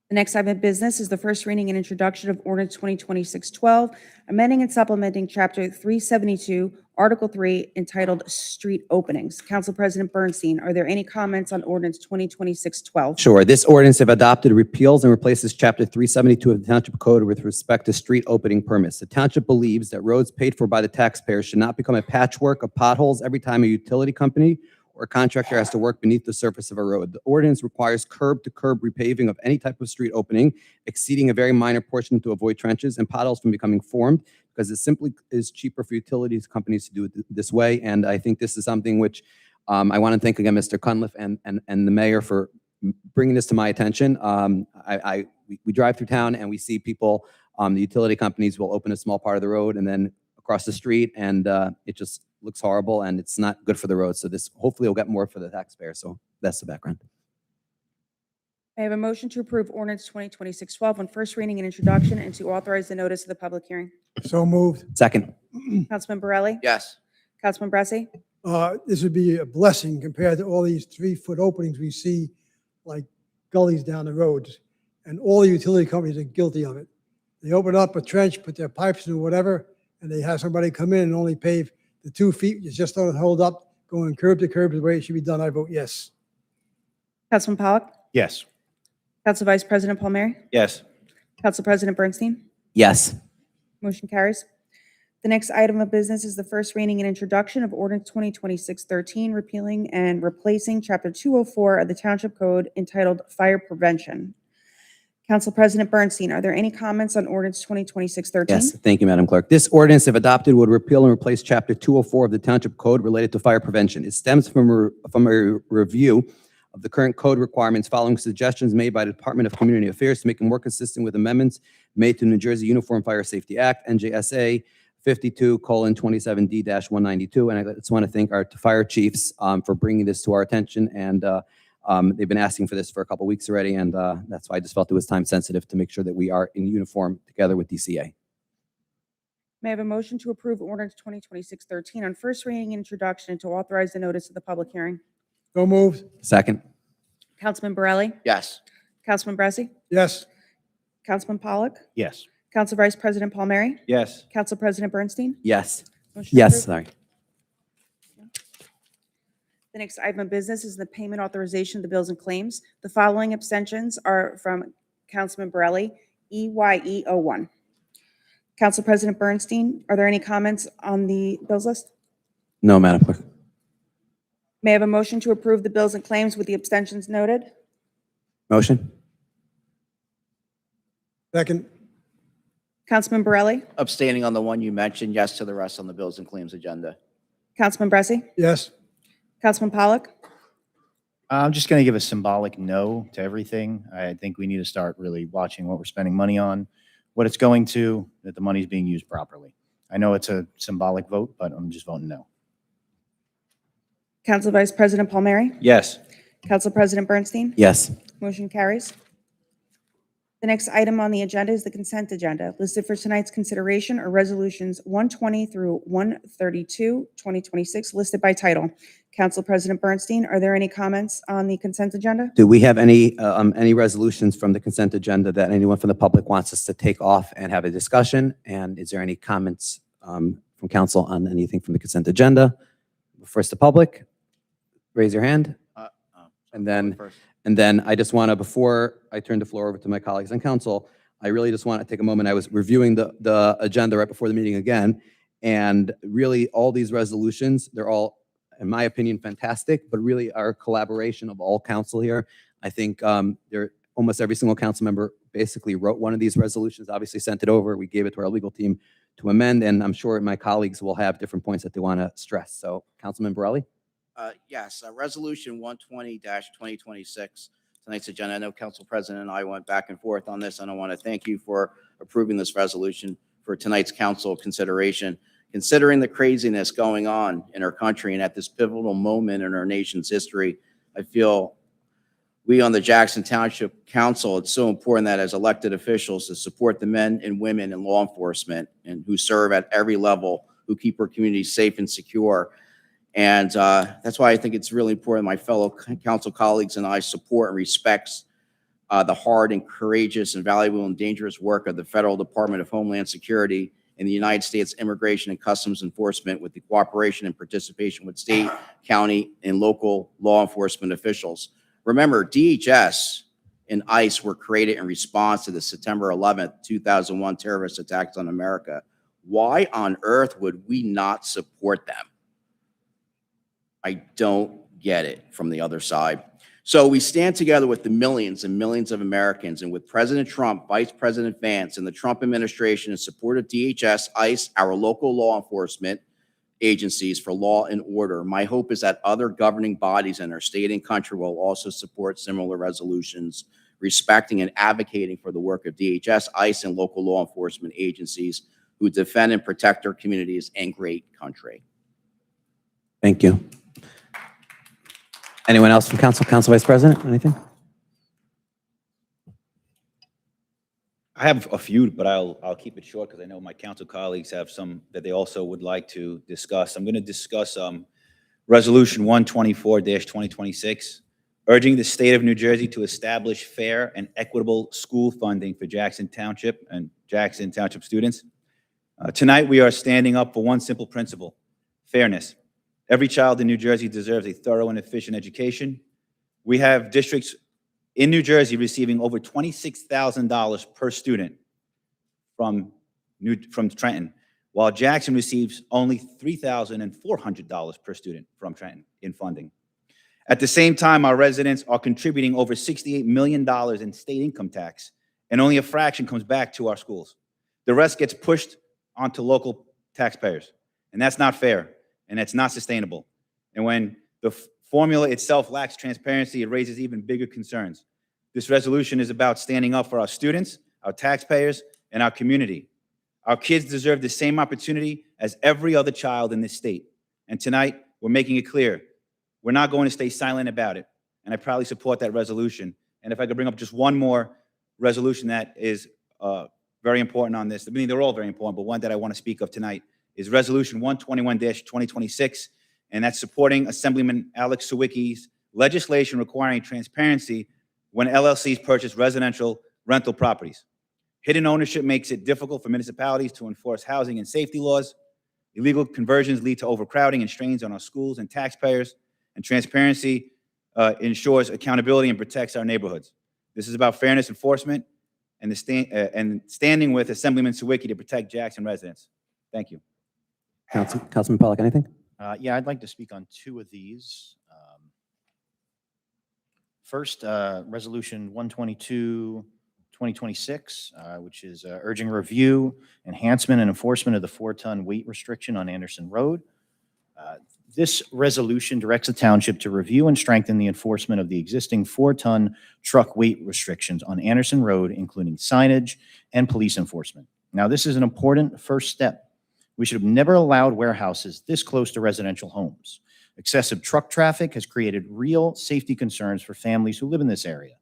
B: The next item of business is the first reading and introduction of ordinance 2026-12, amending and supplementing Chapter 372, Article 3, entitled Street Openings. Council President Bernstein, are there any comments on ordinance 2026-12?
H: Sure. This ordinance, if adopted, repeals and replaces Chapter 372 of the Township Code with respect to street opening permits. The township believes that roads paid for by the taxpayers should not become a patchwork of potholes every time a utility company or contractor has to work beneath the surface of a road. The ordinance requires curb-to-curb repaving of any type of street opening exceeding a very minor portion to avoid trenches and potholes from becoming formed, because it simply is cheaper for utilities companies to do it this way. And I think this is something which I want to thank again Mr. Cunliffe and the mayor for bringing this to my attention. We drive through town and we see people, the utility companies will open a small part of the road and then across the street, and it just looks horrible and it's not good for the road. So this hopefully will get more for the taxpayer. So that's the background.
B: I have a motion to approve ordinance 2026-12 on first reading and introduction and to authorize the notice of the public hearing.
D: So moved.
H: Second.
B: Councilman Borelli?
C: Yes.
B: Councilman Bressy?
D: This would be a blessing compared to all these 3-foot openings we see like gullies down the roads. And all the utility companies are guilty of it. They open up a trench, put their pipes in or whatever, and they have somebody come in and only pave the 2 feet. You just don't hold up, going curb to curb is the way it should be done. I vote yes.
B: Councilman Pollock?
E: Yes.
B: Council Vice President Palmieri?
A: Yes.
B: Council President Bernstein?
H: Yes.
B: Motion carries. The next item of business is the first reading and introduction of ordinance 2026-13, repealing and replacing Chapter 204 of the Township Code entitled Fire Prevention. Council President Bernstein, are there any comments on ordinance 2026-13?
H: Yes, thank you, Madam Clerk. This ordinance, if adopted, would repeal and replace Chapter 204 of the Township Code related to fire prevention. It stems from a review of the current code requirements following suggestions made by the Department of Community Affairs to make them more consistent with amendments made to New Jersey Uniform Fire Safety Act, NJSA 52:27D-192. And I just want to thank our fire chiefs for bringing this to our attention. And they've been asking for this for a couple weeks already. And that's why I just felt it was time sensitive to make sure that we are in uniform together with DCA.
B: May I have a motion to approve ordinance 2026-13 on first reading and introduction and to authorize the notice of the public hearing?
D: So moved.
H: Second.
B: Councilman Borelli?
C: Yes.
B: Councilman Bressy?
D: Yes.
B: Councilman Pollock?
E: Yes.
B: Council Vice President Palmieri?
A: Yes.
B: Council President Bernstein?
H: Yes.
B: Motion
H: Yes,
B: approved.
H: sorry.
B: The next item of business is the payment authorization of the bills and claims. The following abstentions are from Councilman Borelli, EYE 01. Council President Bernstein, are there any comments on the bills list?
H: No, Madam Clerk.
B: May I have a motion to approve the bills and claims with the abstentions noted?
H: Motion?
D: Second.
B: Councilman Borelli?
C: Abstaining on the one you mentioned, yes to the rest on the bills and claims agenda.
B: Councilman Bressy?
D: Yes.
B: Councilman Pollock?
E: I'm just going to give a symbolic no to everything. I think we need to start really watching what we're spending money on, what it's going to, that the money's being used properly. I know it's a symbolic vote, but I'm just voting no.
B: Council Vice President Palmieri?
A: Yes.
B: Council President Bernstein?
H: Yes.
B: Motion carries. The next item on the agenda is the consent agenda. Listed for tonight's consideration are resolutions 120 through 132, 2026, listed by title. Council President Bernstein, are there any comments on the consent agenda?
H: Do we have any resolutions from the consent agenda that anyone from the public wants us to take off and have a discussion? And is there any comments from council on anything from the consent agenda? First, the public, raise your hand. And then I just want to, before I turn the floor over to my colleagues on council, I really just want to take a moment. I was reviewing the agenda right before the meeting again, and really all these resolutions, they're all, in my opinion, fantastic, but really are a collaboration of all council here. I think almost every single council member basically wrote one of these resolutions, obviously sent it over. We gave it to our legal team to amend, and I'm sure my colleagues will have different points that they want to stress. So, Councilman Borelli?
C: Yes, Resolution 120-2026, tonight's agenda. I know Council President and I went back and forth on this, and I want to thank you for approving this resolution for tonight's council consideration. Considering the craziness going on in our country and at this pivotal moment in our nation's history, I feel we on the Jackson Township Council, it's so important that as elected officials to support the men and women in law enforcement and who serve at every level, who keep our communities safe and secure. And that's why I think it's really important my fellow council colleagues and I support and respect the hard and courageous and valuable and dangerous work of the Federal Department of Homeland Security and the United States Immigration and Customs Enforcement with the cooperation and participation with state, county, and local law enforcement officials. Remember, DHS and ICE were created in response to the September 11th, 2001 terrorist attacks on America. Why on earth would we not support them? I don't get it from the other side. So we stand together with the millions and millions of Americans and with President Trump, Vice President Vance, and the Trump administration in support of DHS, ICE, our local law enforcement agencies for law and order. My hope is that other governing bodies in our state and country will also support similar resolutions, respecting and advocating for the work of DHS, ICE, and local law enforcement agencies who defend and protect our communities and great country.
H: Thank you. Anyone else from council? Council Vice President, anything?
A: I have a few, but I'll keep it short because I know my council colleagues have some that they also would like to discuss. I'm going to discuss Resolution 124-2026, urging the state of New Jersey to establish fair and equitable school funding for Jackson Township and Jackson Township students. Tonight, we are standing up for one simple principle: fairness. Every child in New Jersey deserves a thorough and efficient education. We have districts in New Jersey receiving over $26,000 per student from Trenton, while Jackson receives only $3,400 per student from Trenton in funding. At the same time, our residents are contributing over $68 million in state income tax, and only a fraction comes back to our schools. The rest gets pushed onto local taxpayers, and that's not fair. And it's not sustainable. And when the formula itself lacks transparency, it raises even bigger concerns. This resolution is about standing up for our students, our taxpayers, and our community. Our kids deserve the same opportunity as every other child in this state. And tonight, we're making it clear, we're not going to stay silent about it. And I proudly support that resolution. And if I could bring up just one more resolution that is very important on this, I mean, they're all very important, but one that I want to speak of tonight is Resolution 121-2026, and that's supporting Assemblyman Alex Sawicki's legislation requiring transparency when LLCs purchase residential rental properties. Hidden ownership makes it difficult for municipalities to enforce housing and safety laws. Illegal conversions lead to overcrowding and strains on our schools and taxpayers, and transparency ensures accountability and protects our neighborhoods. This is about fairness enforcement and standing with Assemblyman Sawicki to protect Jackson residents. Thank you.
H: Councilman Pollack, anything?
E: Yeah, I'd like to speak on two of these. First, Resolution 122-2026, which is urging review, enhancement, and enforcement of the 4-ton weight restriction on Anderson Road. This resolution directs the township to review and strengthen the enforcement of the existing 4-ton truck weight restrictions on Anderson Road, including signage and police enforcement. Now, this is an important first step. We should have never allowed warehouses this close to residential homes. Excessive truck traffic has created real safety concerns for families who live in this area.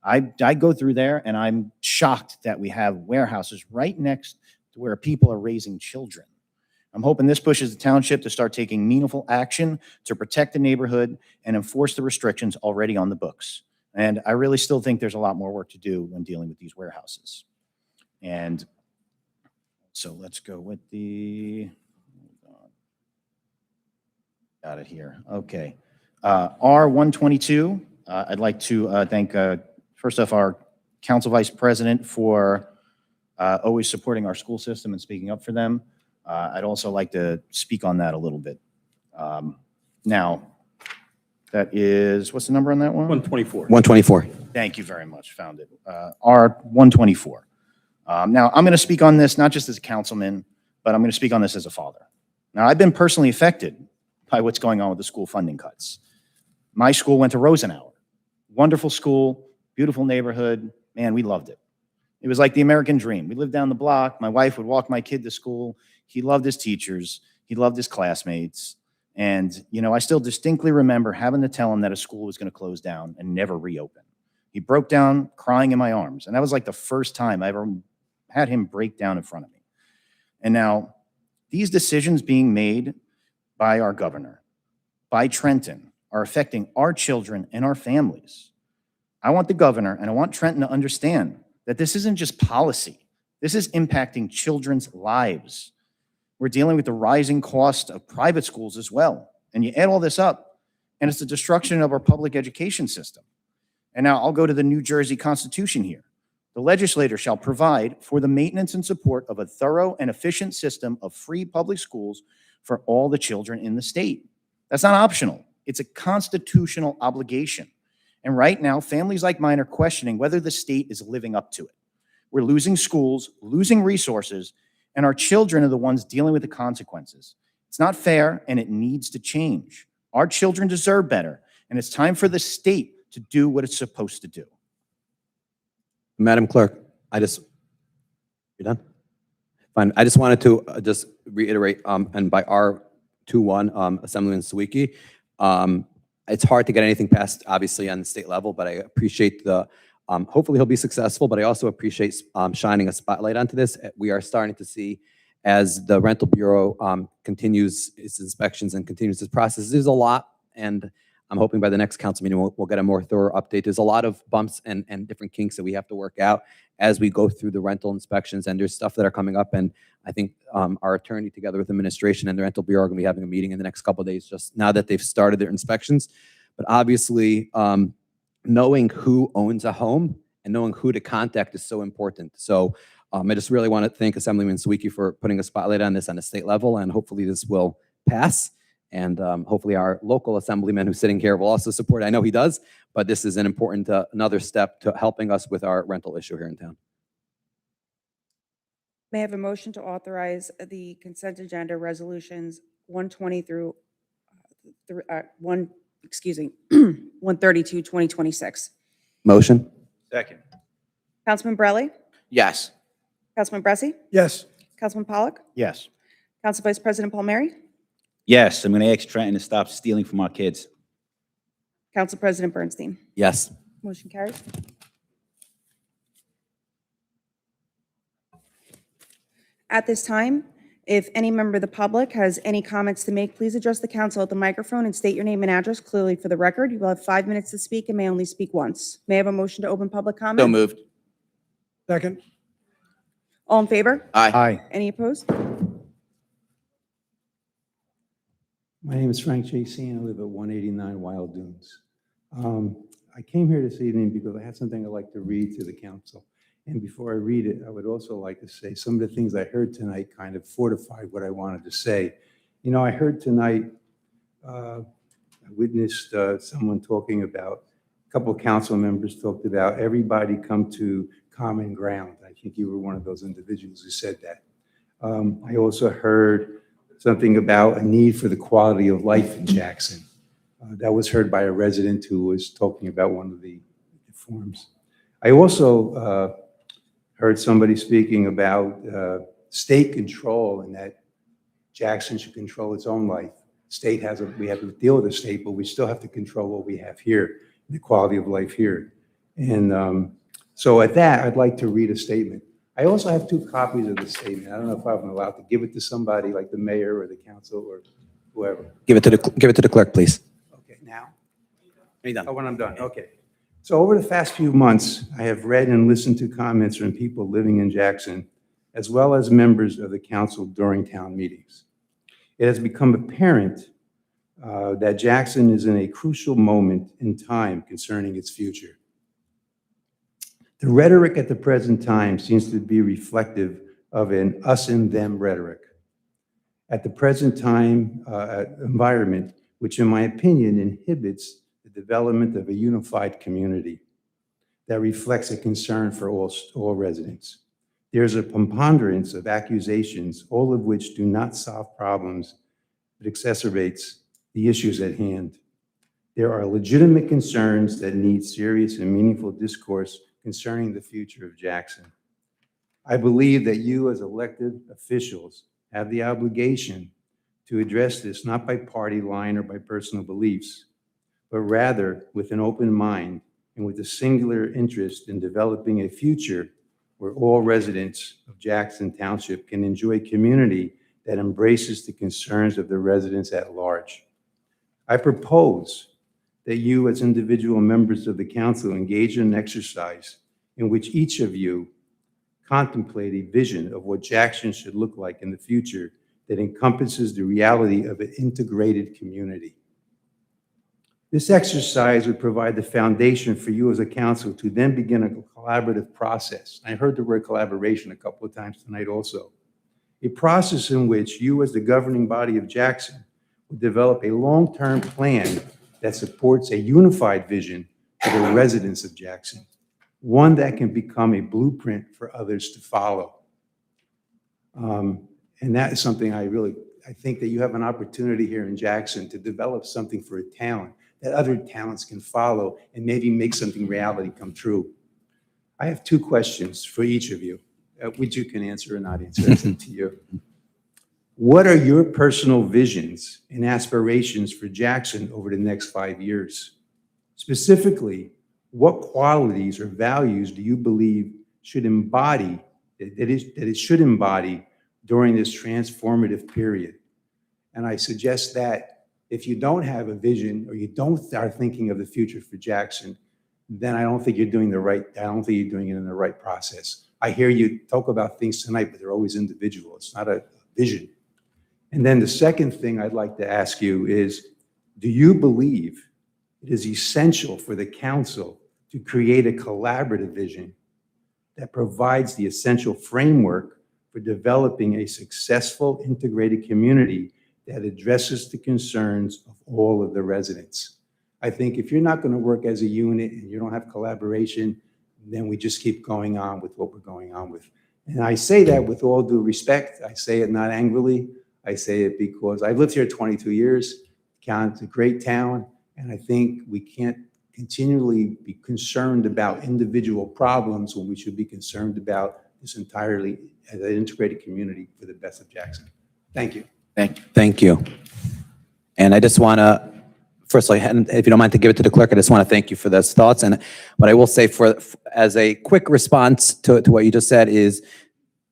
E: I go through there and I'm shocked that we have warehouses right next to where people are raising children. I'm hoping this pushes the township to start taking meaningful action to protect the neighborhood and enforce the restrictions already on the books. And I really still think there's a lot more work to do when dealing with these warehouses. And so let's go with the, got it here. Okay. R122, I'd like to thank, first off, our council vice president for always supporting our school system and speaking up for them. I'd also like to speak on that a little bit. Now, that is, what's the number on that one?
L: 124.
H: 124.
E: Thank you very much. Found it. R124. Now, I'm going to speak on this not just as a councilman, but I'm going to speak on this as a father. Now, I've been personally affected by what's going on with the school funding cuts. My school went to Rosenauer. Wonderful school, beautiful neighborhood. Man, we loved it. It was like the American dream. We lived down the block. My wife would walk my kid to school. He loved his teachers. He loved his classmates. And, you know, I still distinctly remember having to tell him that a school was going to close down and never reopen. He broke down crying in my arms. And that was like the first time I ever had him break down in front of me. And now these decisions being made by our governor, by Trenton, are affecting our children and our families. I want the governor and I want Trenton to understand that this isn't just policy. This is impacting children's lives. We're dealing with the rising cost of private schools as well. And you add all this up, and it's the destruction of our public education system. And now I'll go to the New Jersey Constitution here. The legislator shall provide for the maintenance and support of a thorough and efficient system of free public schools for all the children in the state. That's not optional. It's a constitutional obligation. And right now, families like mine are questioning whether the state is living up to it. We're losing schools, losing resources, and our children are the ones dealing with the consequences. It's not fair, and it needs to change. Our children deserve better, and it's time for the state to do what it's supposed to do.
H: Madam Clerk, you're done? Fine. I just wanted to just reiterate, and by R21, Assemblyman Sawicki, it's hard to get anything passed, obviously, on the state level, but I appreciate hopefully he'll be successful, but I also appreciate shining a spotlight onto this. We are starting to see, as the Rental Bureau continues its inspections and continues its process, there's a lot, and I'm hoping by the next council meeting we'll get a more thorough update. There's a lot of bumps and different kinks that we have to work out as we go through the rental inspections, and there's stuff that are coming up, and I think our attorney, together with administration and the Rental Bureau, are going to be having a meeting in the next couple of days, just now that they've started their inspections. But obviously, knowing who owns a home and knowing who to contact is so important. So I just really want to thank Assemblyman Sawicki for putting a spotlight on this on the state level, and hopefully this will pass. And hopefully our local assemblyman who's sitting here will also support it. I know he does, but this is an important another step to helping us with our rental issue here in town.
B: May I have a motion to authorize the consent agenda resolutions 120 through 132, 2026?
H: Motion?
A: Second.
B: Councilman Brelli?
C: Yes.
B: Councilman Bressi?
D: Yes.
B: Councilman Pollock?
E: Yes.
B: Council Vice President Palmieri?
A: Yes, I'm going to ask Trenton to stop stealing from our kids.
B: Council President Bernstein?
H: Yes.
B: Motion carries. At this time, if any member of the public has any comments to make, please address the council at the microphone and state your name and address clearly for the record. You will have 5 minutes to speak and may only speak once. May I have a motion to open public comment?
C: So moved.
D: Second.
B: All in favor?
C: Aye.
B: Any opposed?
F: My name is Frank J.C. and I live at 189 Wild Dunes. I came here this evening because I have something I'd like to read to the council. And before I read it, I would also like to say some of the things I heard tonight kind of fortified what I wanted to say. You know, I heard tonight, I witnessed someone talking about, a couple of council members talked about everybody come to common ground. I think you were one of those individuals who said that. I also heard something about a need for the quality of life in Jackson. That was heard by a resident who was talking about one of the forms. I also heard somebody speaking about state control and that Jackson should control its own life. We have to deal with the state, but we still have to control what we have here, the quality of life here. And so at that, I'd like to read a statement. I also have 2 copies of the statement. I don't know if I'm allowed to give it to somebody like the mayor or the council or whoever.
H: Give it to the clerk, please.
F: Okay, now?
H: Are you done?
F: Oh, when I'm done, okay. So over the past few months, I have read and listened to comments from people living in Jackson, as well as members of the council during town meetings. It has become apparent that Jackson is in a crucial moment in time concerning its future. The rhetoric at the present time seems to be reflective of an us and them rhetoric. At the present time environment, which in my opinion inhibits the development of a unified community that reflects a concern for all residents. There's a preponderance of accusations, all of which do not solve problems, but exacerbates the issues at hand. There are legitimate concerns that need serious and meaningful discourse concerning the future of Jackson. I believe that you as elected officials have the obligation to address this not by party line or by personal beliefs, but rather with an open mind and with a singular interest in developing a future where all residents of Jackson Township can enjoy community that embraces the concerns of the residents at large. I propose that you as individual members of the council engage in an exercise in which each of you contemplate a vision of what Jackson should look like in the future that encompasses the reality of an integrated community. This exercise would provide the foundation for you as a council to then begin a collaborative process. I heard the word collaboration a couple of times tonight also. A process in which you as the governing body of Jackson would develop a long-term plan that supports a unified vision for the residents of Jackson, one that can become a blueprint for others to follow. And that is something I think that you have an opportunity here in Jackson to develop something for a talent that other talents can follow and maybe make something reality come true. I have two questions for each of you, which you can answer or not answer. It's up to you. What are your personal visions and aspirations for Jackson over the next 5 years? Specifically, what qualities or values do you believe should embody, that it should embody during this transformative period? And I suggest that if you don't have a vision or you don't start thinking of the future for Jackson, then I don't think you're doing I don't think you're doing it in the right process. I hear you talk about things tonight, but they're always individual. It's not a vision. And then the second thing I'd like to ask you is, do you believe it is essential for the council to create a collaborative vision that provides the essential framework for developing a successful integrated community that addresses the concerns of all of the residents? I think if you're not going to work as a unit and you don't have collaboration, then we just keep going on with what we're going on with. And I say that with all due respect. I say it not angrily. I say it because I've lived here 22 years. It's a great town, and I think we can't continually be concerned about individual problems when we should be concerned about this entirely as an integrated community for the best of Jackson. Thank you.
H: Thank you. And I just want to, firstly, if you don't mind to give it to the clerk, I just want to thank you for those thoughts. And what I will say as a quick response to what you just said is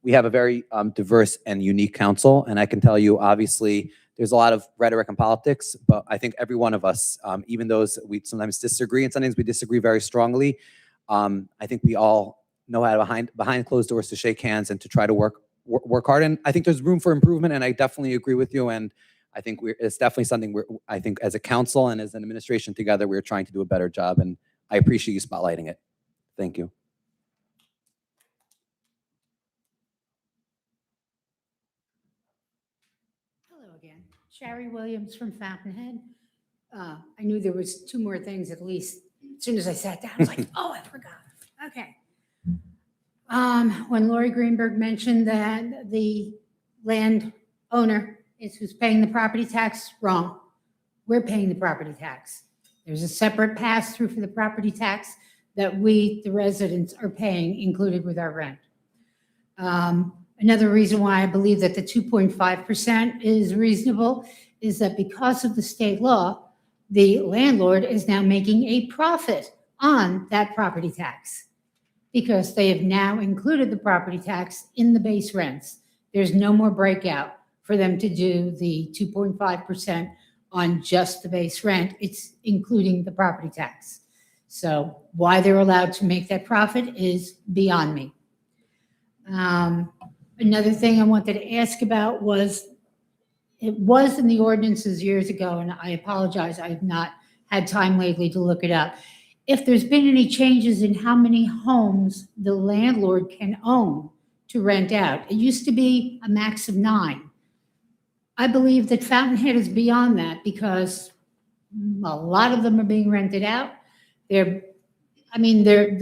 H: we have a very diverse and unique council. And I can tell you, obviously, there's a lot of rhetoric and politics, but I think every one of us, even those we sometimes disagree and sometimes we disagree very strongly, I think we all know how to behind closed doors to shake hands and to try to work hard. And I think there's room for improvement, and I definitely agree with you. And I think it's definitely something I think as a council and as an administration together, we're trying to do a better job. And I appreciate you spotlighting it. Thank you.
T: Hello again. Sherry Williams from Fountainhead. I knew there was two more things at least. As soon as I sat down, I was like, oh, I forgot. Okay. When Lori Greenberg mentioned that the landowner is who's paying the property tax, wrong. We're paying the property tax. There's a separate pass-through for the property tax that we, the residents, are paying, included with our rent. Another reason why I believe that the 2.5% is reasonable is that because of the state law, the landlord is now making a profit on that property tax because they have now included the property tax in the base rents. There's no more breakout for them to do the 2.5% on just the base rent. It's including the property tax. So why they're allowed to make that profit is beyond me. Another thing I wanted to ask about was, it was in the ordinances years ago, and I apologize, I have not had time lately to look it up. If there's been any changes in how many homes the landlord can own to rent out. It used to be a max of 9. I believe that Fountainhead is beyond that because a lot of them are being rented out. The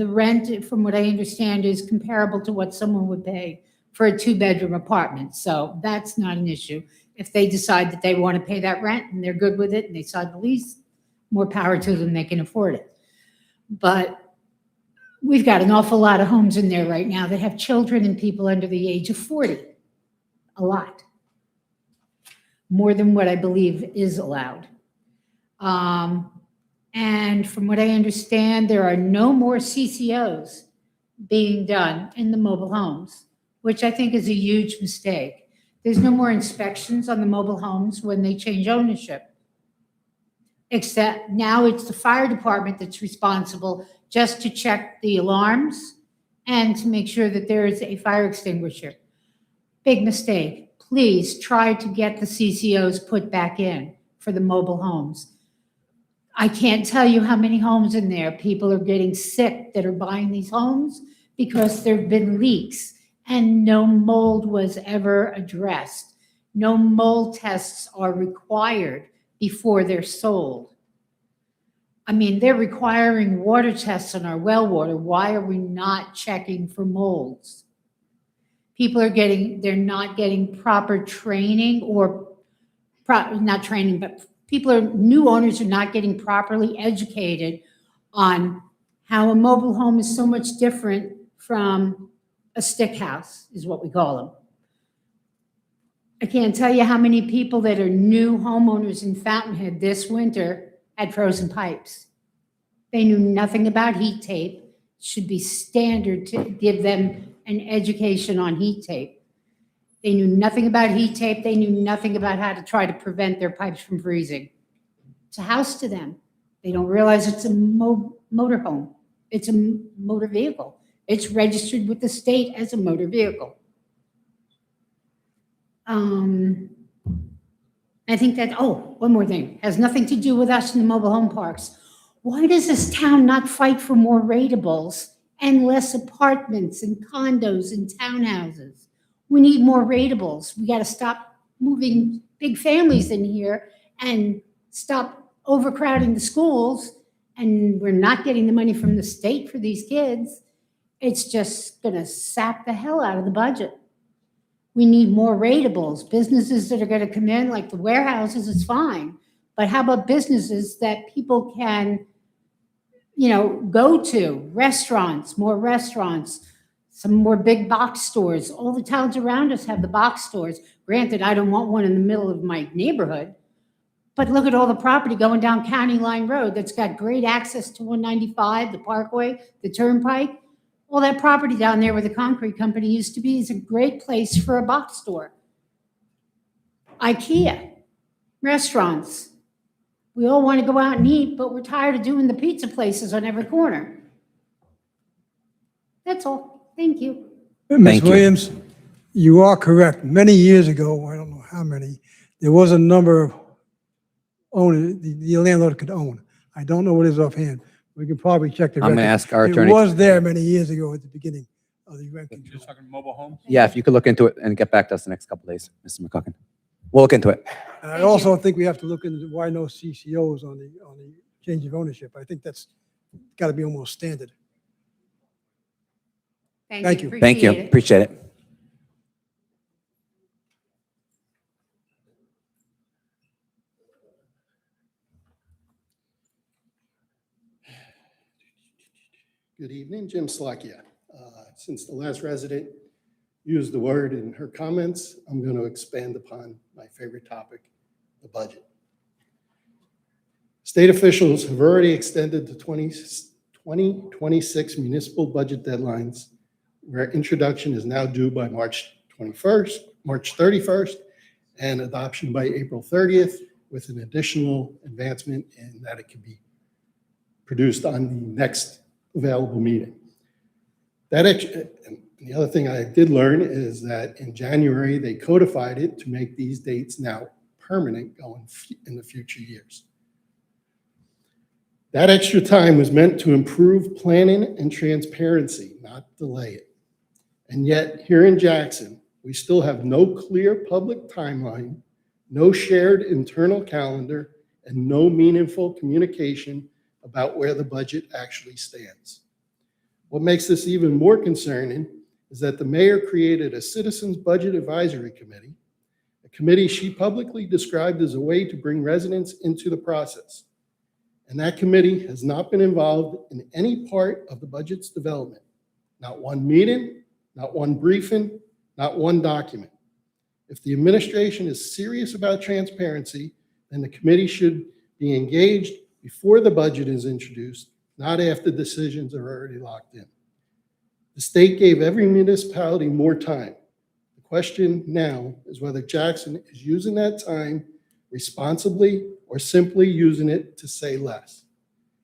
T: rent, from what I understand, is comparable to what someone would pay for a 2-bedroom apartment. So that's not an issue. If they decide that they want to pay that rent and they're good with it and they sign the lease, more power to them, they can afford it. But we've got an awful lot of homes in there right now that have children and people under the age of 40. A lot. More than what I believe is allowed. And from what I understand, there are no more CCOs being done in the mobile homes, which I think is a huge mistake. There's no more inspections on the mobile homes when they change ownership. except now it's the fire department that's responsible just to check the alarms and to make sure that there is a fire extinguisher. Big mistake. Please try to get the CCOs put back in for the mobile homes. I can't tell you how many homes in there people are getting sick that are buying these homes because there have been leaks and no mold was ever addressed. No mold tests are required before they're sold. I mean, they're requiring water tests on our well water. Why are we not checking for molds? People are they're not getting proper training or not training, but new owners are not getting properly educated on how a mobile home is so much different from a stick house, is what we call them. I can't tell you how many people that are new homeowners in Fountainhead this winter had frozen pipes. They knew nothing about heat tape. It should be standard to give them an education on heat tape. They knew nothing about heat tape. They knew nothing about how to try to prevent their pipes from freezing. It's a house to them. They don't realize it's a motor home. It's a motor vehicle. It's registered with the state as a motor vehicle. I think that, one more thing, has nothing to do with us in the mobile home parks. Why does this town not fight for more rateables and less apartments and condos and townhouses? We need more rateables. We got to stop moving big families in here and stop overcrowding the schools. And we're not getting the money from the state for these kids. It's just going to sap the hell out of the budget. We need more rateables. Businesses that are going to come in, like the warehouses, is fine. But how about businesses that people can, go to? Restaurants, more restaurants, some more big box stores. All the towns around us have the box stores. Granted, I don't want one in the middle of my neighborhood. But look at all the property going down County Line Road that's got great access to 195, the Parkway, the Turnpike. All that property down there where the concrete company used to be is a great place for a box store. IKEA, restaurants. We all want to go out and eat, but we're tired of doing the pizza places on every corner. That's all. Thank you.
D: Ms. Williams, you are correct. Many years ago, I don't know how many, there was a number of owners the landlord could own. I don't know what it is offhand. We can probably check the record.
H: I'm going to ask our attorney.
D: It was there many years ago at the beginning of the rent control.
L: Just talking mobile homes?
H: Yeah, if you could look into it and get back to us the next couple of days, Mr. McCucken. We'll look into it.
D: And I also think we have to look into why no CCOs on the change of ownership. I think that's got to be almost standard. Thank you.
H: Thank you. Appreciate it.
J: Good evening, Jim Slakia. Since the last resident used the word in her comments, I'm going to expand upon my favorite topic, the budget. State officials have already extended the 2026 municipal budget deadlines, where introduction is now due by March 31st, and adoption by April 30th, with an additional advancement in that it can be produced on the next available meeting. And the other thing I did learn is that in January, they codified it to make these dates now permanent going in the future years. That extra time was meant to improve planning and transparency, not delay it. And yet, here in Jackson, we still have no clear public timeline, no shared internal calendar, and no meaningful communication about where the budget actually stands. What makes this even more concerning is that the mayor created a Citizens Budget Advisory Committee, a committee she publicly described as a way to bring residents into the process. And that committee has not been involved in any part of the budget's development. Not one meeting, not one briefing, not one document. If the administration is serious about transparency, then the committee should be engaged before the budget is introduced, not after decisions are already locked in. The state gave every municipality more time. The question now is whether Jackson is using that time responsibly, or simply using it to say less.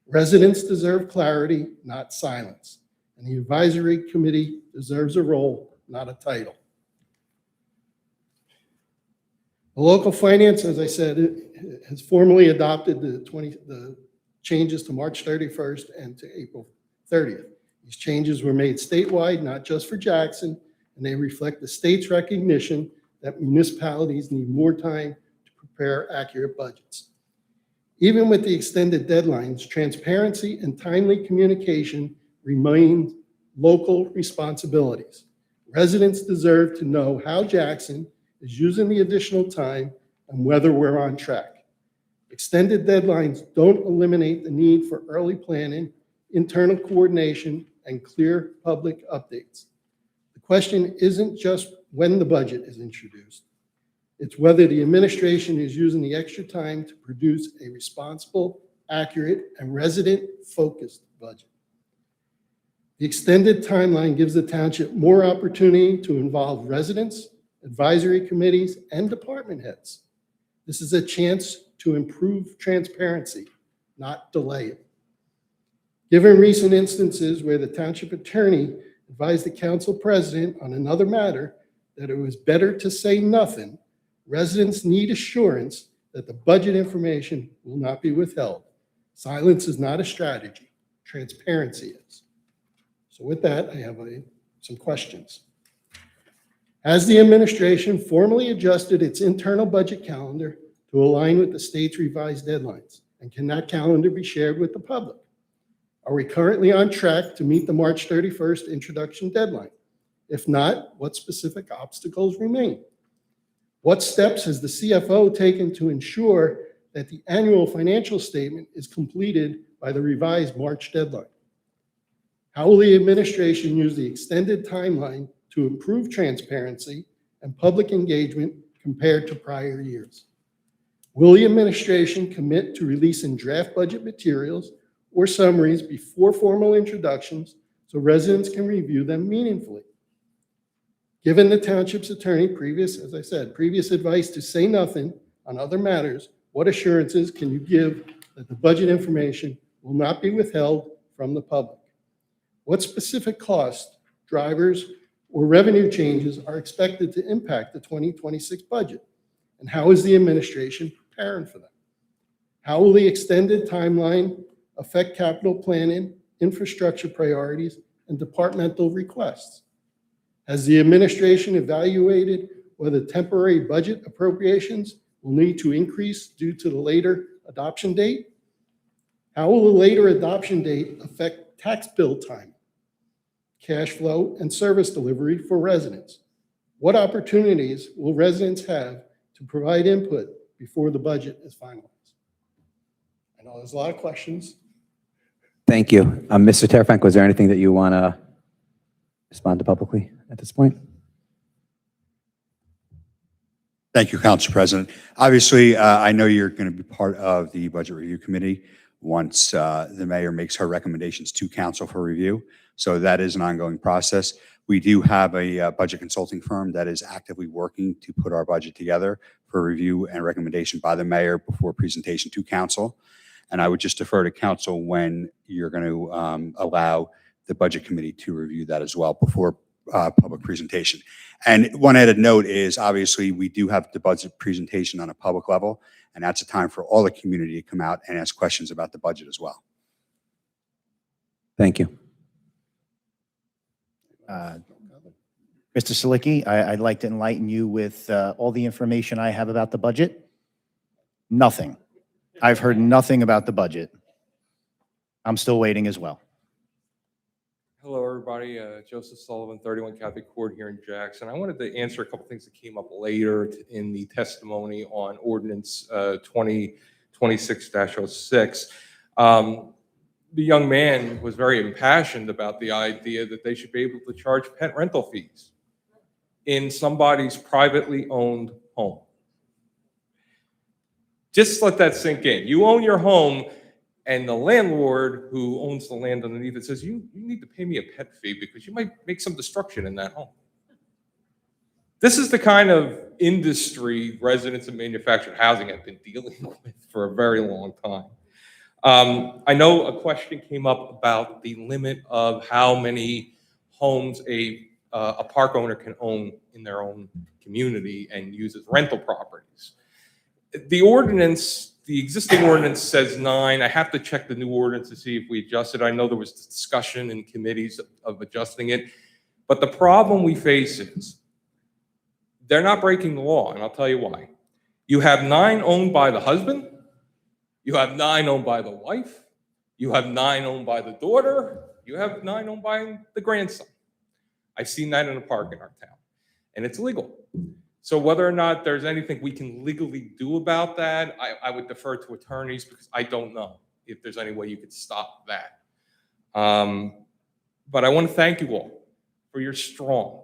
J: Residents deserve clarity, not silence, and the advisory committee deserves a role, not a title. The local finance, as I said, has formally adopted the changes to March 31st and to April 30th. These changes were made statewide, not just for Jackson, and they reflect the state's recognition that municipalities need more time to prepare accurate budgets. Even with the extended deadlines, transparency and timely communication remain local responsibilities. Residents deserve to know how Jackson is using the additional time and whether we're on track. Extended deadlines don't eliminate the need for early planning, internal coordination, and clear public updates. The question isn't just when the budget is introduced. It's whether the administration is using the extra time to produce a responsible, accurate, and resident-focused budget. The extended timeline gives the township more opportunity to involve residents, advisory committees, and department heads. This is a chance to improve transparency, not delay it. Given recent instances where the township attorney advised the council president on another matter that it was better to say nothing, residents need assurance that the budget information will not be withheld. Silence is not a strategy. Transparency is. So with that, I have some questions. Has the administration formally adjusted its internal budget calendar to align with the state's revised deadlines? And can that calendar be shared with the public? Are we currently on track to meet the March 31st introduction deadline? If not, what specific obstacles remain? What steps has the CFO taken to ensure that the annual financial statement is completed by the revised March deadline? How will the administration use the extended timeline to improve transparency and public engagement compared to prior years? Will the administration commit to releasing draft budget materials or summaries before formal introductions so residents can review them meaningfully? Given the township's attorney previous advice to say nothing on other matters, what assurances can you give that the budget information will not be withheld from the public? What specific costs, drivers, or revenue changes are expected to impact the 2026 budget? And how is the administration preparing for them? How will the extended timeline affect capital planning, infrastructure priorities, and departmental requests? Has the administration evaluated whether temporary budget appropriations will need to increase due to the later adoption date? How will the later adoption date affect tax bill timing, cash flow, and service delivery for residents? What opportunities will residents have to provide input before the budget is finalized? I know there's a lot of questions.
H: Thank you. Mr. Terafranco, is there anything that you want to respond to publicly at this point?
M: Thank you, Council President. Obviously, I know you're going to be part of the Budget Review Committee once the mayor makes her recommendations to council for review. So that is an ongoing process. We do have a budget consulting firm that is actively working to put our budget together for review and recommendation by the mayor before presentation to council. And I would just defer to council when you're going to allow the budget committee to review that as well before public presentation. And one added note is obviously we do have the budget presentation on a public level, and that's a time for all the community to come out and ask questions about the budget as well.
H: Thank you.
E: Mr. Salicki, I'd like to enlighten you with all the information I have about the budget. Nothing. I've heard nothing about the budget. I'm still waiting as well.
S: Hello, everybody. Joseph Sullivan, 31 Catholic Court here in Jackson. I wanted to answer a couple things that came up later in the testimony on Ordinance 2026-06. The young man was very impassioned about the idea that they should be able to charge pet rental fees in somebody's privately owned home. Just let that sink in. You own your home, and the landlord who owns the land underneath it says, you need to pay me a pet fee because you might make some destruction in that home. This is the kind of industry residents and manufactured housing have been dealing with for a very long time. I know a question came up about the limit of how many homes a park owner can own in their own community and use as rental properties. The ordinance, the existing ordinance says 9. I have to check the new ordinance to see if we adjusted. I know there was discussion in committees of adjusting it, but the problem we face is they're not breaking the law, and I'll tell you why. You have 9 owned by the husband, you have 9 owned by the wife, you have 9 owned by the daughter, you have 9 owned by the grandson. I've seen that in a park in our town, and it's legal. So whether or not there's anything we can legally do about that, I would defer to attorneys because I don't know if there's any way you could stop that. But I want to thank you all for your strong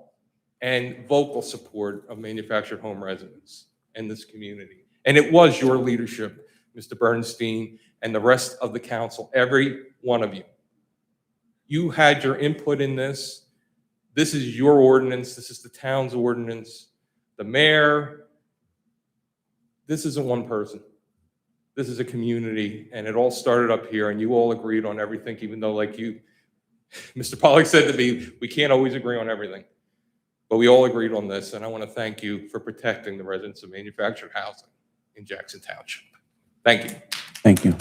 S: and vocal support of manufactured home residents in this community. And it was your leadership, Mr. Bernstein, and the rest of the council, every one of you. You had your input in this. This is your ordinance. This is the town's ordinance. The mayor, this isn't one person. This is a community, and it all started up here, and you all agreed on everything, even though, like you, Mr. Pollack said to me, we can't always agree on everything. But we all agreed on this, and I want to thank you for protecting the residents of manufactured housing in Jackson Township. Thank you.
H: Thank you.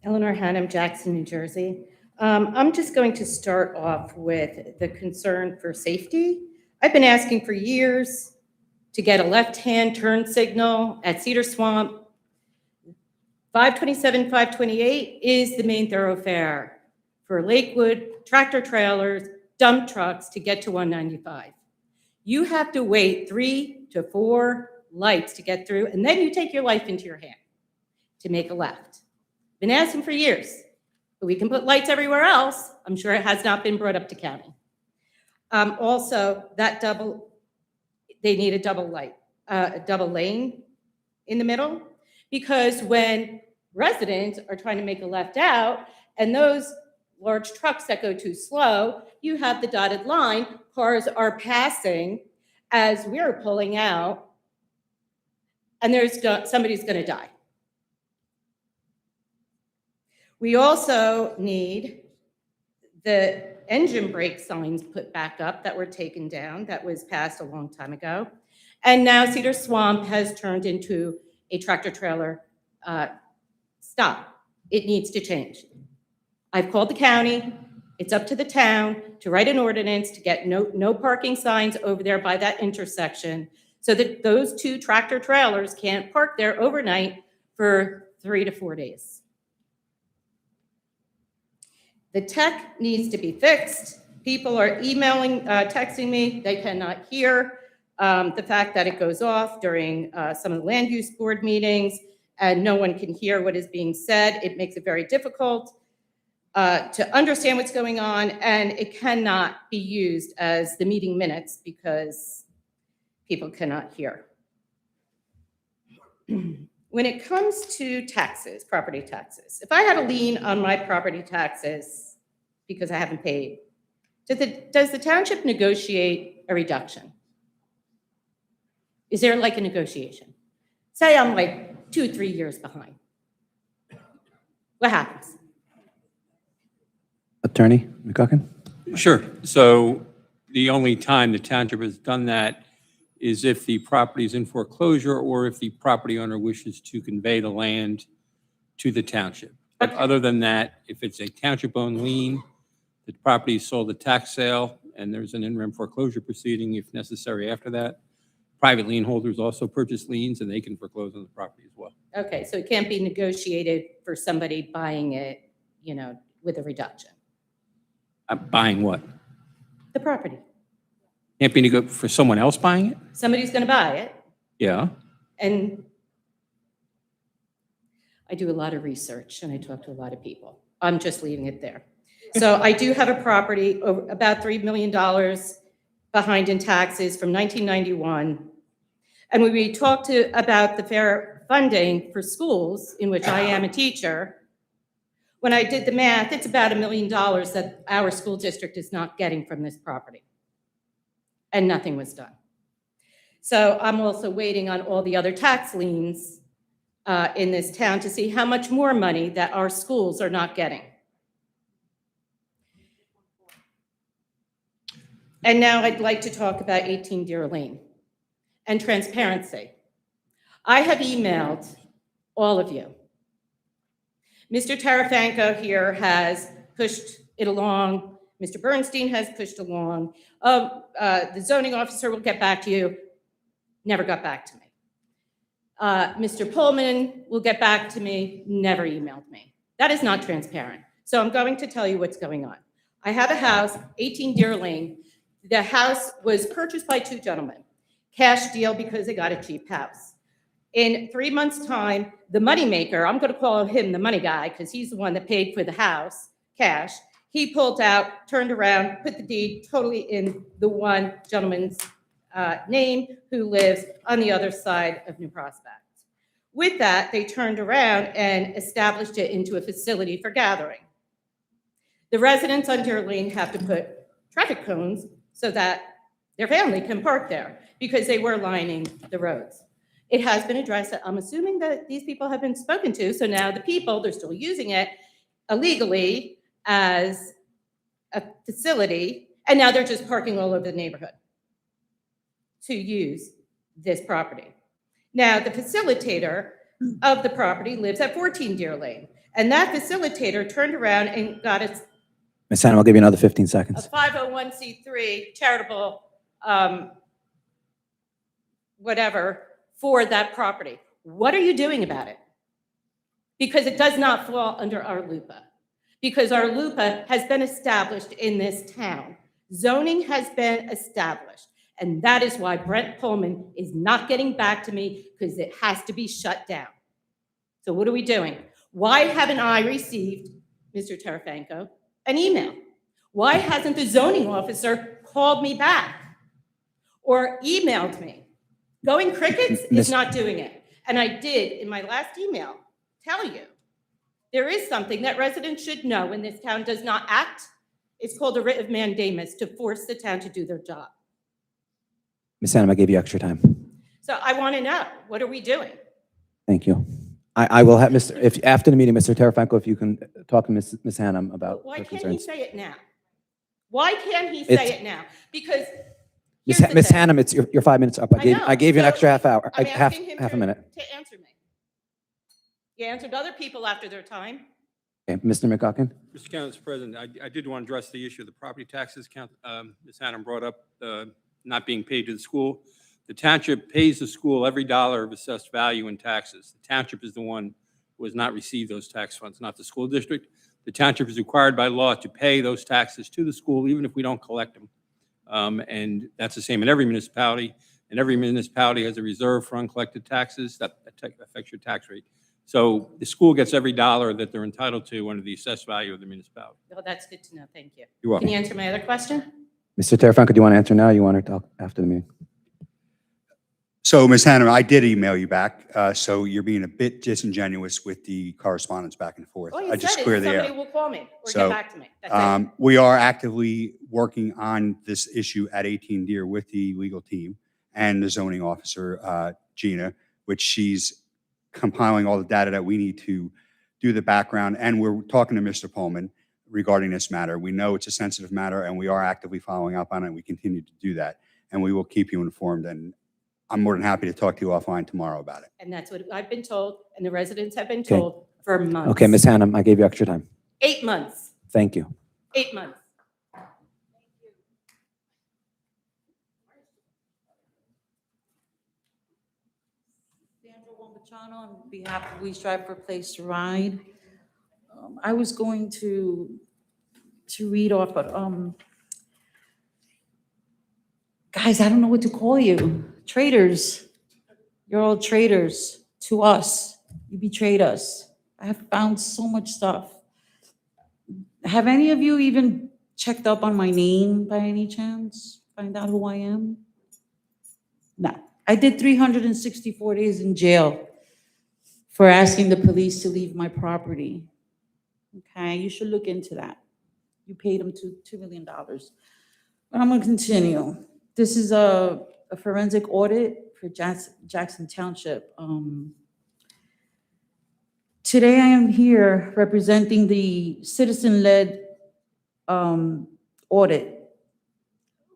K: Eleanor Hannum, Jackson, New Jersey. I'm just going to start off with the concern for safety. I've been asking for years to get a left-hand turn signal at Cedar Swamp. 527, 528 is the main thoroughfare for Lakewood, tractor trailers, dump trucks to get to 195. You have to wait 3 to 4 lights to get through, and then you take your life into your hand to make a left. Been asking for years. But we can put lights everywhere else. I'm sure it has not been brought up to county. Also, they need a double light, a double lane in the middle, because when residents are trying to make a left out and those large trucks that go too slow, you have the dotted line, cars are passing as we're pulling out, and somebody's gonna die. We also need the engine brake signs put back up that were taken down. That was passed a long time ago. And now Cedar Swamp has turned into a tractor trailer stop. It needs to change. I've called the county. It's up to the town to write an ordinance to get no parking signs over there by that intersection so that those 2 tractor trailers can't park there overnight for 3 to 4 days. The tech needs to be fixed. People are emailing, texting me. They cannot hear the fact that it goes off during some of the land use board meetings and no one can hear what is being said. It makes it very difficult to understand what's going on, and it cannot be used as the meeting minutes because people cannot hear. When it comes to taxes, property taxes, if I had a lien on my property taxes because I haven't paid, does the township negotiate a reduction? Is there like a negotiation? Say I'm like 2 or 3 years behind. What happens?
H: Attorney McGuckin?
L: Sure. So the only time the township has done that is if the property is in foreclosure or if the property owner wishes to convey the land to the township. But other than that, if it's a township-owned lien, the property is sold at tax sale, and there's an interim foreclosure proceeding if necessary after that. Private lien holders also purchase liens, and they can foreclose on the property as well.
K: Okay, so it can't be negotiated for somebody buying it, with a reduction.
L: Buying what?
K: The property.
L: Can't be for someone else buying it?
K: Somebody's going to buy it,
L: Yeah.
K: and I do a lot of research, and I talk to a lot of people. I'm just leaving it there. So I do have a property about $3 million behind in taxes from 1991. And when we talked about the fair funding for schools, in which I am a teacher, When I did the math, it's about $1 million that our school district is not getting from this property. And nothing was done. So I'm also waiting on all the other tax liens in this town to see how much more money that our schools are not getting. And now I'd like to talk about 18 Deer Lane and transparency. I have emailed all of you. Mr. Tarafanko here has pushed it along. Mr. Bernstein has pushed along. The zoning officer will get back to you. Never got back to me. Mr. Pullman will get back to me. Never emailed me. That is not transparent. So I'm going to tell you what's going on. I have a house, 18 Deer Lane. The house was purchased by two gentlemen. Cash deal because they got a cheap house. In 3 months' time, the moneymaker, I'm going to call him the money guy because he's the one that paid for the house, cash. He pulled out, turned around, put the deed totally in the one gentleman's name who lives on the other side of New Prospect. With that, they turned around and established it into a facility for gathering. The residents on Deer Lane have to put traffic cones so that their family can park there because they were lining the roads. It has been addressed. I'm assuming that these people have been spoken to. So now the people, they're still using it illegally as a facility. And now they're just parking all over the neighborhood to use this property. Now the facilitator of the property lives at 14 Deer Lane. And that facilitator turned around and got a
H: Ms. Hannum, I'll give you another 15 seconds.
K: 501c3 charitable whatever for that property. What are you doing about it? Because it does not fall under our LUPA. Because our LUPA has been established in this town. Zoning has been established. And that is why Brent Pullman is not getting back to me because it has to be shut down. So what are we doing? Why haven't I received, Mr. Tarafanko, an email? Why hasn't the zoning officer called me back or emailed me? Going crickets is not doing it. And I did, in my last email, tell you, there is something that residents should know when this town does not act. It's called a writ of mandamus to force the town to do their job.
H: Ms. Hannum, I gave you extra time.
K: So I want to know, what are we doing?
H: Thank you. I will have if after the meeting, Mr. Tarafanko, if you can talk to Ms. Hannum about
K: Why
H: her
K: can't he
H: concerns.
K: say it now? Why can't he say it now? Because
H: Ms. Hannum, it's your 5 minutes up. I gave you an extra half hour,
K: I'm
H: half
K: asking him
H: a minute.
K: to answer me. He answered other people after their time.
H: Okay, Mr. McGuckin?
L: Mr. Council President, I did want to address the issue of the property taxes. Ms. Hannum brought up not being paid to the school. The township pays the school every dollar of assessed value in taxes. The township is the one who has not received those tax funds, not the school district. The township is required by law to pay those taxes to the school, even if we don't collect them. And that's the same in every municipality. And every municipality has a reserve for uncollected taxes that affects your tax rate. So the school gets every dollar that they're entitled to under the assessed value of the municipality.
K: Well, that's good to know. Thank you.
L: You're welcome.
K: Can you answer my other question?
H: Mr. Tarafanko, do you want to answer now or you want to talk after the meeting?
M: So, Ms. Hannum, I did email you back, so you're being a bit disingenuous with the correspondence back and forth.
K: All you
M: I just
K: said
M: clear
K: is
M: the air.
K: somebody will call me or
M: So,
K: get back to me. That's it.
M: We are actively working on this issue at 18 Deer with the legal team and the zoning officer, Gina, which she's compiling all the data that we need to do the background. And we're talking to Mr. Pullman regarding this matter. We know it's a sensitive matter and we are actively following up on it. We continue to do that and we will keep you informed. And I'm more than happy to talk to you offline tomorrow about it.
K: And that's what I've been told, and the residents have been told for months.
H: Okay, Ms. Hannum, I gave you extra time.
K: 8 months.
H: Thank you.
K: 8 months.
N: Sandra Wombachano on behalf of We Strive for a Place to Ride. I was going to read off, but guys, I don't know what to call you. Traitors. You're all traitors to us. You betrayed us. I have found so much stuff. Have any of you even checked up on my name by any chance? Find out who I am? No. I did 364 days in jail for asking the police to leave my property. Okay, you should look into that. You paid them $2 million. But I'm gonna continue. This is a forensic audit for Jackson Township. Today I am here representing the citizen-led audit.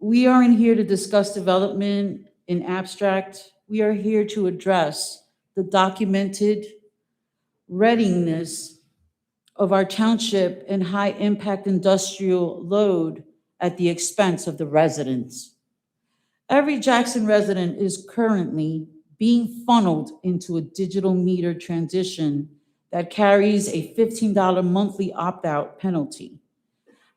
N: We aren't here to discuss development in abstract. We are here to address the documented readiness of our township and high-impact industrial load at the expense of the residents. Every Jackson resident is currently being funneled into a digital meter transition that carries a $15 monthly opt-out penalty.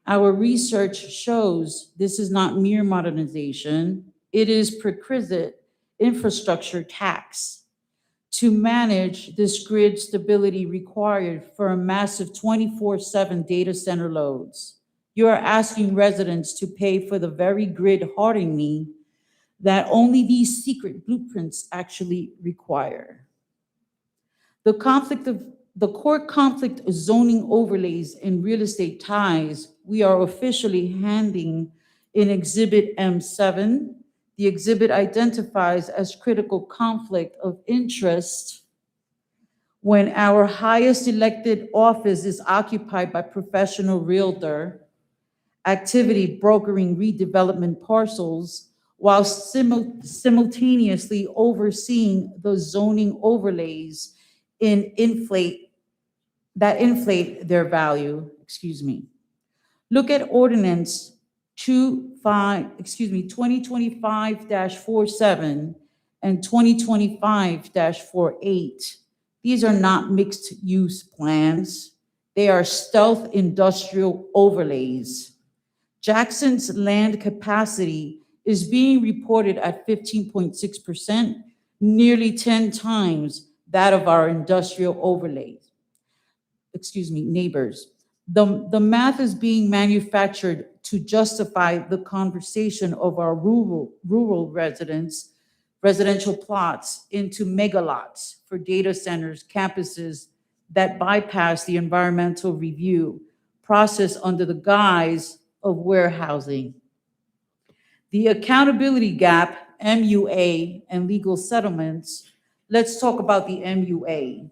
N: Our research shows this is not mere modernization, it is prerequisite infrastructure tax to manage this grid stability required for a massive 24/7 data center loads. You are asking residents to pay for the very grid hardening that only these secret blueprints actually require. The core conflict of zoning overlays and real estate ties, we are officially handing in Exhibit M7. The exhibit identifies as critical conflict of interest when our highest elected office is occupied by professional realtor activity brokering redevelopment parcels while simultaneously overseeing the zoning overlays that inflate their value. Look at ordinance 2025-47 and 2025-48. These are not mixed use plans. They are stealth industrial overlays. Jackson's land capacity is being reported at 15.6%, nearly 10 times that of our industrial overlays. Neighbors. The math is being manufactured to justify the conversation of our rural residential plots into megalots for data centers, campuses that bypass the environmental review process under the guise of warehousing. The accountability gap, MUA, and legal settlements. Let's talk about the MUA.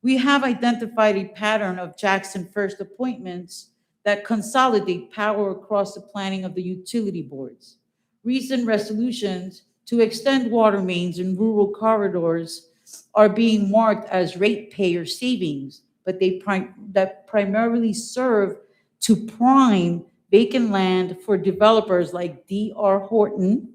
N: We have identified a pattern of Jackson First appointments that consolidate power across the planning of the utility boards. Recent resolutions to extend water mains in rural corridors are being marked as ratepayer savings, but that primarily serve to prime vacant land for developers like D.R. Horton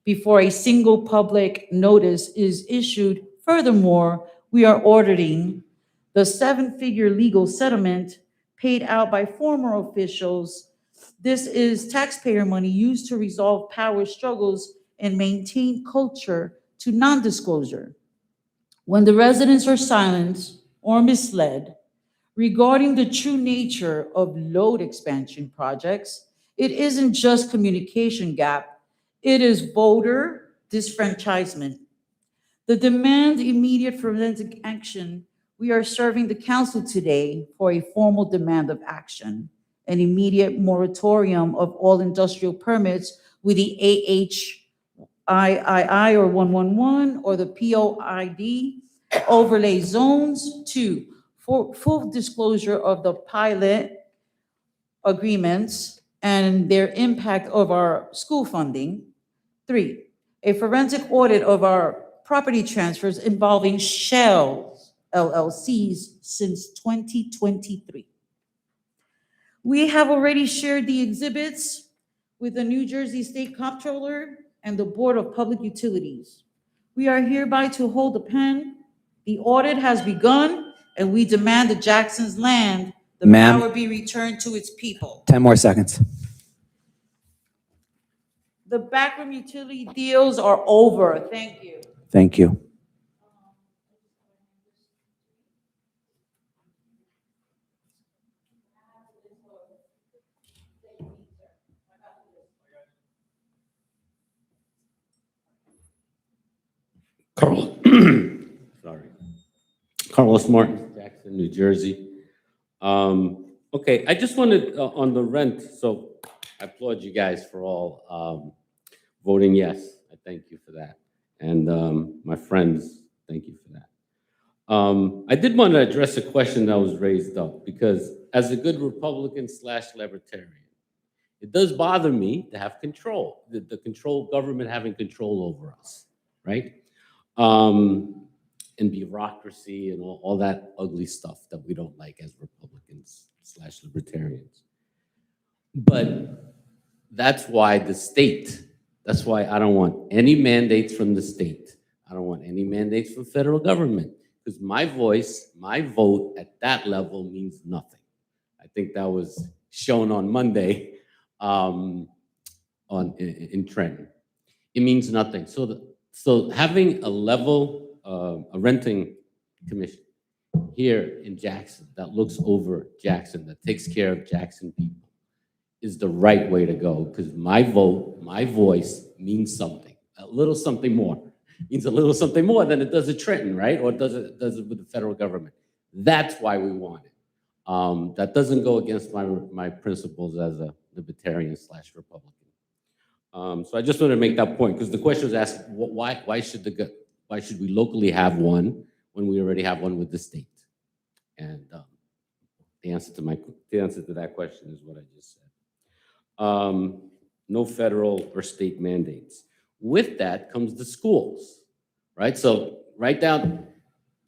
N: before a single public notice is issued. Furthermore, we are auditing the 7-figure legal settlement paid out by former officials. This is taxpayer money used to resolve power struggles and maintain culture to non-disclosure. When the residents are silenced or misled regarding the true nature of load expansion projects, it isn't just communication gap, it is voter disfranchisement. The demand immediate forensic action. We are serving the council today for a formal demand of action, an immediate moratorium of all industrial permits with the AHII or 111 or the POID overlay zones. 2, for full disclosure of the pilot agreements and their impact of our school funding. 3, a forensic audit of our property transfers involving Shell LLCs since 2023. We have already shared the exhibits with the New Jersey State Comptroller and the Board of Public Utilities. We are hereby to hold the pen. The audit has begun, and we demand that Jackson's land, the power be returned to its people.
H: 10 more seconds.
N: The backroom utility deals are over. Thank you.
H: Thank you.
U: Carlos Martin, Jackson, New Jersey. Okay, I just wanted, on the rent, so I applaud you guys for all voting yes. I thank you for that. And my friends, thank you for that. I did want to address a question that was raised up, because as a good Republican / libertarian, it does bother me to have control, the control, government having control over us, right? And bureaucracy and all that ugly stuff that we don't like as Republicans / libertarians. But that's why that's why I don't want any mandates from the state. I don't want any mandates from federal government, because my voice, my vote at that level means nothing. I think that was shown on Monday in Trenton. It means nothing. So having a level, a renting commission here in Jackson that looks over Jackson, that takes care of Jackson people, is the right way to go, because my vote, my voice means something, a little something more. Means a little something more than it does at Trenton, right? Or does it with the federal government. That's why we want it. That doesn't go against my principles as a libertarian / Republican. So I just wanted to make that point, because the question was asked, why should we locally have one when we already have one with the state? And the answer to that question is what I just said. No federal or state mandates. With that comes the schools, right? So right down,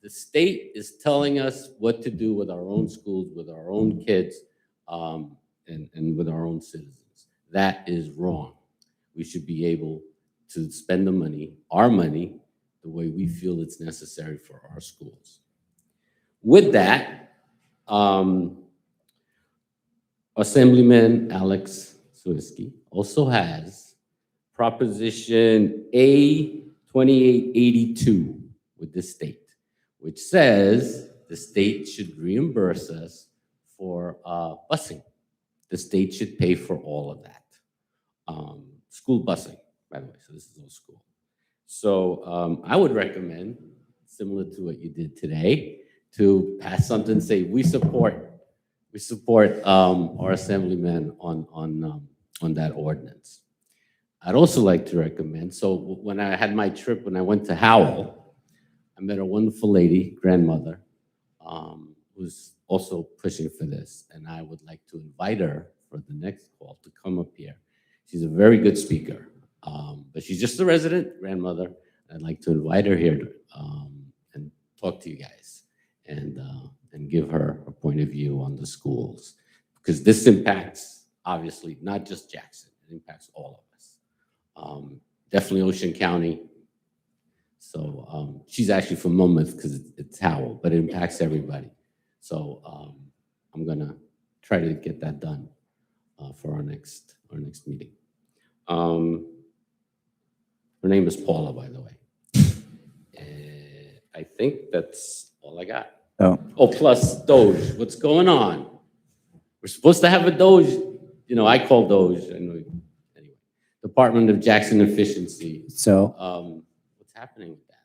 U: the state is telling us what to do with our own schools, with our own kids, and with our own citizens. That is wrong. We should be able to spend the money, our money, the way we feel it's necessary for our schools. With that, Assemblyman Alex Swirsky also has Proposition A 2882 with the state, which says the state should reimburse us for busing. The state should pay for all of that. School busing, by the way, so this is all school. So I would recommend, similar to what you did today, to pass something, say we support our assemblyman on that ordinance. I'd also like to recommend, so when I had my trip, when I went to Howell, I met a wonderful lady, grandmother, who's also pushing for this, and I would like to invite her for the next call to come up here. She's a very good speaker, but she's just a resident grandmother. I'd like to invite her here and talk to you guys and give her a point of view on the schools, because this impacts, obviously, not just Jackson, it impacts all of us. Definitely Ocean County. So she's actually from Monmouth because it's Howell, but it impacts everybody. So I'm gonna try to get that done for our next meeting. Her name is Paula, by the way. I think that's all I got. Oh, plus Doge. What's going on? We're supposed to have a Doge. You know, I call Doge. I know. Anyway, Department of Jackson Efficiency.
H: So,
U: what's happening with that?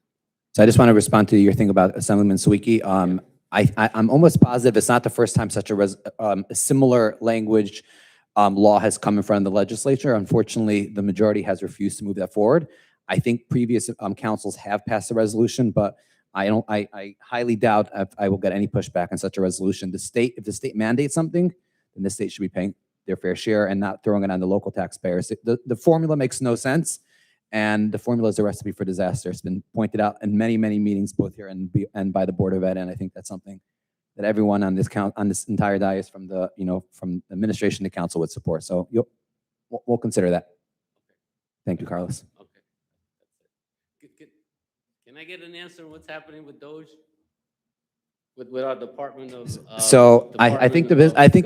H: so I just want to respond to your thing about Assemblyman Sawicki. I'm almost positive it's not the first time such a similar language law has come in front of the legislature. Unfortunately, the majority has refused to move that forward. I think previous councils have passed a resolution, but I highly doubt if I will get any pushback on such a resolution. If the state mandates something, then the state should be paying their fair share and not throwing it on the local taxpayers. The formula makes no sense, and the formula is a recipe for disaster. It's been pointed out in many, many meetings, both here and by the Board of Ed, and I think that's something that everyone on this entire dais, from the administration to council, would support. So we'll consider that. Thank you, Carlos.
U: Can I get an answer on what's happening with Doge? With our Department of
H: So I think the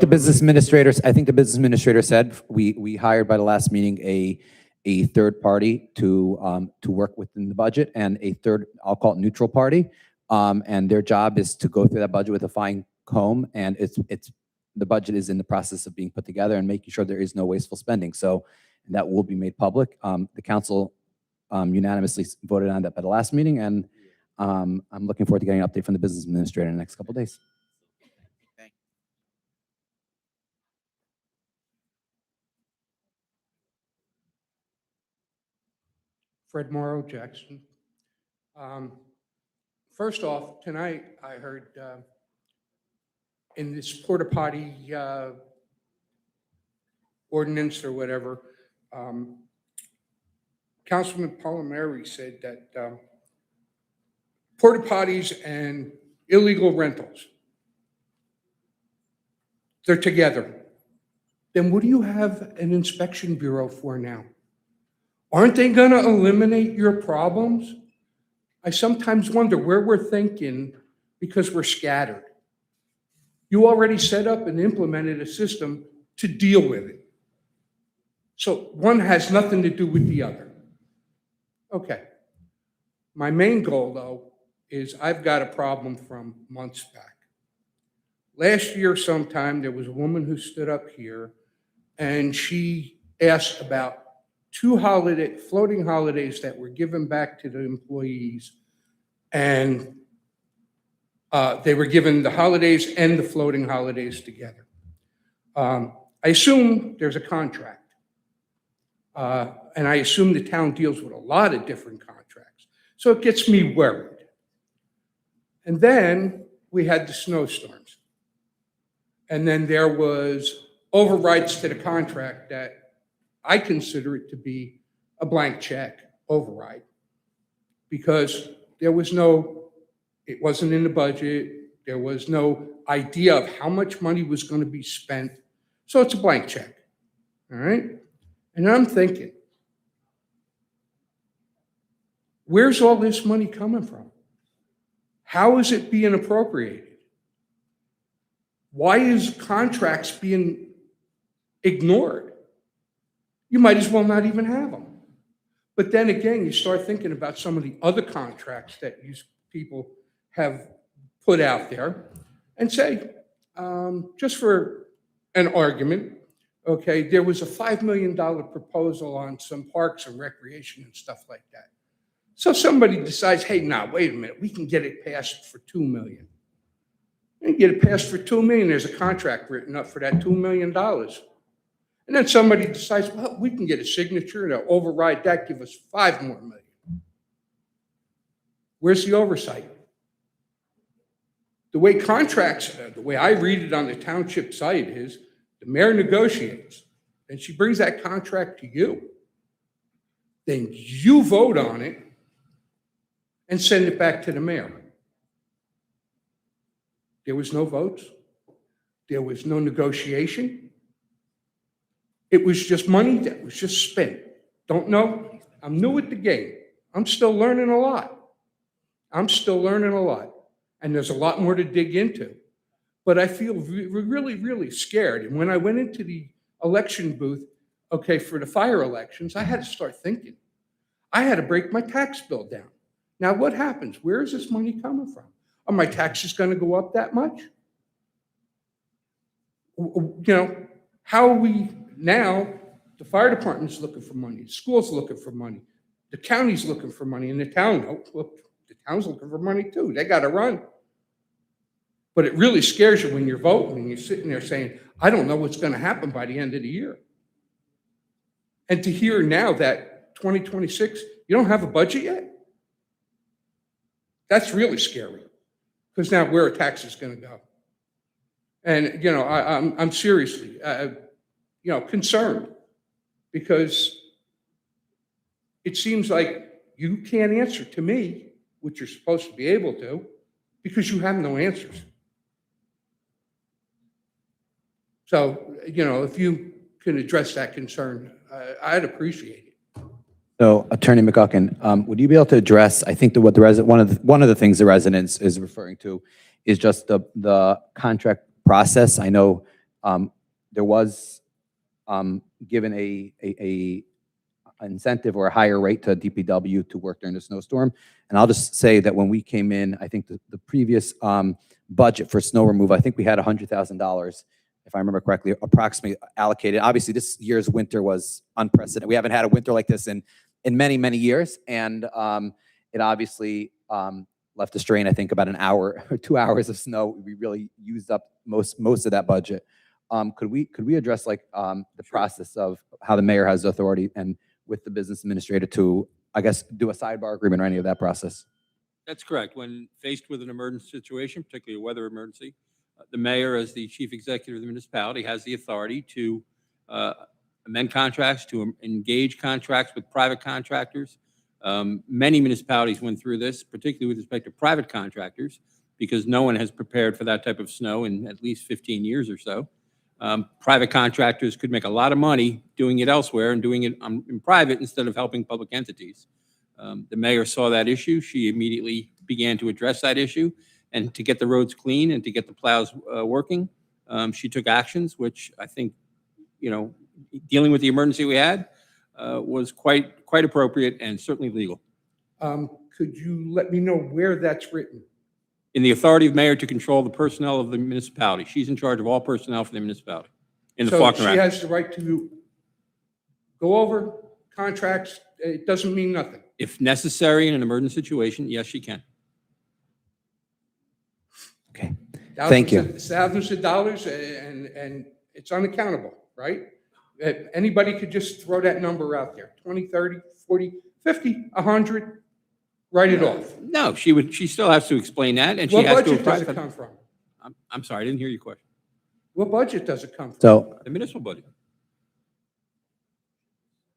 H: business administrator said we hired by the last meeting a third party to work within the budget, and a third, I'll call it neutral party, and their job is to go through that budget with a fine comb, and the budget is in the process of being put together and making sure there is no wasteful spending. So that will be made public. The council unanimously voted on that by the last meeting, and I'm looking forward to getting an update from the business administrator in the next couple of days.
O: Fred Morrow, Jackson. First off, tonight I heard in this porta potty ordinance or whatever, Councilman Palmieri said that porta potties and illegal rentals, they're together. Then what do you have an inspection bureau for now? Aren't they going to eliminate your problems? I sometimes wonder where we're thinking because we're scattered. You already set up and implemented a system to deal with it. So one has nothing to do with the other. Okay. My main goal, though, is I've got a problem from months back. Last year sometime, there was a woman who stood up here and she asked about 2 floating holidays that were given back to the employees, and they were given the holidays and the floating holidays together. I assume there's a contract, and I assume the town deals with a lot of different contracts, so it gets me worried. And then we had the snowstorms, and then there was overrides to the contract that I consider it to be a blank check override, because there was it wasn't in the budget. There was no idea of how much money was going to be spent. So it's a blank check. All right. And I'm thinking, where's all this money coming from? How is it being appropriated? Why is contracts being ignored? You might as well not even have them. But then again, you start thinking about some of the other contracts that these people have put out there and say, just for an argument, okay, there was a $5 million proposal on some parks and recreation and stuff like that. So somebody decides, hey, now, wait a minute, we can get it passed for $2 million. And get it passed for $2 million, there's a contract written up for that $2 million. And then somebody decides, well, we can get a signature to override that, give us $5 more million. Where's the oversight? The way contracts, the way I read it on the township site is the mayor negotiates, and she brings that contract to you. Then you vote on it and send it back to the mayor. There was no votes. There was no negotiation. It was just money that was just spent. Don't know. I'm new at the game. I'm still learning a lot. And there's a lot more to dig into. But I feel really, really scared. And when I went into the election booth, okay, for the fire elections, I had to start thinking. I had to break my tax bill down. Now, what happens? Where is this money coming from? Are my taxes going to go up that much? You know, how are we now? The fire department's looking for money. The school's looking for money. The county's looking for money. And the town, the town's looking for money too. They got to run. But it really scares you when you're voting and you're sitting there saying, I don't know what's going to happen by the end of the year. And to hear now that 2026, you don't have a budget yet? That's really scary, because now where are taxes going to go? And, you know, I'm seriously, you know, concerned, because it seems like you can't answer to me what you're supposed to be able to, because you have no answers. So, you know, if you can address that concern, I'd appreciate it.
H: So, Attorney McGuckin, would you be able to address, I think that what the one of the things the residents is referring to is just the contract process. I know there was given a incentive or a higher rate to DPW to work during the snowstorm. And I'll just say that when we came in, I think the previous budget for snow removal, I think we had $100,000, if I remember correctly, approximately allocated. Obviously, this year's winter was unprecedented. We haven't had a winter like this in many, many years. And it obviously left a strain, I think, about an hour or 2 hours of snow. We really used up most of that budget. Could we address like the process of how the mayor has authority and with the business administrator to I guess, do a sidebar agreement or any of that process?
L: That's correct. When faced with an emergency situation, particularly a weather emergency, the mayor, as the chief executive of the municipality, has the authority to amend contracts, to engage contracts with private contractors. Many municipalities went through this, particularly with respect to private contractors, because no one has prepared for that type of snow in at least 15 years or so. Private contractors could make a lot of money doing it elsewhere and doing it in private instead of helping public entities. The mayor saw that issue. She immediately began to address that issue, and to get the roads clean and to get the plows working, she took actions, which I think, dealing with the emergency we had was quite appropriate and certainly legal.
O: Could you let me know where that's written?
L: In the authority of mayor to control the personnel of the municipality. She's in charge of all personnel for the municipality in the
O: So
L: Faulkner
O: she
L: Act.
O: has the right to go over contracts. It doesn't mean nothing.
L: If necessary in an emergency situation, yes, she can.
H: Okay. Thank you.
O: Thousands of dollars, and it's unaccountable, right? Anybody could just throw that number out there, 20, 30, 40, 50, 100, write it off.
L: No, she still has to explain that, and she
O: What
L: has to
O: budget
L: apply
O: does
L: for.
O: it come from?
L: I'm sorry, I didn't hear your question.
O: What budget does it come from?
H: So
L: The municipal budget.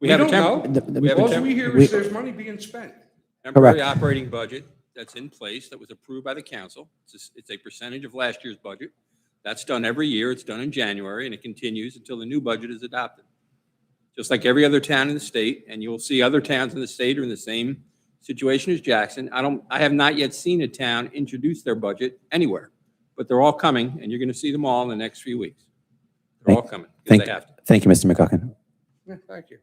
O: We don't know.
L: We have a
O: All we hear is there's money being spent.
L: temporary operating budget that's in place that was approved by the council. It's a percentage of last year's budget. That's done every year. It's done in January, and it continues until the new budget is adopted. Just like every other town in the state, and you'll see other towns in the state are in the same situation as Jackson. I have not yet seen a town introduce their budget anywhere, but they're all coming, and you're going to see them all in the next few weeks. They're all coming because they have to.
H: Thank you, Mr. McGuckin.
O: Yeah, thank you.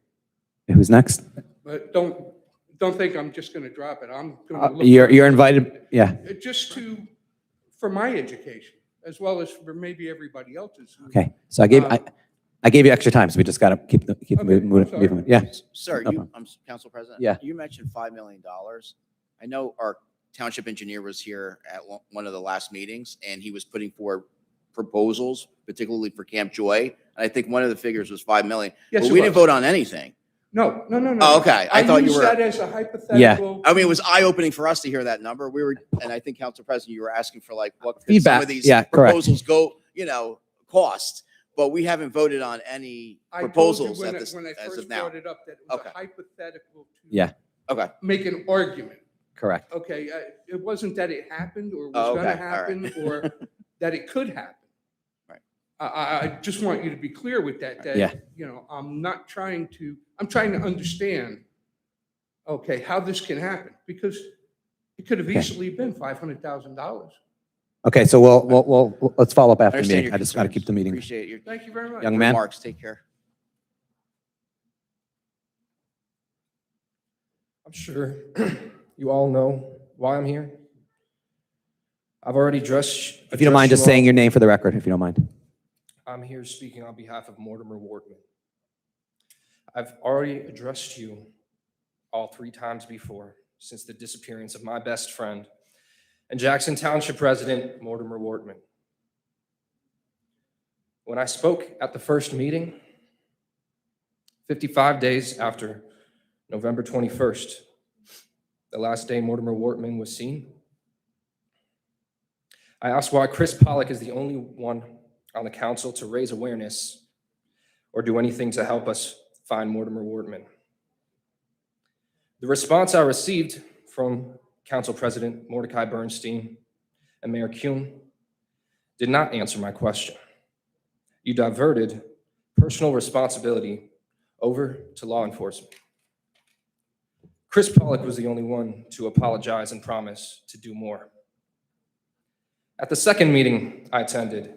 H: Who's next?
O: But don't think I'm just going to drop it. I'm going to look.
H: You're invited. Yeah.
O: Just for my education, as well as for maybe everybody else's.
H: Okay. So I gave you extra time, so we just got to keep moving. Yeah.
C: Sir,
H: No
C: you,
H: problem.
C: Council President.
H: Yeah.
C: You mentioned $5 million. I know our township engineer was here at one of the last meetings, and he was putting forward proposals, particularly for Camp Joy. And I think one of the figures was $5 million.
O: Yes,
C: But
O: it
C: we didn't
O: was.
C: vote on anything.
O: No.
C: Oh, okay. I thought you
O: used
C: were.
O: that as a hypothetical.
H: Yeah.
C: I mean, it was eye-opening for us to hear that number. And I think, Council President, you were asking for like what could some
H: Feedback.
C: of these
H: Yeah, correct.
C: proposals go, cost. But we haven't voted on any
O: I told you
C: proposals
O: when
C: at
O: I-
C: this,
O: when I
C: as
O: first
C: of now.
O: brought it up that it was
C: Okay.
O: a hypothetical to
H: Yeah.
C: Okay.
O: make an argument.
H: Correct.
O: Okay, it wasn't that it happened or was
C: Oh,
O: going to
C: okay. All right.
O: happen or that it could happen.
C: Right.
O: I just want you to be clear with that,
H: Yeah.
O: I'm trying to understand, okay, how this can happen because it could have
H: Okay.
O: easily been $500,000.
H: Okay. So we'll let's follow up after the
C: Understand
H: meeting.
C: your
H: I just got to
C: concerns.
H: keep the meeting.
C: Appreciate your
O: Thank you very much.
H: Young man.
C: remarks. Take care.
Q: I'm sure you all know why I'm here. I've already addressed.
H: If you don't mind, just
Q: addressed you
H: saying
Q: all.
H: your name for the record, if you don't mind.
Q: I'm here speaking on behalf of Mortimer Wortman. I've already addressed you all 3 times before since the disappearance of my best friend and Jackson Township resident Mortimer Wortman. When I spoke at the first meeting, 55 days after November 21st, the last day Mortimer Wortman was seen, I asked why Chris Pollock is the only one on the council to raise awareness or do anything to help us find Mortimer Wortman. The response I received from Council President Mordecai Bernstein and Mayor Kuhn did not answer my question. You diverted personal responsibility over to law enforcement. Chris Pollock was the only one to apologize and promise to do more. At the second meeting I attended,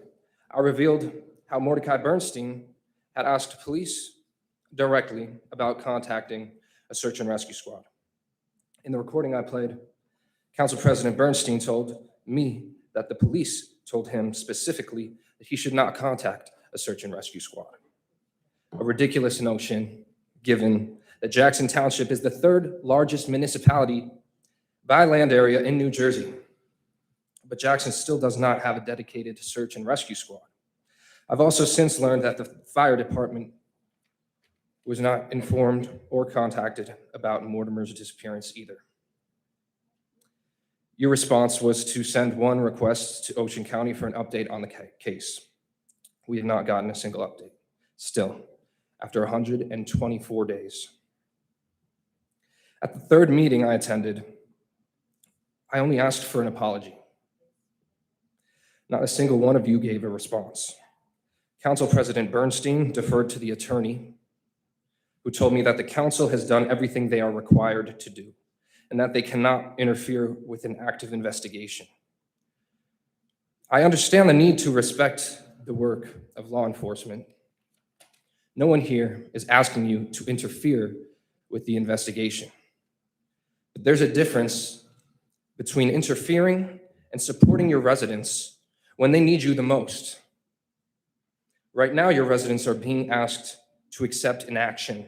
Q: I revealed how Mordecai Bernstein had asked police directly about contacting a search and rescue squad. In the recording I played, Council President Bernstein told me that the police told him specifically that he should not contact a search and rescue squad. A ridiculous notion, given that Jackson Township is the 3rd largest municipality by land area in New Jersey. But Jackson still does not have a dedicated search and rescue squad. I've also since learned that the fire department was not informed or contacted about Mortimer's disappearance either. Your response was to send one request to Ocean County for an update on the case. We have not gotten a single update. Still, after 124 days. At the third meeting I attended, I only asked for an apology. Not a single one of you gave a response. Council President Bernstein deferred to the attorney, who told me that the council has done everything they are required to do, and that they cannot interfere with an active investigation. I understand the need to respect the work of law enforcement. No one here is asking you to interfere with the investigation. But there's a difference between interfering and supporting your residents when they need you the most. Right now, your residents are being asked to accept inaction.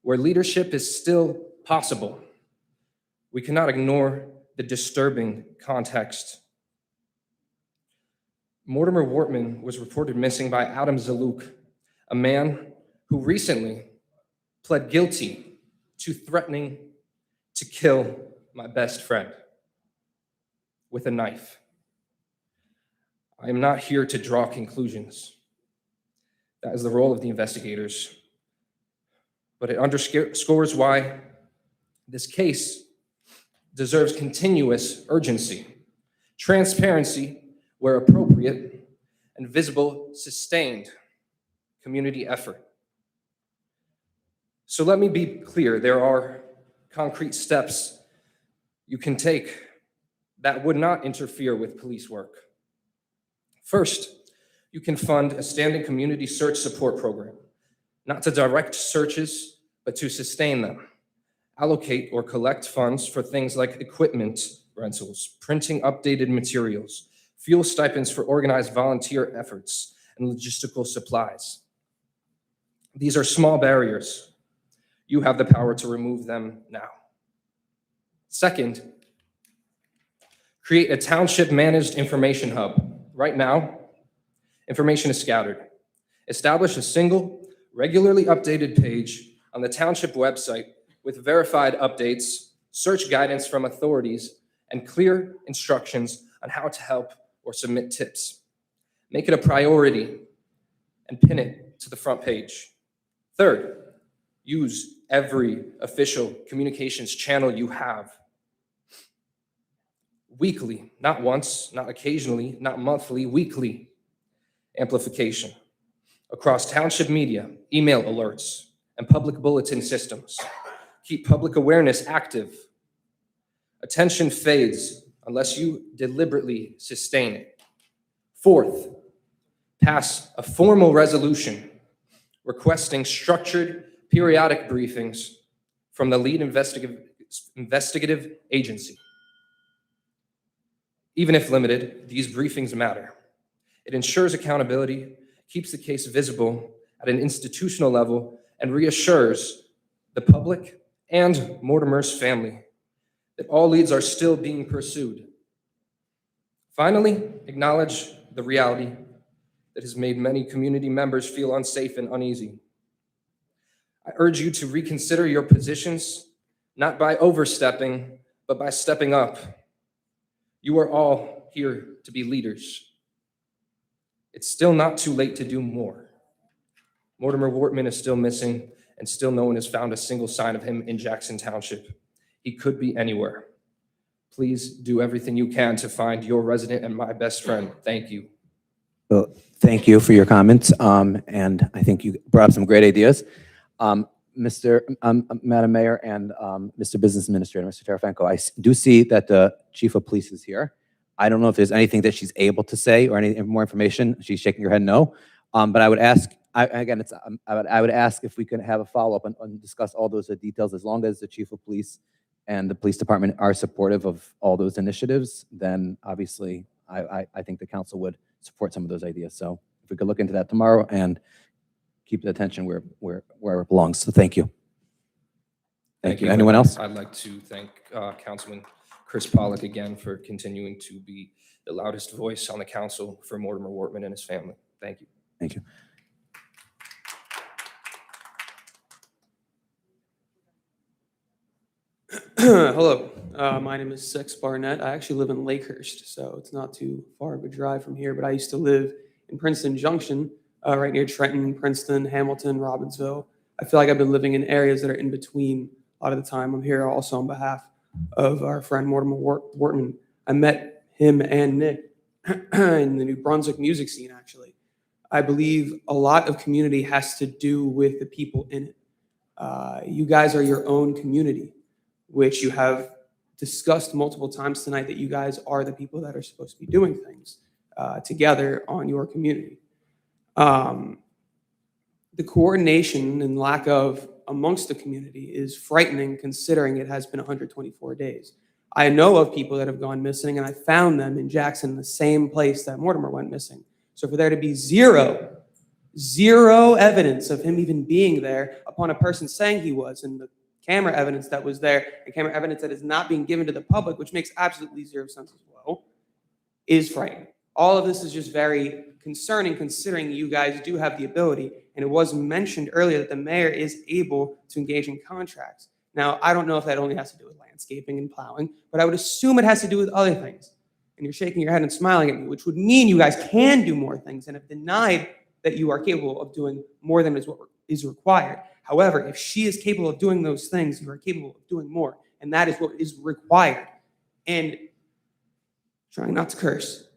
Q: Where leadership is still possible, we cannot ignore the disturbing context. Mortimer Wortman was reported missing by Adam Zaluk, a man who recently pled guilty to threatening to kill my best friend with a knife. I am not here to draw conclusions. That is the role of the investigators. But it underscores why this case deserves continuous urgency, transparency where appropriate, and visible, sustained community effort. So let me be clear, there are concrete steps you can take that would not interfere with police work. First, you can fund a standing community search support program, not to direct searches, but to sustain them. Allocate or collect funds for things like equipment rentals, printing updated materials, fuel stipends for organized volunteer efforts, and logistical supplies. These are small barriers. You have the power to remove them now. Second, create a township-managed information hub. Right now, information is scattered. Establish a single, regularly updated page on the township website with verified updates, search guidance from authorities, and clear instructions on how to help or submit tips. Make it a priority and pin it to the front page. Third, use every official communications channel you have. Weekly, not once, not occasionally, not monthly, weekly amplification across township media, email alerts, and public bulletin systems. Keep public awareness active. Attention fades unless you deliberately sustain it. Fourth, pass a formal resolution requesting structured periodic briefings from the lead investigative agency. Even if limited, these briefings matter. It ensures accountability, keeps the case visible at an institutional level, and reassures the public and Mortimer's family that all leads are still being pursued. Finally, acknowledge the reality that has made many community members feel unsafe and uneasy. I urge you to reconsider your positions, not by overstepping, but by stepping up. You are all here to be leaders. It's still not too late to do more. Mortimer Wortman is still missing, and still no one has found a single sign of him in Jackson Township. He could be anywhere. Please do everything you can to find your resident and my best friend. Thank you.
H: Well, thank you for your comments, and I think you brought up some great ideas. Madam Mayor and Mr. Business Administrator, Mr. Tarafanko, I do see that the Chief of Police is here. I don't know if there's anything that she's able to say or any more information. She's shaking her head no. But I would ask, I would ask if we could have a follow-up and discuss all those details. As long as the Chief of Police and the police department are supportive of all those initiatives, then obviously I think the council would support some of those ideas. So if we could look into that tomorrow and keep the attention where it belongs. So thank you. Thank you. Anyone else?
Q: I'd like to thank Councilman Chris Pollock again for continuing to be the loudest voice on the council for Mortimer Wortman and his family. Thank you.
H: Thank you.
R: Hello, my name is Six Barnett. I actually live in Lakehurst, so it's not too far of a drive from here, but I used to live in Princeton Junction, right near Trenton, Princeton, Hamilton, Robbinsville. I feel like I've been living in areas that are in between a lot of the time. I'm here also on behalf of our friend Mortimer Wortman. I met him and Nick in the New Brunswick music scene, actually. I believe a lot of community has to do with the people in it. You guys are your own community, which you have discussed multiple times tonight, that you guys are the people that are supposed to be doing things together on your community. The coordination and lack of amongst the community is frightening, considering it has been 124 days. I know of people that have gone missing, and I found them in Jackson, the same place that Mortimer went missing. So for there to be zero evidence of him even being there upon a person saying he was, and the camera evidence that was there, and camera evidence that is not being given to the public, which makes absolutely zero sense as well, is frightening. All of this is just very concerning, considering you guys do have the ability, and it was mentioned earlier that the mayor is able to engage in contracts. Now, I don't know if that only has to do with landscaping and plowing, but I would assume it has to do with other things. And you're shaking your head and smiling at me, which would mean you guys can do more things and have denied that you are capable of doing more than is what is required. However, if she is capable of doing those things, you are capable of doing more, and that is what is required. And trying not to curse,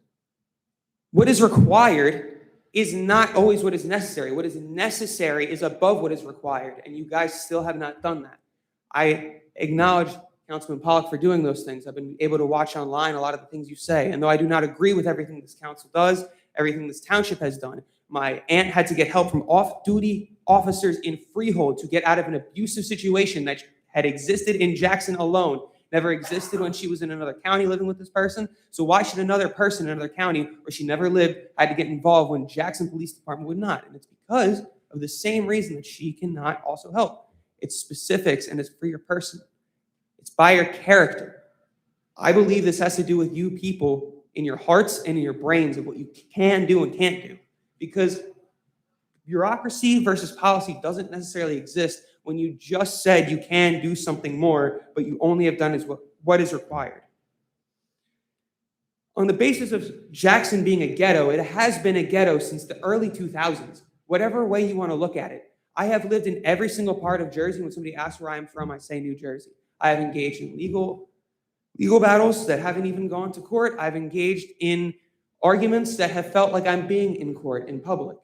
R: what is required is not always what is necessary. What is necessary is above what is required, and you guys still have not done that. I acknowledge Councilman Pollock for doing those things. I've been able to watch online a lot of the things you say, and though I do not agree with everything this council does, everything this township has done, my aunt had to get help from off-duty officers in Freehold to get out of an abusive situation that had existed in Jackson alone, never existed when she was in another county living with this person. So why should another person in another county where she never lived had to get involved when Jackson Police Department would not? And it's because of the same reason that she cannot also help. It's specifics, and it's for your person. It's by your character. I believe this has to do with you people in your hearts and in your brains of what you can do and can't do. Because bureaucracy versus policy doesn't necessarily exist when you just said you can do something more, but you only have done is what is required. On the basis of Jackson being a ghetto, it has been a ghetto since the early 2000s. Whatever way you want to look at it. I have lived in every single part of Jersey. When somebody asks where I'm from, I say New Jersey. I have engaged in legal battles that haven't even gone to court. I've engaged in arguments that have felt like I'm being in court in public.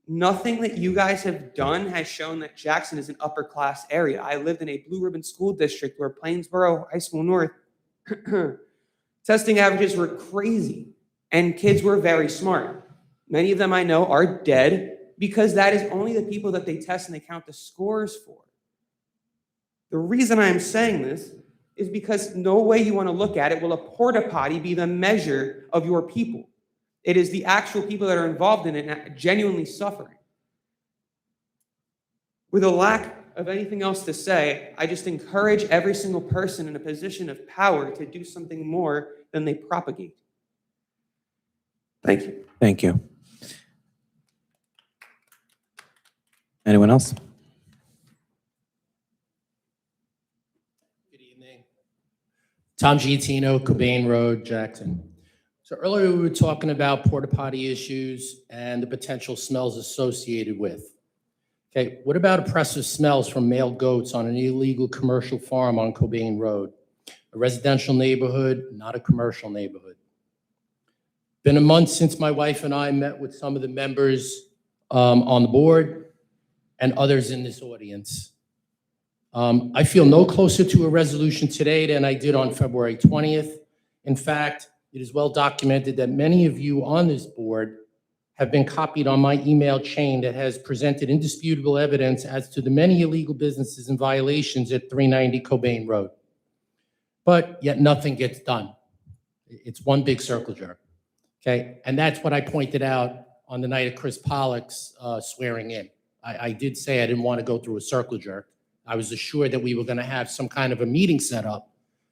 R: Nothing that you guys have done has shown that Jackson is an upper class area. I lived in a blue ribbon school district where Plainsboro High School North testing averages were crazy and kids were very smart. Many of them I know are dead because that is only the people that they test and they count the scores for. The reason I'm saying this is because no way you want to look at it will a porta potty be the measure of your people. It is the actual people that are involved in it genuinely suffering. With a lack of anything else to say, I just encourage every single person in a position of power to do something more than they propagate. Thank you.
H: Thank you. Anyone else?
V: Tom Giattino, Cobain Road, Jackson. So earlier we were talking about porta potty issues and the potential smells associated with. Okay, what about oppressive smells from male goats on an illegal commercial farm on Cobain Road? A residential neighborhood, not a commercial neighborhood. Been a month since my wife and I met with some of the members on the board and others in this audience. I feel no closer to a resolution today than I did on February 20th. In fact, it is well documented that many of you on this board have been copied on my email chain that has presented indisputable evidence as to the many illegal businesses and violations at 390 Cobain Road. But yet nothing gets done. It's one big circle jerk, okay? And that's what I pointed out on the night of Chris Pollock's swearing in. I did say I didn't want to go through a circle jerk. I was assured that we were going to have some kind of a meeting set up.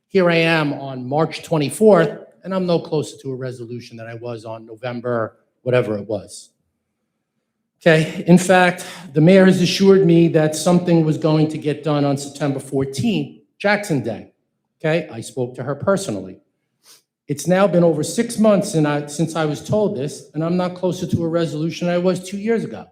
V: Here I am on March 24th, and I'm no closer to a resolution than I was on November, whatever it was. Okay, in fact, the mayor has assured me that something was going to get done on September 14th, Jackson Day. Okay, I spoke to her personally. It's now been over 6 months since I was told this, and I'm not closer to a resolution than I was 2 years ago.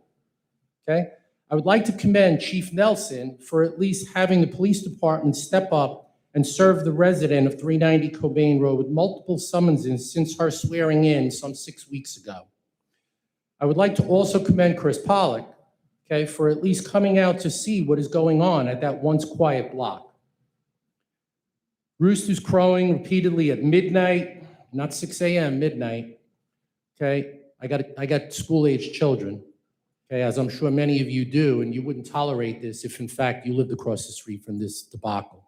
V: Okay, I would like to commend Chief Nelson for at least having the police department step up and serve the resident of 390 Cobain Road with multiple summonses since her swearing in some 6 weeks ago. I would like to also commend Chris Pollock, okay, for at least coming out to see what is going on at that once quiet block. Roosters crowing repeatedly at midnight, not 6 a.m., midnight. Okay, I got school-aged children, okay, as I'm sure many of you do, and you wouldn't tolerate this if, in fact, you lived across the street from this debacle.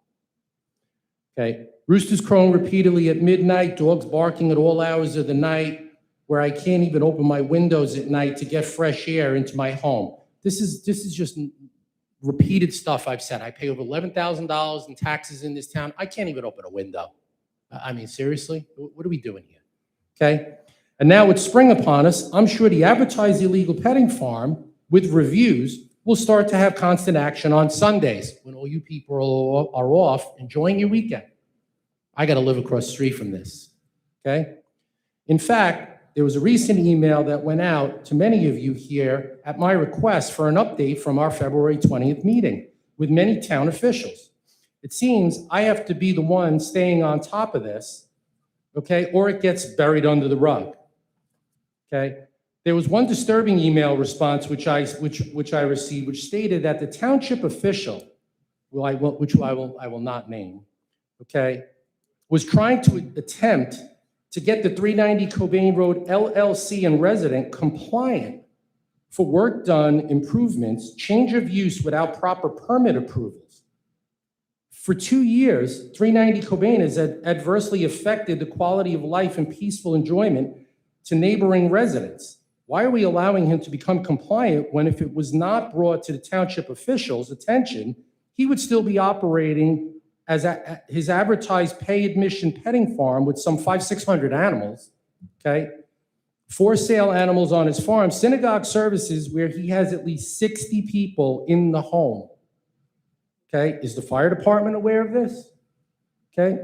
V: Okay, roosters crowing repeatedly at midnight, dogs barking at all hours of the night, where I can't even open my windows at night to get fresh air into my home. This is just repeated stuff I've said. I pay over $11,000 in taxes in this town. I can't even open a window. I mean, seriously, what are we doing here? Okay, and now with spring upon us, I'm sure the advertised illegal petting farm with reviews will start to have constant action on Sundays when all you people are off enjoying your weekend. I got to live across the street from this, okay? In fact, there was a recent email that went out to many of you here at my request for an update from our February 20th meeting with many town officials. It seems I have to be the one staying on top of this, okay, or it gets buried under the rug, okay? There was one disturbing email response which I received, which stated that the township official, which I will not name, okay, was trying to attempt to get the 390 Cobain Road LLC and resident compliant for work done, improvements, change of use without proper permit approvals. For 2 years, 390 Cobain has adversely affected the quality of life and peaceful enjoyment to neighboring residents. Why are we allowing him to become compliant when if it was not brought to the township officials' attention, he would still be operating as his advertised pay admission petting farm with some 500-600 animals, okay? For sale animals on his farm, synagogue services where he has at least 60 people in the home, okay? Is the fire department aware of this? Okay?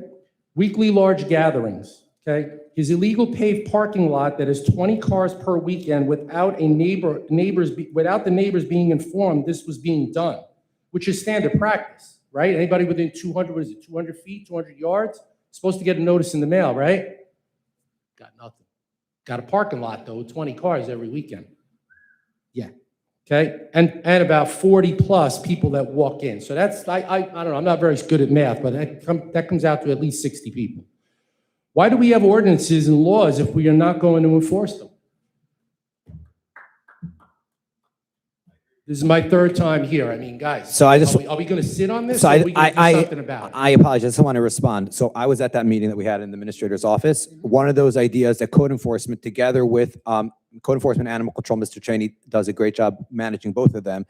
V: Weekly large gatherings, okay? His illegal paved parking lot that has 20 cars per weekend without the neighbors being informed this was being done, which is standard practice. Right? Anybody within 200, what is it, 200 feet, 200 yards? Supposed to get a notice in the mail, right? Got nothing. Got a parking lot, though, with 20 cars every weekend. Yeah. Okay? And about 40 plus people that walk in. So that's, I don't know, I'm not very good at math, but that comes out to at least 60 people. Why do we have ordinances and laws if we are not going to enforce them? This is my third time here. I mean, guys,
H: So I just-
V: are we going to sit on this?
H: So
V: or are we going to do something about it?
H: I apologize. I want to respond. So I was at that meeting that we had in the administrator's office. One of those ideas that code enforcement, together with code enforcement and animal control, Mr. Cheney does a great job managing both of them,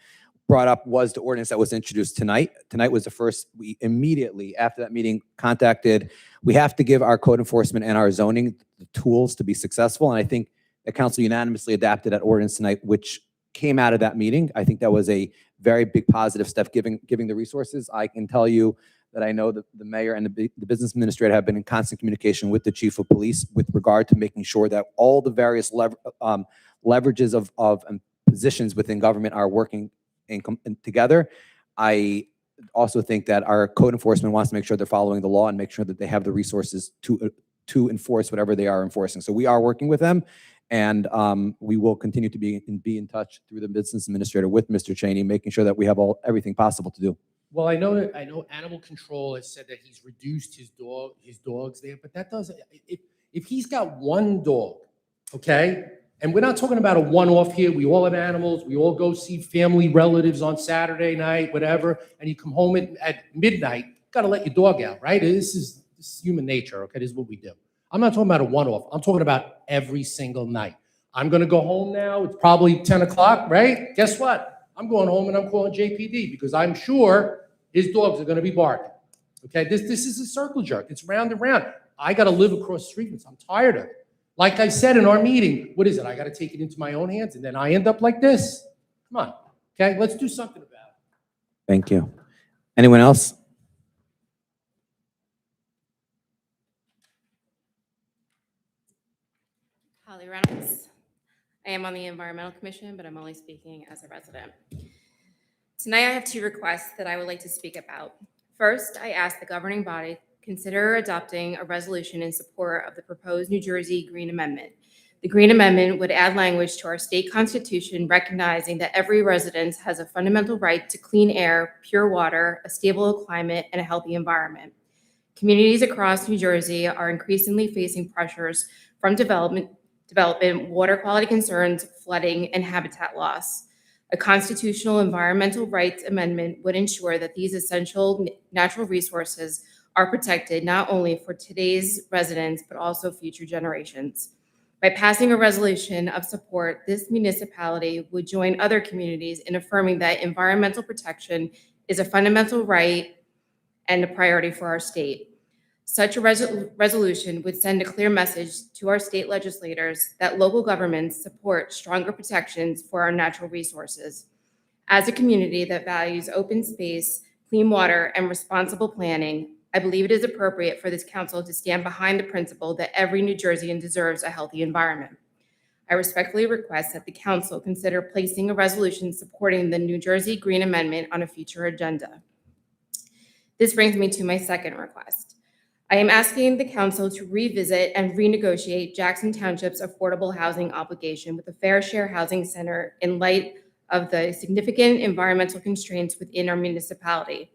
H: brought up was the ordinance that was introduced tonight. Tonight was the first. We immediately after that meeting contacted. We have to give our code enforcement and our zoning the tools to be successful. And I think the council unanimously adopted that ordinance tonight, which came out of that meeting. I think that was a very big positive step, giving the resources. I can tell you that I know that the mayor and the business administrator have been in constant communication with the chief of police with regard to making sure that all the various leverages of positions within government are working together. I also think that our code enforcement wants to make sure they're following the law and make sure that they have the resources to enforce whatever they are enforcing. So we are working with them. And we will continue to be in touch through the business administrator with Mr. Cheney, making sure that we have everything possible to do.
V: Well, I know animal control has said that he's reduced his dogs there, but that doesn't, if he's got one dog, okay, and we're not talking about a one-off here, we all have animals, we all go see family relatives on Saturday night, whatever, and you come home at midnight, got to let your dog out, right? This is human nature, okay, this is what we do. I'm not talking about a one-off. I'm talking about every single night. I'm going to go home now. It's probably 10 o'clock, right? Guess what? I'm going home and I'm calling JPD because I'm sure his dogs are going to be barking. Okay, this is a circle jerk. It's round and round. I got to live across the street. I'm tired of it. Like I said in our meeting, what is it? I got to take it into my own hands and then I end up like this? Come on. Okay, let's do something about it.
H: Thank you. Anyone else?
G: Reynolds. I am on the Environmental Commission, but I'm only speaking as a resident. Tonight, I have two requests that I would like to speak about. First, I ask the governing body consider adopting a resolution in support of the proposed New Jersey Green Amendment. The Green Amendment would add language to our state constitution recognizing that every resident has a fundamental right to clean air, pure water, a stable climate, and a healthy environment. Communities across New Jersey are increasingly facing pressures from development, water quality concerns, flooding, and habitat loss. A constitutional environmental rights amendment would ensure that these essential natural resources are protected not only for today's residents, but also future generations. By passing a resolution of support, this municipality would join other communities in affirming that environmental protection is a fundamental right and a priority for our state. Such a resolution would send a clear message to our state legislators that local governments support stronger protections for our natural resources. As a community that values open space, clean water, and responsible planning, I believe it is appropriate for this council to stand behind the principle that every New Jerseyan deserves a healthy environment. I respectfully request that the council consider placing a resolution supporting the New Jersey Green Amendment on a future agenda. This brings me to my second request. I am asking the council to revisit and renegotiate Jackson Township's affordable housing obligation with the Fair Share Housing Center in light of the significant environmental constraints within our municipality.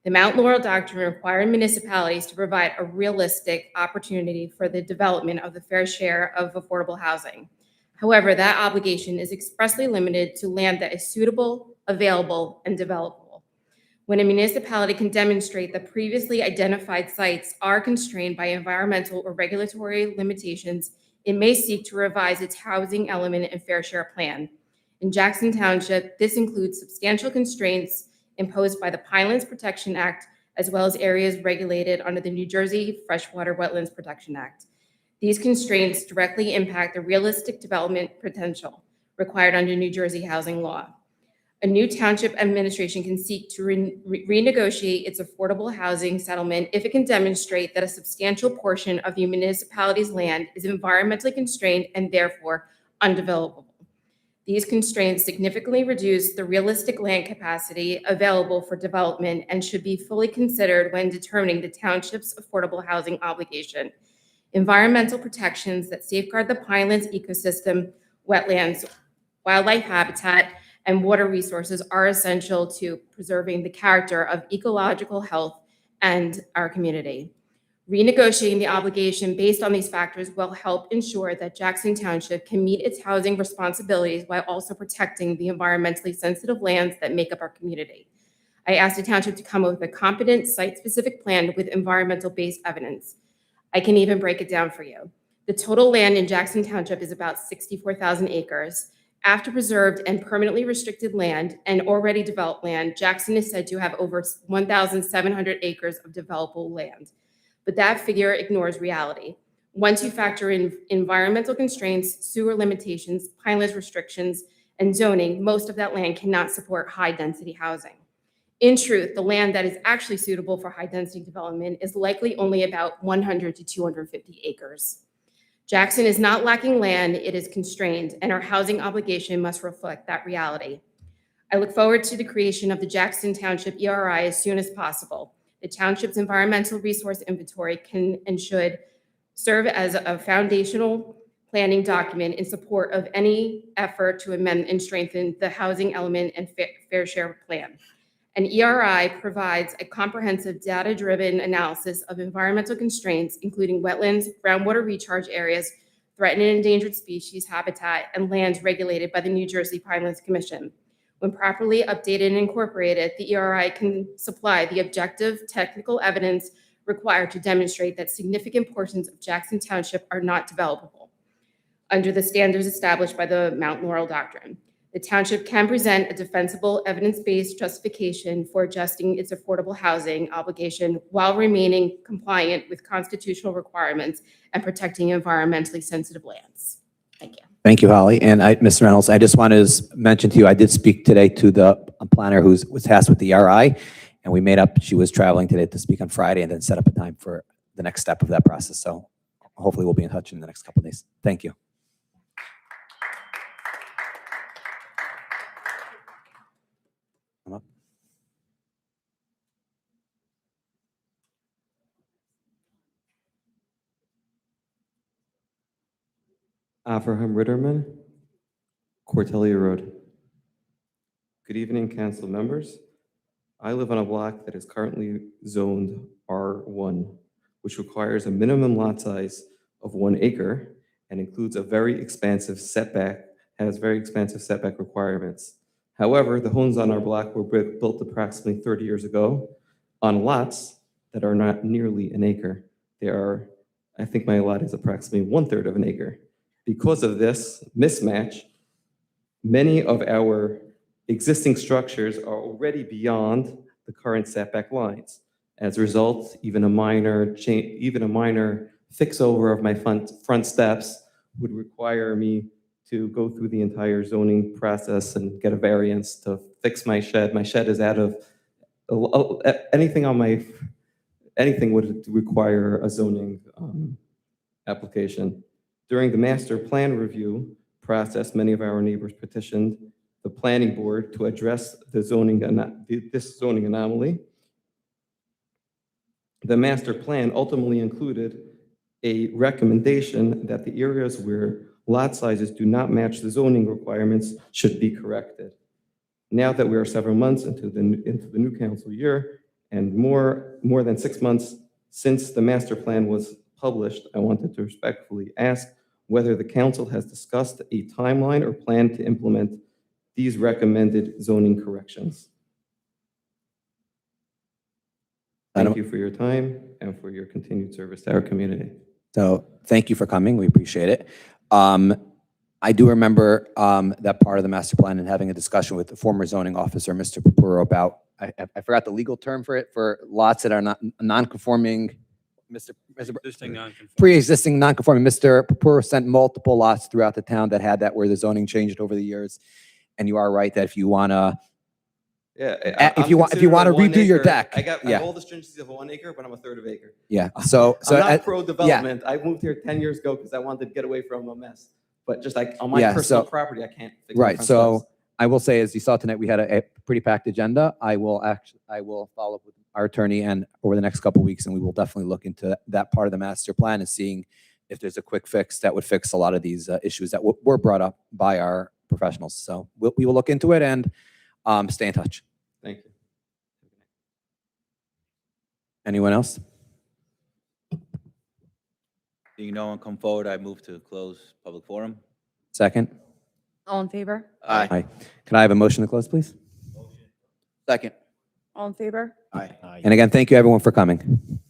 G: The Mount Laurel Doctrine required municipalities to provide a realistic opportunity for the development of the fair share of affordable housing. However, that obligation is expressly limited to land that is suitable, available, and developable. When a municipality can demonstrate that previously identified sites are constrained by environmental or regulatory limitations, it may seek to revise its housing element and fair share plan. In Jackson Township, this includes substantial constraints imposed by the Pinelands Protection Act, as well as areas regulated under the New Jersey Freshwater Wetlands Protection Act. These constraints directly impact the realistic development potential required under New Jersey housing law. A new township administration can seek to renegotiate its affordable housing settlement if it can demonstrate that a substantial portion of the municipality's land is environmentally constrained and therefore undevelopable. These constraints significantly reduce the realistic land capacity available for development and should be fully considered when determining the township's affordable housing obligation. Environmental protections that safeguard the Pinelands ecosystem, wetlands, wildlife habitat, and water resources are essential to preserving the character of ecological health and our community. Renegotiating the obligation based on these factors will help ensure that Jackson Township can meet its housing responsibilities while also protecting the environmentally sensitive lands that make up our community. I asked the township to come up with a competent site-specific plan with environmental-based evidence. I can even break it down for you. The total land in Jackson Township is about 64,000 acres. After preserved and permanently restricted land and already developed land, Jackson is said to have over 1,700 acres of developable land. But that figure ignores reality. Once you factor in environmental constraints, sewer limitations, Pinelands restrictions, and zoning, most of that land cannot support high-density housing. In truth, the land that is actually suitable for high-density development is likely only about 100 to 250 acres. Jackson is not lacking land, it is constrained, and our housing obligation must reflect that reality. I look forward to the creation of the Jackson Township ERI as soon as possible. The township's environmental resource inventory can and should serve as a foundational planning document in support of any effort to amend and strengthen the housing element and fair share plan. An ERI provides a comprehensive data-driven analysis of environmental constraints, including wetlands, groundwater recharge areas, threatened and endangered species habitat, and lands regulated by the New Jersey Pinelands Commission. When properly updated and incorporated, the ERI can supply the objective technical evidence required to demonstrate that significant portions of Jackson Township are not developable under the standards established by the Mount Laurel Doctrine. The township can present a defensible evidence-based justification for adjusting its affordable housing obligation while remaining compliant with constitutional requirements and protecting environmentally sensitive lands. Thank you.
H: Thank you, Holly. And Mr. Reynolds, I just want to mention to you, I did speak today to the planner who was tasked with the ERI, and we made up, she was traveling today to speak on Friday and then set up a time for the next step of that process. So hopefully we'll be in touch in the next couple of days. Thank you.
I: Avraham Ritterman, Cortelia Road. Good evening, council members. I live on a block that is currently zoned R1, which requires a minimum lot size of 1 acre and includes a very expansive setback, has very expansive setback requirements. However, the homes on our block were built approximately 30 years ago on lots that are not nearly an acre. They are, I think my lot is approximately 1/3 of an acre. Because of this mismatch, many of our existing structures are already beyond the current setback lines. As a result, even a minor fix-over of my front steps would require me to go through the entire zoning process and get a variance to fix my shed. My shed is out of, anything would require a zoning application. During the master plan review process, many of our neighbors petitioned the planning board to address this zoning anomaly. The master plan ultimately included a recommendation that the areas where lot sizes do not match the zoning requirements should be corrected. Now that we are several months into the new council year and more than 6 months since the master plan was published, I wanted to respectfully ask whether the council has discussed a timeline or plan to implement these recommended zoning corrections. Thank you for your time and for your continued service to our community.
H: So thank you for coming. We appreciate it. I do remember that part of the master plan and having a discussion with the former zoning officer, Mr. Papuro, about, I forgot the legal term for it, for lots that are not non-conforming. Pre-existing non-conforming. Mr. Papuro sent multiple lots throughout the town that had that where the zoning changed over the years. And you are right that if you want to, if you want to redo your deck,
I: I have all the stringencies of a 1 acre, but I'm 1/3 of an acre.
H: Yeah. So
I: I'm not pro-development. I moved here 10 years ago because I wanted to get away from a mess. But just like on my personal property, I can't fix my
H: right.
I: front
H: So
I: steps.
H: I will say, as you saw tonight, we had a pretty packed agenda. I will follow up with our attorney and over the next couple of weeks, and we will definitely look into that part of the master plan and seeing if there's a quick fix that would fix a lot of these issues that were brought up by our professionals. So we will look into it and stay in touch.
I: Thank you.
H: Anyone else?
A: Seeing no one come forward, I move to close public forum.
H: Second?
B: All in favor?
H: Aye. Can I have a motion to close, please?
C: Second.
B: All in favor?
C: Aye.
H: And again, thank you everyone for coming.